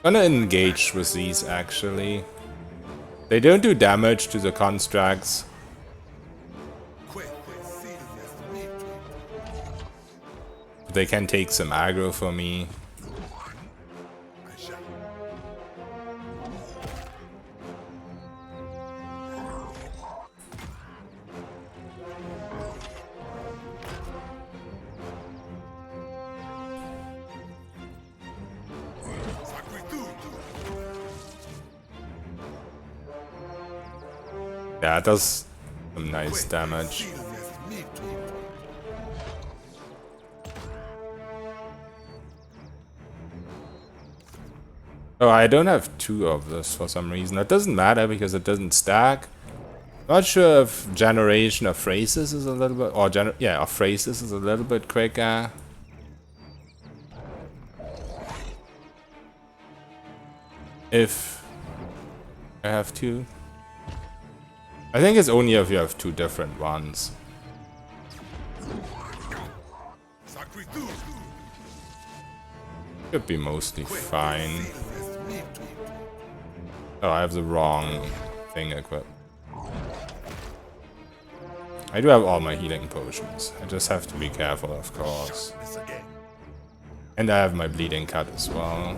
I'm gonna engage with these actually. They don't do damage to the constructs. They can take some aggro for me. Yeah, it does some nice damage. Oh, I don't have two of this for some reason. That doesn't matter because it doesn't stack. Not sure if generation of phrases is a little bit, or yeah, of phrases is a little bit quicker. If I have two. I think it's only if you have two different ones. Should be mostly fine. Oh, I have the wrong thing equipped. I do have all my healing potions. I just have to be careful, of course. And I have my bleeding cut as well.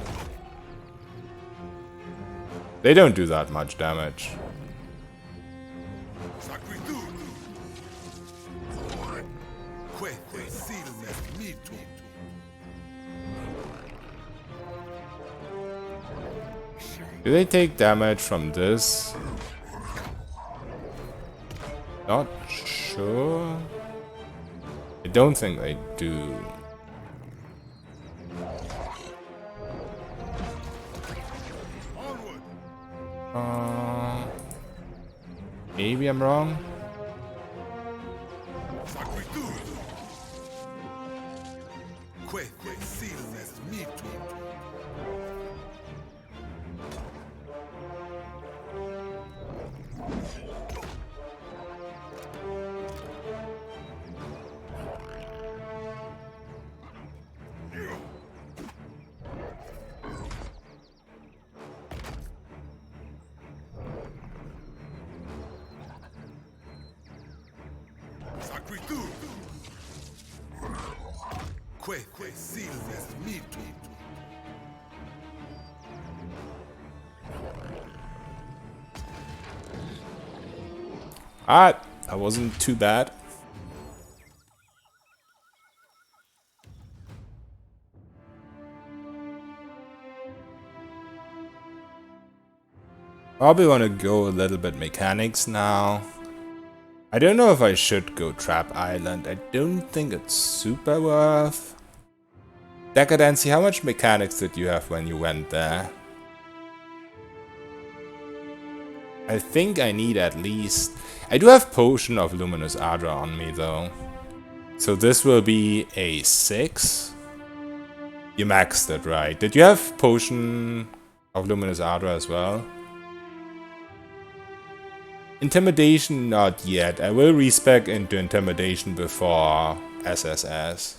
They don't do that much damage. Do they take damage from this? Not sure. I don't think they do. Maybe I'm wrong. Alright, that wasn't too bad. Probably want to go a little bit mechanics now. I don't know if I should go Trap Island. I don't think it's super worth. Decadency, how much mechanics did you have when you went there? I think I need at least... I do have Potion of Luminous Ardra on me though. So this will be a 6. You maxed it, right? Did you have Potion of Luminous Ardra as well? Intimidation, not yet. I will respec into Intimidation before SSS.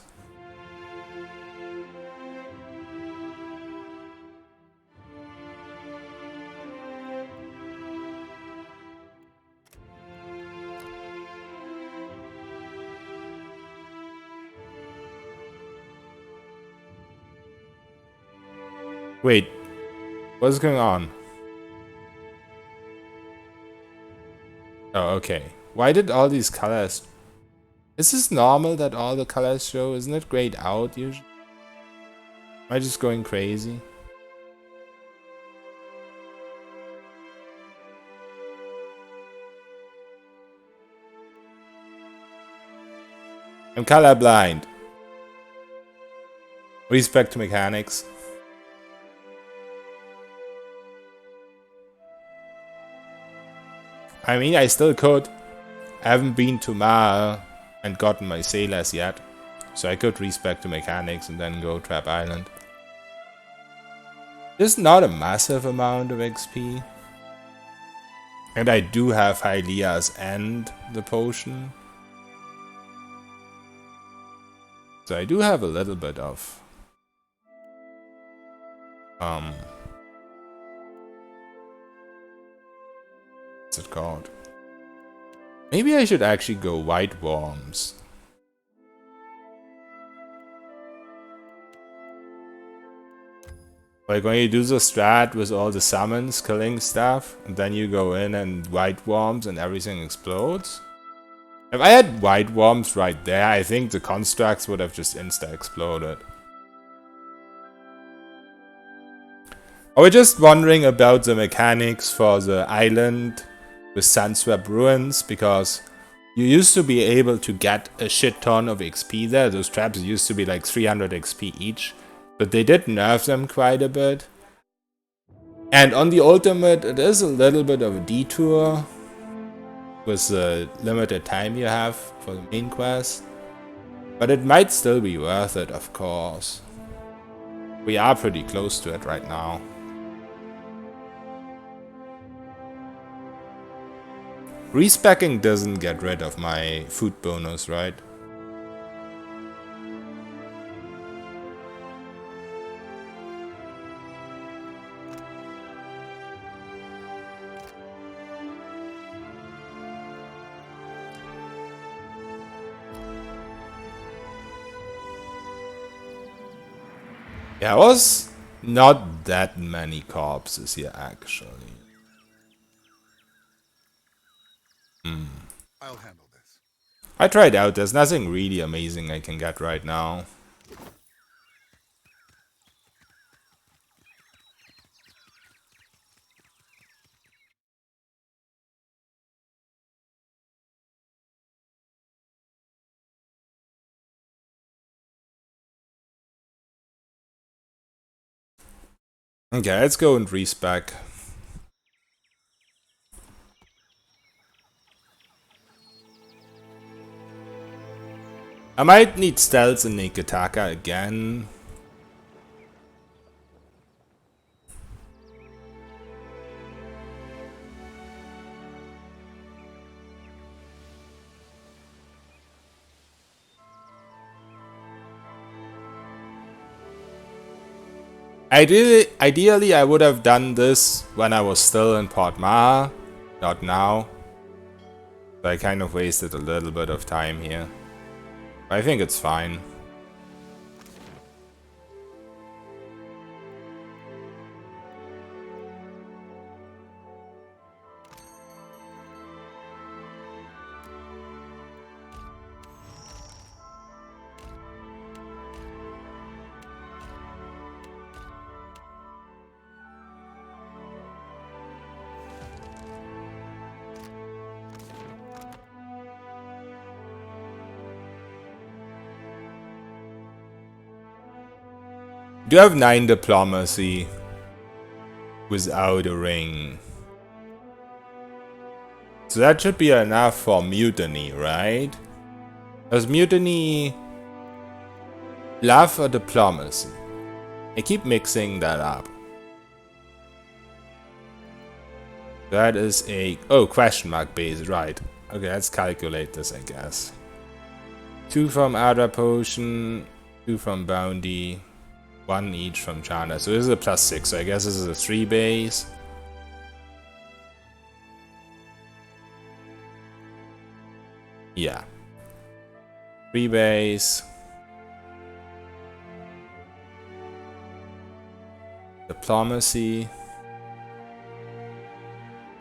Wait, what's going on? Oh, okay. Why did all these colors Is this normal that all the colors show? Isn't it grayed out usually? Am I just going crazy? I'm colorblind. Respect to mechanics. I mean, I still could. I haven't been to Mar and gotten my sailors yet. So I could respec to mechanics and then go Trap Island. There's not a massive amount of XP. And I do have Hylia's and the potion. So I do have a little bit of what's it called? Maybe I should actually go White Worms. Like when you do the strat with all the summons killing stuff, and then you go in and White Worms and everything explodes. If I had White Worms right there, I think the constructs would have just insta-exploded. I was just wondering about the mechanics for the island with Sunswap Ruins, because you used to be able to get a shit ton of XP there. Those traps used to be like 300 XP each, but they did nerf them quite a bit. And on the ultimate, it is a little bit of a detour with the limited time you have for the main quest. But it might still be worth it, of course. We are pretty close to it right now. Respecking doesn't get rid of my food bonus, right? Yeah, it was not that many corpses here, actually. I'll handle this. I tried out, there's nothing really amazing I can get right now. Okay, let's go and respec. I might need stealth and Nikitaka again. Ideally, I would have done this when I was still in Port Maha, not now. But I kind of wasted a little bit of time here. I think it's fine. Do you have 9 diplomacy without a ring? So that should be enough for mutiny, right? Does mutiny love or diplomacy? I keep mixing that up. That is a... oh, question mark base, right. Okay, let's calculate this, I guess. 2 from Adra Potion, 2 from Bounty, 1 each from Chana. So this is a +6, so I guess this is a 3 base. Yeah. 3 base. Diplomacy.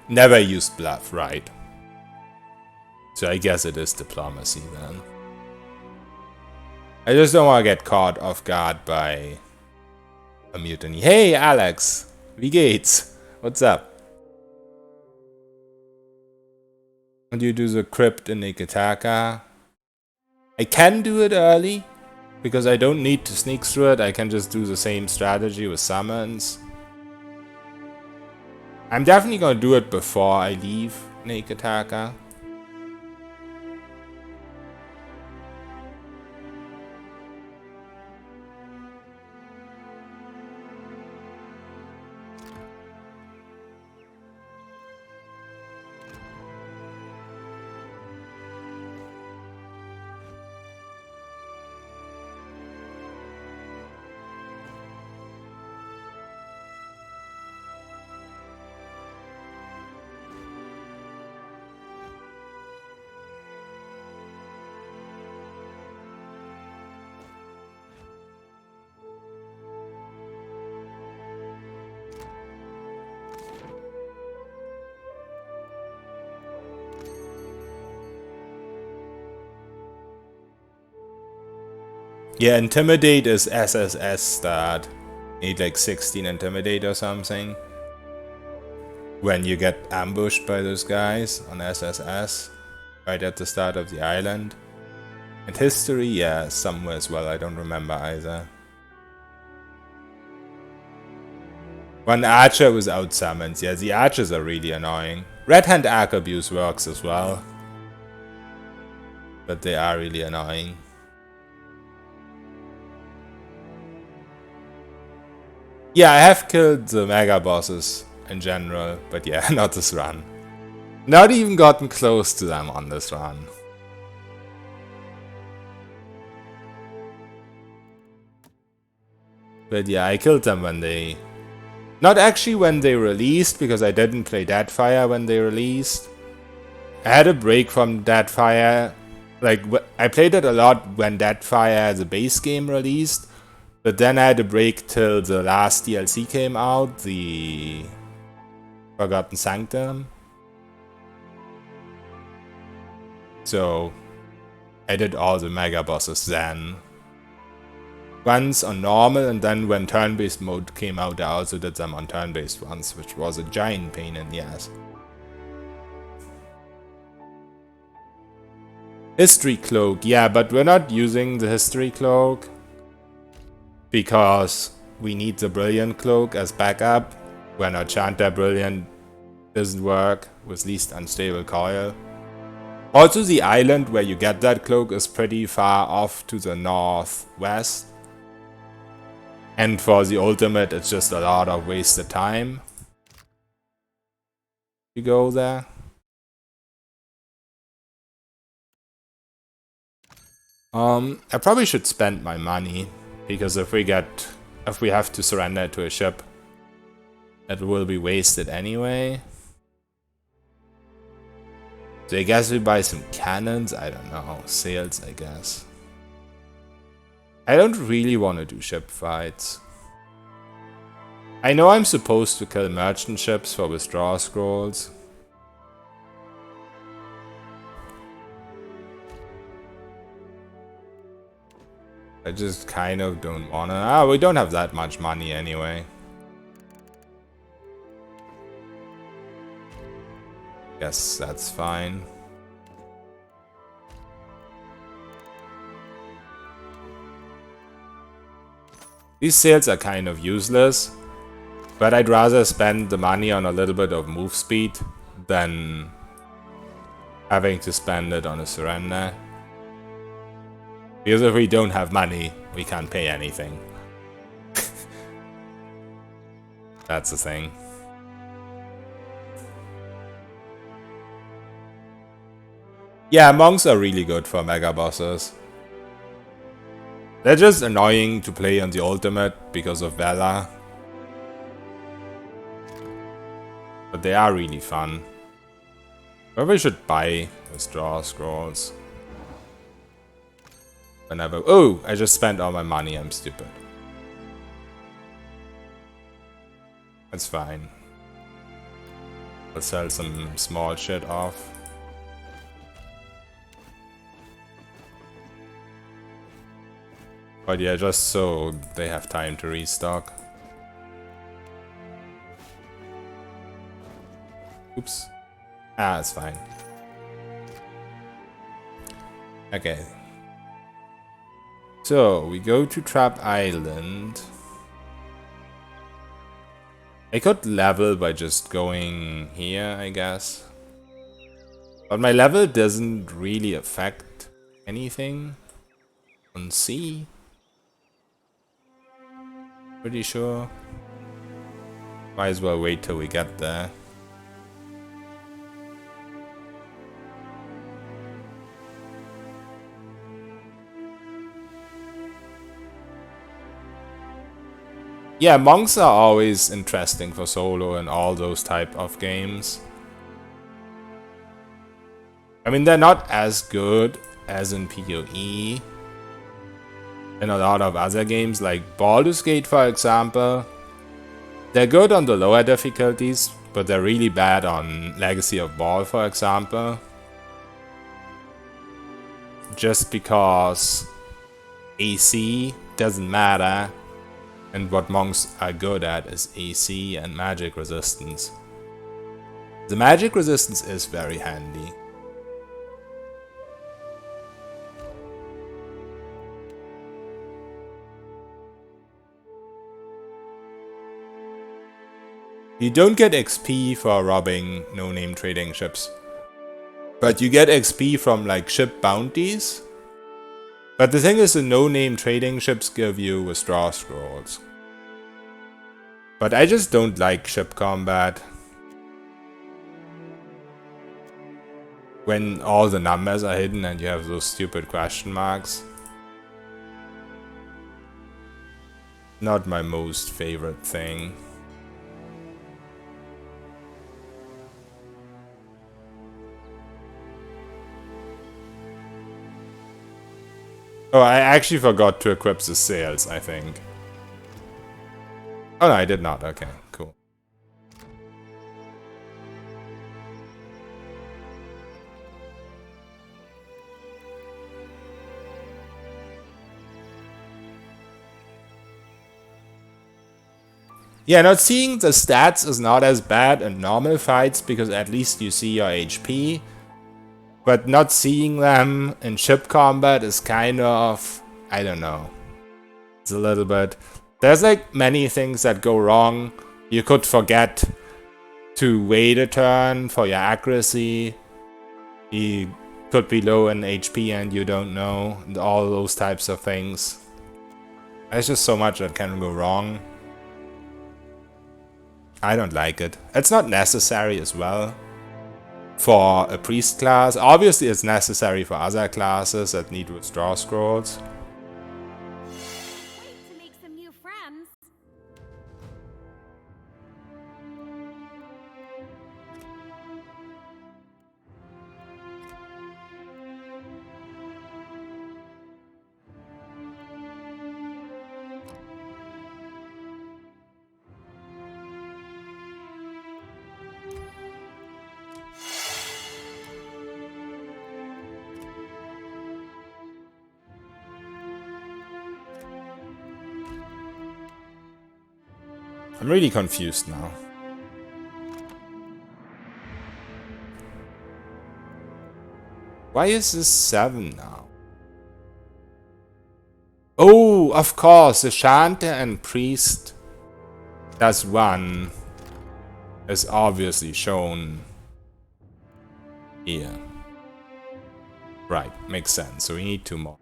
Never used bluff, right? So I guess it is diplomacy then. I just don't want to get caught off guard by a mutiny. Hey, Alex! Wie geht's? What's up? And you do the crypt in Ikitaka? I can do it early, because I don't need to sneak through it. I can just do the same strategy with summons. I'm definitely gonna do it before I leave Ikitaka. Yeah, Intimidate is SSS start. Need like 16 Intimidate or something. When you get ambushed by those guys on SSS. Right at the start of the island. And History, yeah, somewhere as well. I don't remember either. When Archer was out summoned. Yeah, the Archers are really annoying. Red Hand Arc Abuse works as well. But they are really annoying. Yeah, I have killed the mega bosses in general, but yeah, not this run. Not even gotten close to them on this run. But yeah, I killed them when they... Not actually when they released, because I didn't play Deadfire when they released. I had a break from Deadfire. Like, I played it a lot when Deadfire, the base game, released. But then I had a break till the last DLC came out, the Forgotten Sanctum. So I did all the mega bosses then. Once on normal, and then when turn-based mode came out, I also did them on turn-based ones, which was a giant pain in the ass. History Cloak, yeah, but we're not using the History Cloak. Because we need the Brilliant Cloak as backup when our Chanter Brilliant doesn't work with least unstable coil. Also, the island where you get that cloak is pretty far off to the northwest. And for the ultimate, it's just a lot of wasted time. You go there. I probably should spend my money. Because if we have to surrender to a ship, it will be wasted anyway. So I guess we buy some cannons, I don't know, sails I guess. I don't really want to do ship fights. I know I'm supposed to kill merchant ships for withdrawal scrolls. I just kind of don't wanna... we don't have that much money anyway. Guess that's fine. These sails are kind of useless, but I'd rather spend the money on a little bit of move speed than having to spend it on a surrender. Because if we don't have money, we can't pay anything. That's the thing. Yeah, monks are really good for mega bosses. They're just annoying to play on the ultimate because of Vela. But they are really fun. Maybe we should buy withdrawal scrolls. Whenever... Oh! I just spent all my money, I'm stupid. That's fine. I'll sell some small shit off. But yeah, just so they have time to restock. Oops. Ah, it's fine. Okay. So, we go to Trap Island. I could level by just going here, I guess. But my level doesn't really affect anything on sea. Pretty sure. Might as well wait till we get there. Yeah, monks are always interesting for solo and all those type of games. I mean, they're not as good as in PoE in a lot of other games, like Baldur's Gate, for example. They're good on the lower difficulties, but they're really bad on Legacy of Baal, for example. Just because AC doesn't matter, and what monks are good at is AC and magic resistance. The magic resistance is very handy. You don't get XP for robbing no-name trading ships, but you get XP from like ship bounties. But the thing is, the no-name trading ships give you withdraw scrolls. But I just don't like ship combat. When all the numbers are hidden and you have those stupid question marks. Not my most favorite thing. Oh, I actually forgot to equip the sails, I think. Oh no, I did not. Okay, cool. Yeah, not seeing the stats is not as bad in normal fights because at least you see your HP. But not seeing them in ship combat is kind of, I don't know. It's a little bit... There's like many things that go wrong. You could forget to wait a turn for your accuracy. You could be low in HP and you don't know. And all those types of things. There's just so much that can go wrong. I don't like it. It's not necessary as well. For a priest class. Obviously it's necessary for other classes that need withdraw scrolls. Wait to make some new friends. I'm really confused now. Why is this 7 now? Oh, of course, the Chanter and Priest as one is obviously shown here. Right, makes sense. So we need 2 more.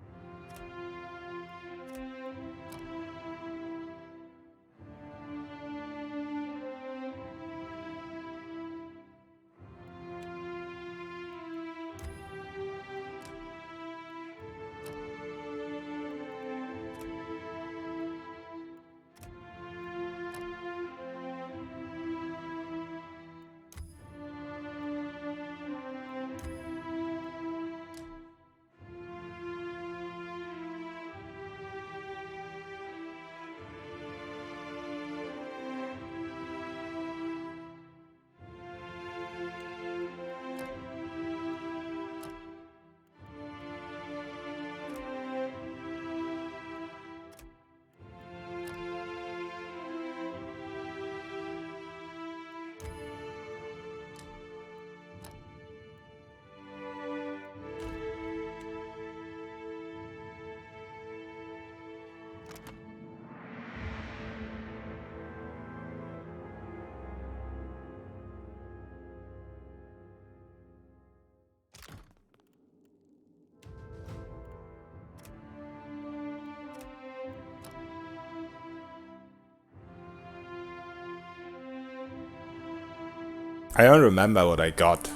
I don't remember what I got.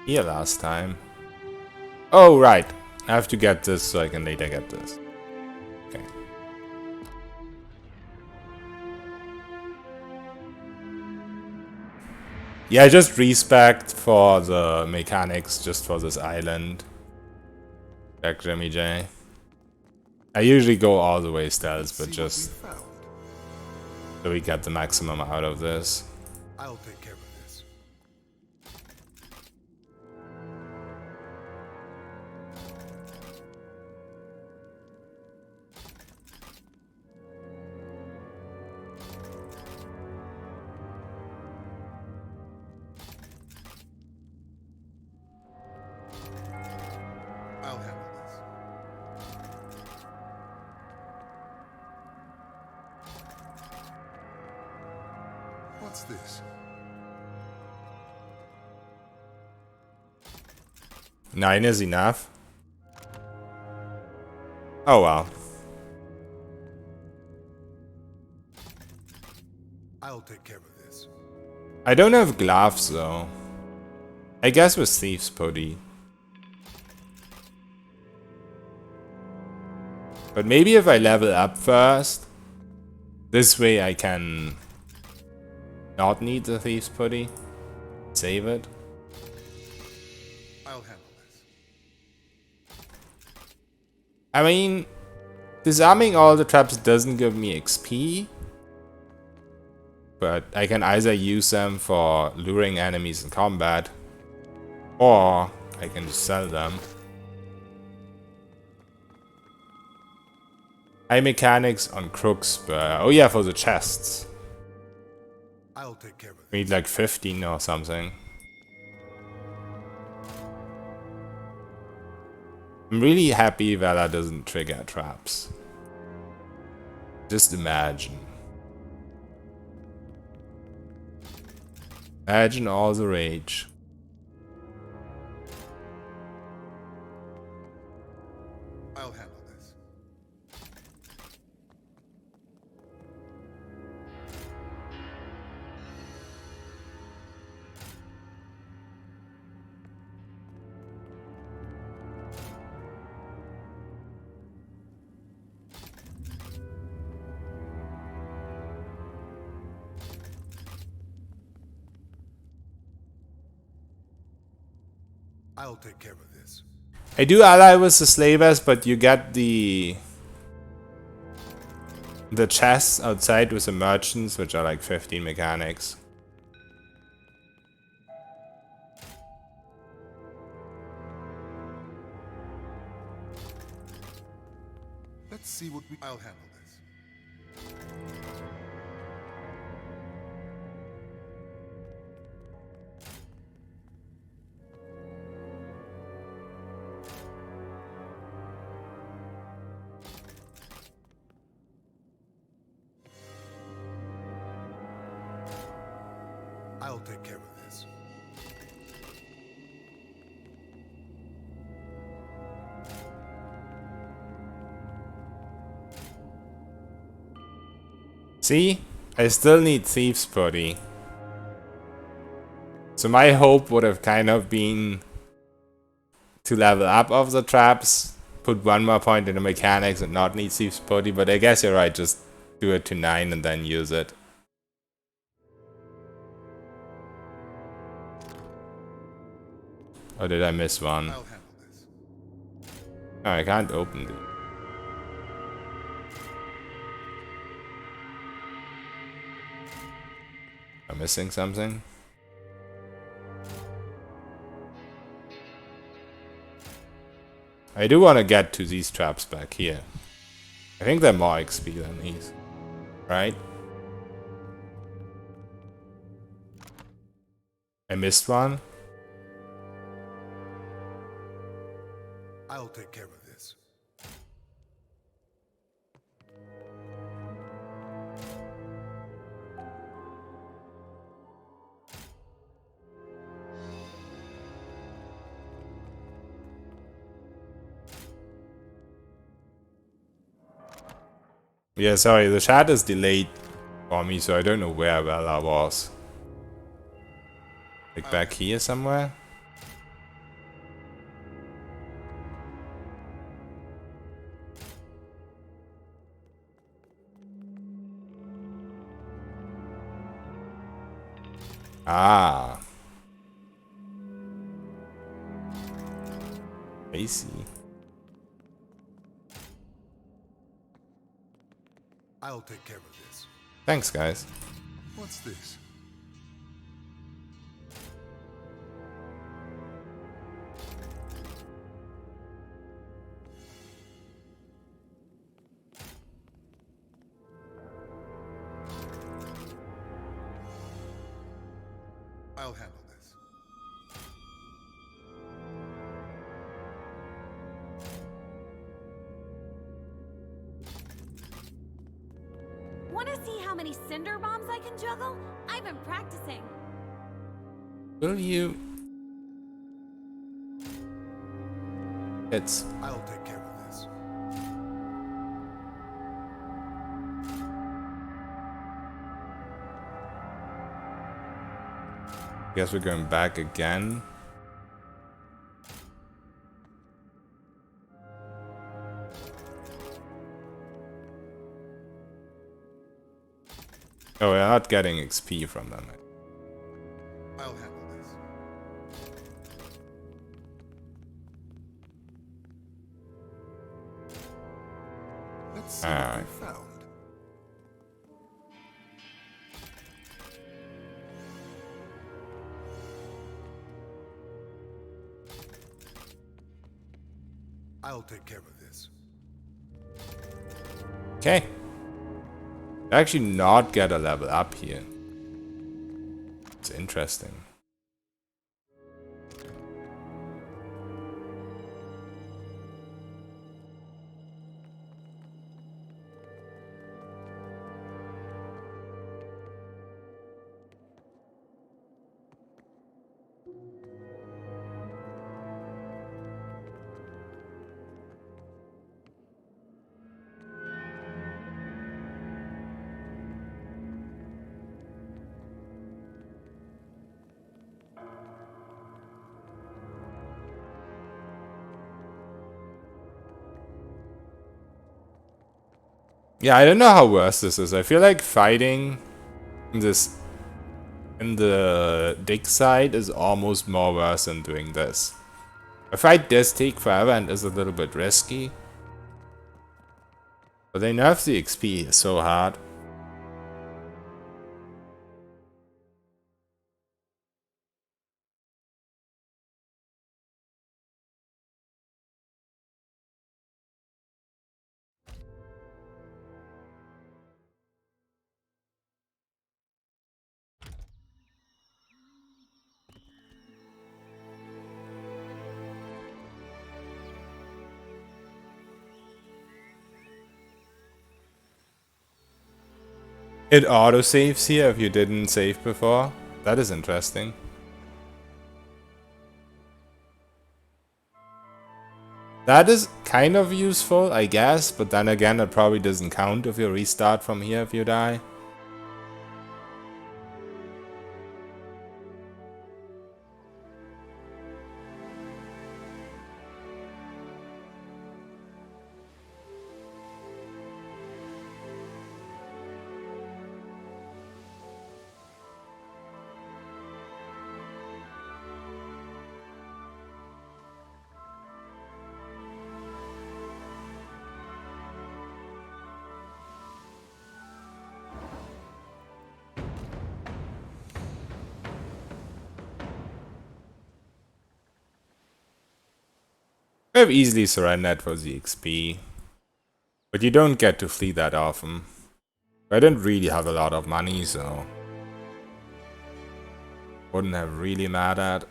Here last time. Oh, right. I have to get this so I can later get this. Okay. Yeah, just respect for the mechanics just for this island. Back Jimmy J. I usually go all the way stealth, but just so we get the maximum out of this. I'll take care of this. I'll handle this. What's this? 9 is enough. Oh well. I'll take care of this. I don't have gloves though. I guess with Thieves Putty. But maybe if I level up first, this way I can not need the Thieves Putty. Save it. I'll handle this. I mean, disarming all the traps doesn't give me XP. But I can either use them for luring enemies in combat, or I can just sell them. High mechanics on Crookspur. Oh yeah, for the chests. I'll take care of it. We need like 15 or something. I'm really happy Vela doesn't trigger traps. Just imagine. Imagine all the rage. I'll handle this. I'll take care of this. I do ally with the slavers, but you get the chests outside with the merchants, which are like 15 mechanics. Let's see what we... I'll handle this. I'll take care of this. See? I still need Thieves Putty. So my hope would have kind of been to level up of the traps, put one more point in the mechanics and not need Thieves Putty, but I guess you're right, just do it to 9 and then use it. Or did I miss one? I'll handle this. Oh, I can't open it. I'm missing something. I do want to get to these traps back here. I think they're more XP than these. Right? I missed one. I'll take care of this. Yeah, sorry, the chat is delayed for me, so I don't know where Bella was. Like back here somewhere? Ah. I see. I'll take care of this. Thanks, guys. What's this? I'll handle this. Want to see how many cinder bombs I can juggle? I've been practicing. Will you? I'll take care of this. Guess we're going back again. Oh, we're not getting XP from them. I'll handle this. Let's see what we found. I'll take care of this. Okay. Actually not get a level up here. It's interesting. Yeah, I don't know how worse this is. I feel like fighting this in the dig side is almost more worse than doing this. A fight does take forever and is a little bit risky. But they nerf the XP so hard. It auto-saves here if you didn't save before. That is interesting. That is kind of useful, I guess, but then again it probably doesn't count if you restart from here if you die. I have easily surrendered for the XP. But you don't get to flee that often. I don't really have a lot of money, so wouldn't have really mattered.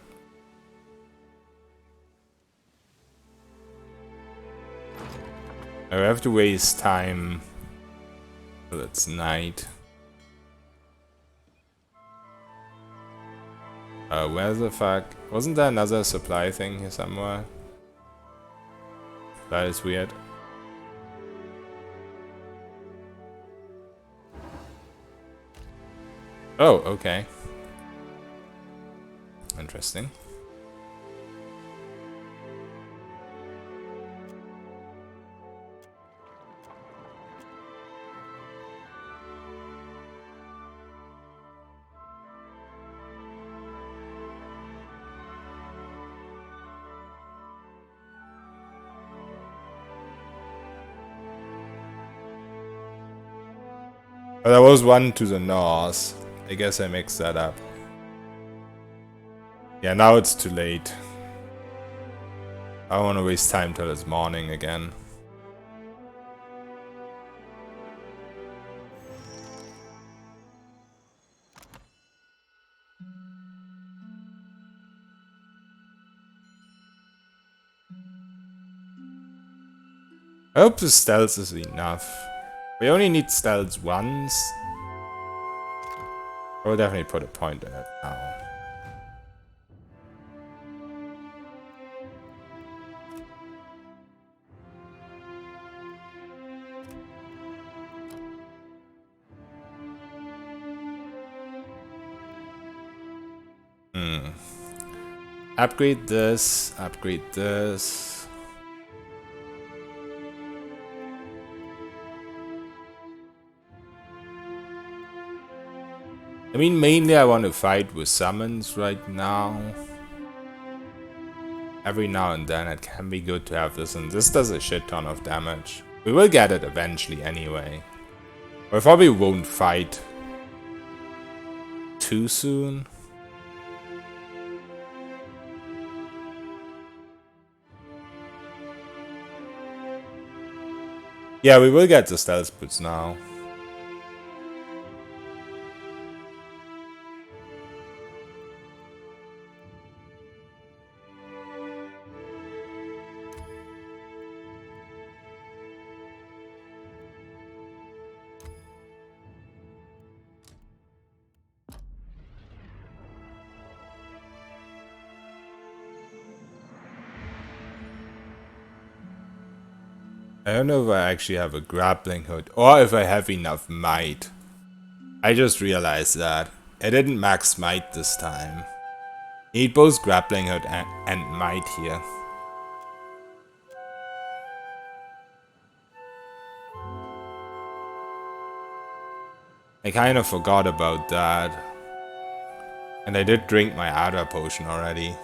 I have to waste time till it's night. Where the fuck? Wasn't there another supply thing here somewhere? That is weird. Oh, okay. Interesting. Oh, there was one to the north. I guess I mixed that up. Yeah, now it's too late. I don't want to waste time till it's morning again. I hope the stealth is enough. We only need stealth once. I will definitely put a point in it now. Upgrade this, upgrade this. I mean, mainly I want to fight with summons right now. Every now and then it can be good to have this, and this does a shit ton of damage. We will get it eventually anyway. But I probably won't fight too soon. Yeah, we will get the stealth boots now. I don't know if I actually have a grappling hook or if I have enough might. I just realized that I didn't max might this time. Need both grappling hook and might here. I kind of forgot about that. And I did drink my Adra potion already.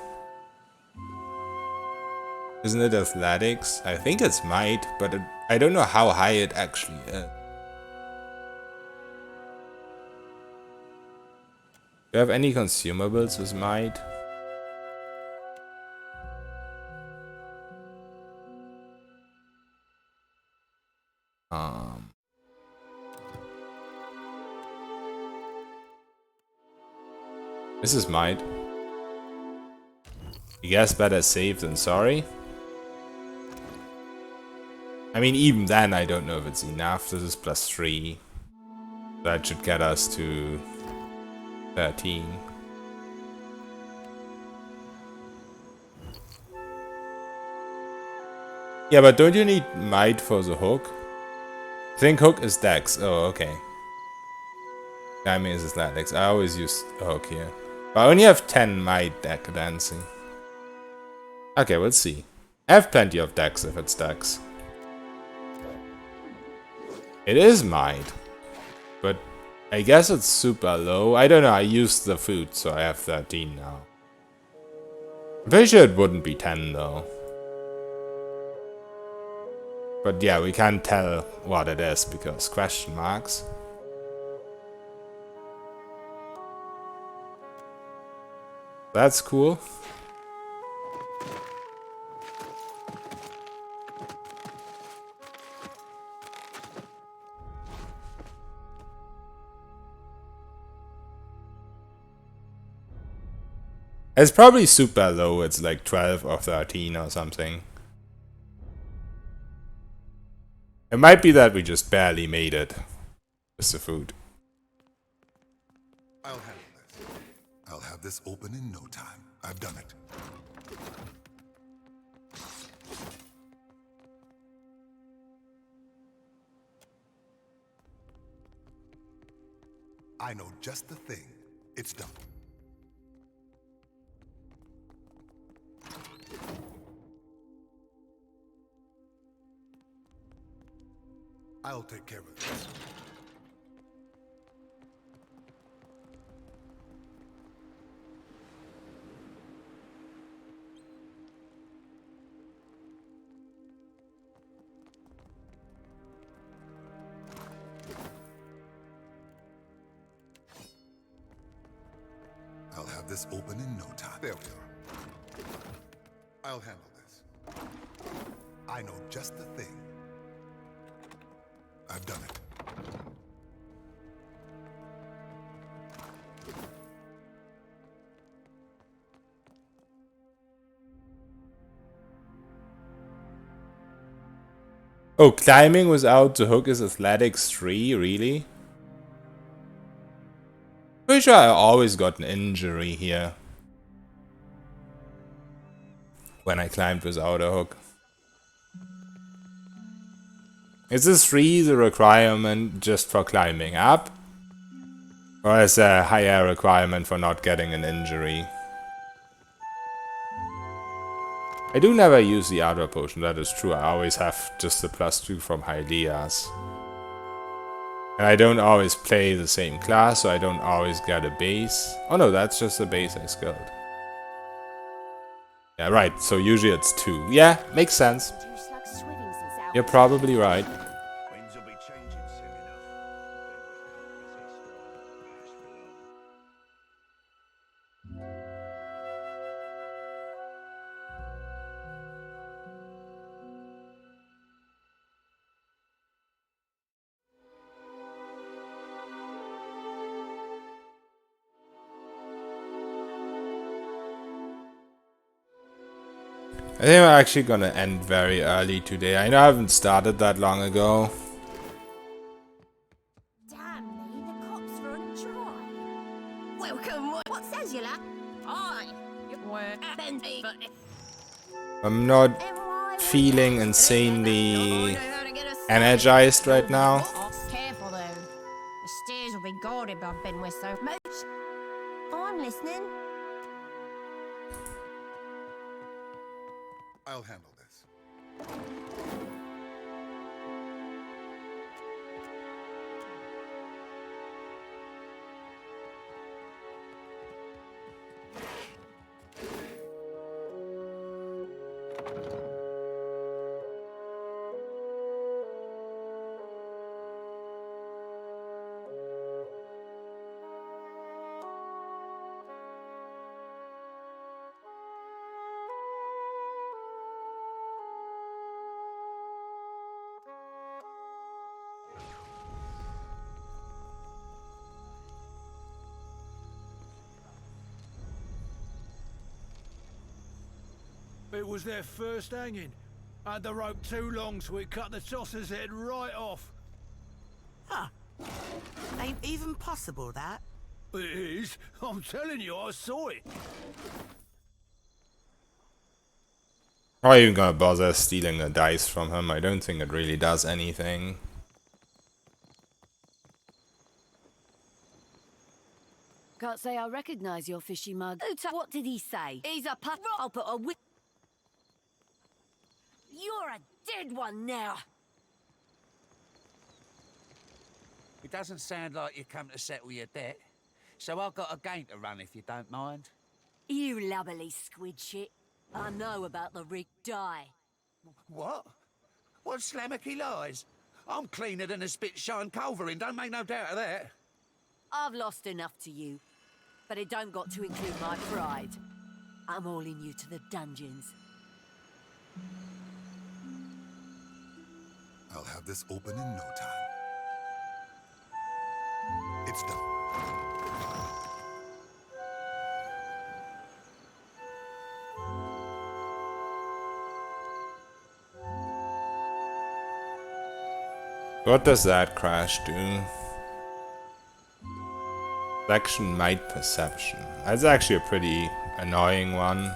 Isn't it athletics? I think it's might, but I don't know how high it actually is. Do you have any consumables with might? This is might. I guess better safe than sorry. I mean, even then, I don't know if it's enough. This is +3. That should get us to 13. Yeah, but don't you need might for the hook? I think hook is dex. Oh, okay. I mean, it's athletics. I always use hook here. But I only have 10 might dancing. Okay, we'll see. I have plenty of dex if it's dex. It is might. But I guess it's super low. I don't know, I used the food, so I have 13 now. I'm pretty sure it wouldn't be 10 though. But yeah, we can't tell what it is because question marks. That's cool. It's probably super low, it's like 12 or 13 or something. It might be that we just barely made it. Just the food. I'll handle this. I'll have this open in no time. I've done it. I I know just the thing. It's done. I'll take care of this. I'll have this open in no time. There we are. I'll handle this. I know just the thing. I've done it. Oh, climbing without the hook is athletics 3, really? Pretty sure I always got an injury here when I climbed without a hook. Is this 3 the requirement just for climbing up? Or is there a higher requirement for not getting an injury? I do never use the other potion, that is true. I always have just the +2 from Hylia's. And I don't always play the same class, so I don't always get a base. Oh no, that's just the base I skilled. Yeah, right, so usually it's 2. Yeah, makes sense. You're probably right. I think we're actually gonna end very early today. I know I haven't started that long ago. Damn me, the cops run dry. Welcome, what says you, lad? I'm not feeling insanely energized right now. Careful though. The stairs will be guarded by Ben with so much. I'm listening. I'll handle this. It was their first hanging. Had the rope too long, so it cut the tosser's head right off. Huh. Ain't even possible, that. It is. I'm telling you, I saw it. How are you gonna bother stealing the dice from him? I don't think it really does anything. Can't say I recognize your fishy mug. What did he say? He's a pup. I'll put a whip. You're a dead one now. It doesn't sound like you come to settle your debt. So I've got a game to run if you don't mind. You lubberly squid shit. I know about the rigged die. What? What slammocky lies? I'm cleaner than a spit-shine culverin, don't make no doubt of that. I've lost enough to you, but it don't got to include my pride. I'm hauling you to the dungeons. I'll have this open in no time. It's done. What does that crash do? Selection might perception. That's actually a pretty annoying one.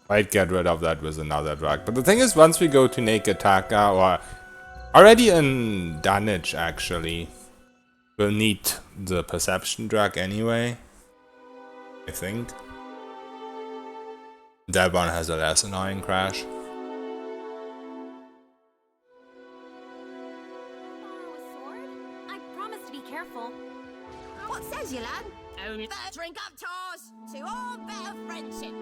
Might get rid of that with another drug. But the thing is, once we go to Naked Taka, or Already in Dunwich, actually. We'll need the perception drug anyway, I think. That one has a less annoying crash. I promise to be careful. What says you, lad? Only drink up tours to all better friendship.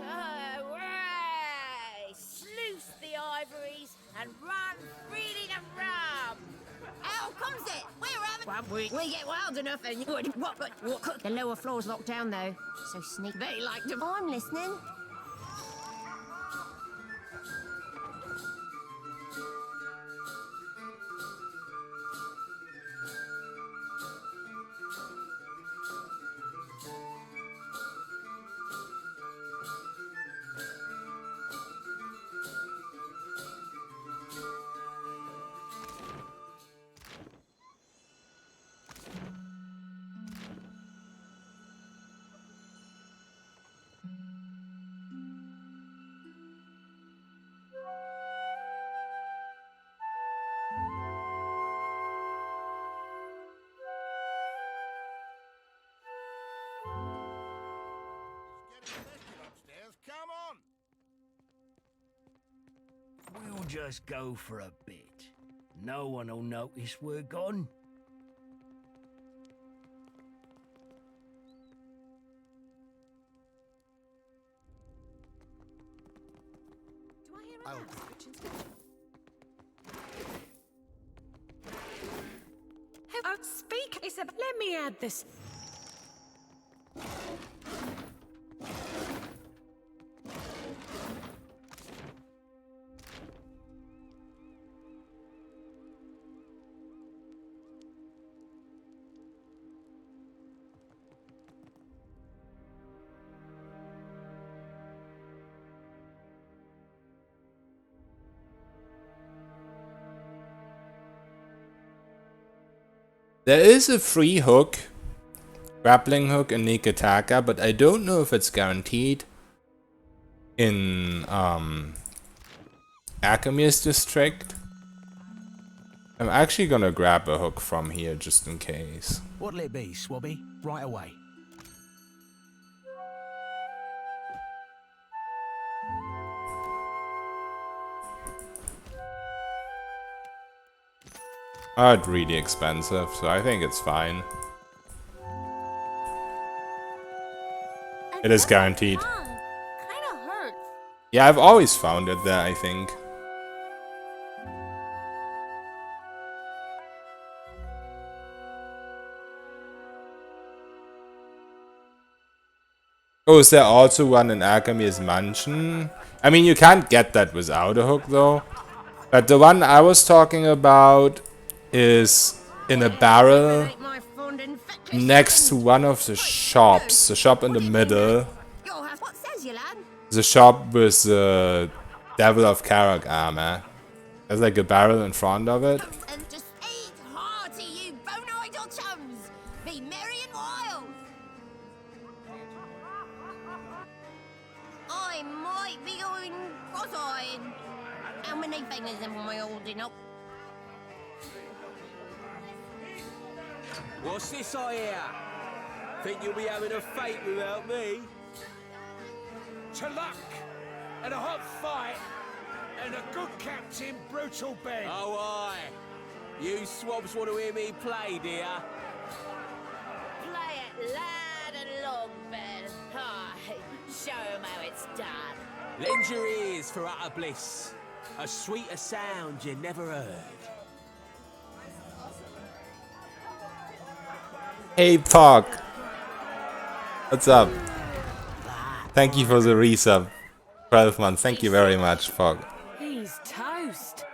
Hooray! Sluice the ivories and run freely to rum. How comes it? We're having... Well, we get wild enough and you would... What? The lower floor's locked down, though. So sneak... They like to... Oh, I'm listening. Come on! We'll just go for a bit. No one will notice we're gone. Do I hear a message? Speak, Isabel. Let me add this. There is a free hook, grappling hook in Nikitaka, but I don't know if it's guaranteed in Akami's district. I'm actually gonna grab a hook from here just in case. What'll it be, Swabby? Right away. Oh, it's really expensive, so I think it's fine. It is guaranteed. Kinda hurts. Yeah, I've always found it there, I think. Oh, is there also one in Akami's mansion? I mean, you can't get that without a hook, though. But the one I was talking about is in a barrel next to one of the shops. The shop in the middle. What says you, lad? The shop with the Devil of Karak armor. There's like a barrel in front of it. And just eat hearty, you bone-idle chums. Be merry and wild. I might be going cross-eyed. How many fingers am I holding up? What's this I hear? Think you'll be having a fate without me? To luck and a hot fight and a good captain, Brutal Ben. Oh, aye. You swabs want to hear me play, dear? Play it loud and long, Ben. Aye, show 'em how it's done. Lend your ears for utter bliss. A sweeter sound you never heard. Hey, Pog. What's up? Thank you for the resub. 12 months. Thank you very much, Pog. He's toast.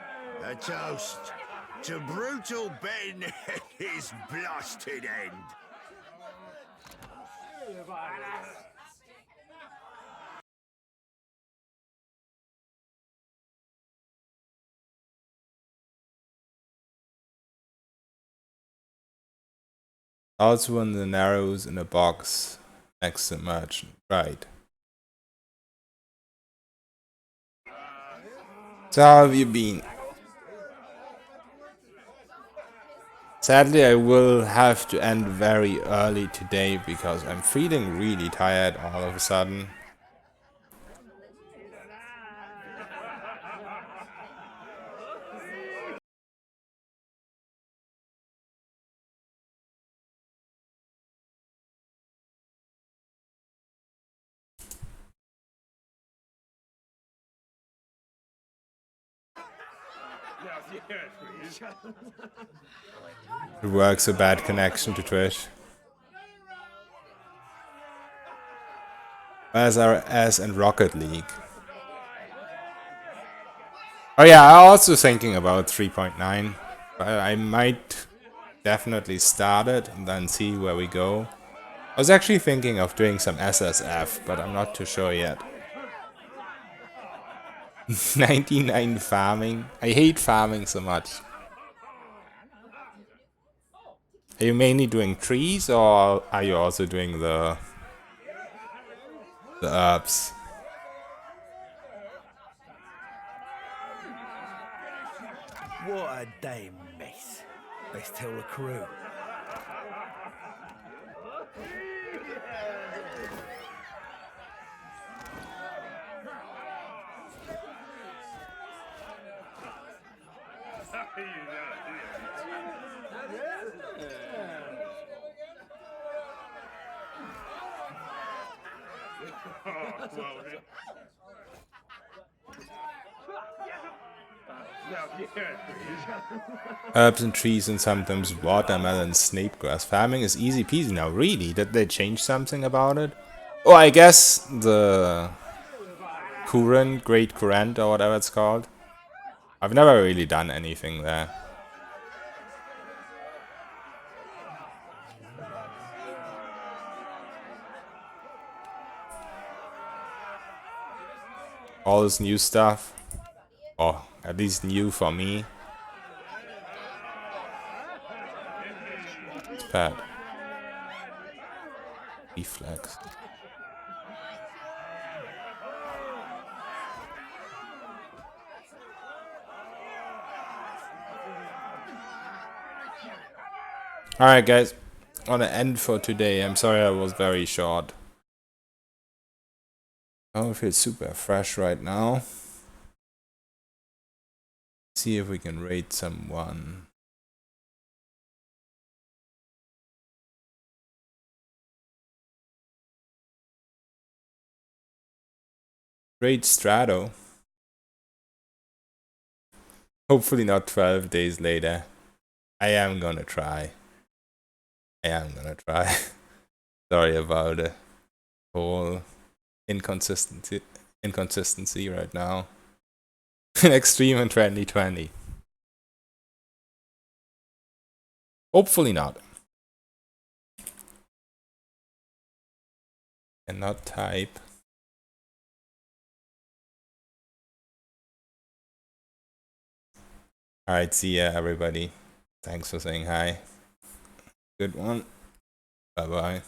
A toast to Brutal Ben and his blasted end. Also in the Narrows in a box next to merchant. Right. So how have you been? Sadly, I will have to end very early today because I'm feeling really tired all of a sudden. It works a bad connection to Twitch. Where's our S and Rocket League? Oh yeah, I'm also thinking about 3.9. I might definitely start it and then see where we go. I was actually thinking of doing some SSF, but I'm not too sure yet. 99 farming. I hate farming so much. Are you mainly doing trees or are you also doing the herbs? What a damn mess. Let's tell the crew. Herbs and trees and sometimes watermelon snapegrass. Farming is easy peasy now. Really? Did they change something about it? Oh, I guess the Great Current or whatever it's called. I've never really done anything there. All this new stuff. Or at least new for me. It's bad. Reflex. Alright guys, on the end for today. I'm sorry I was very short. I feel super fresh right now. See if we can raid someone. Raid Strato. Hopefully not 12 days later. I am gonna try. Sorry about the whole inconsistency right now. Extreme in 2020. Hopefully not. Cannot type. Alright, see ya everybody. Thanks for saying hi. Good one. Bye bye.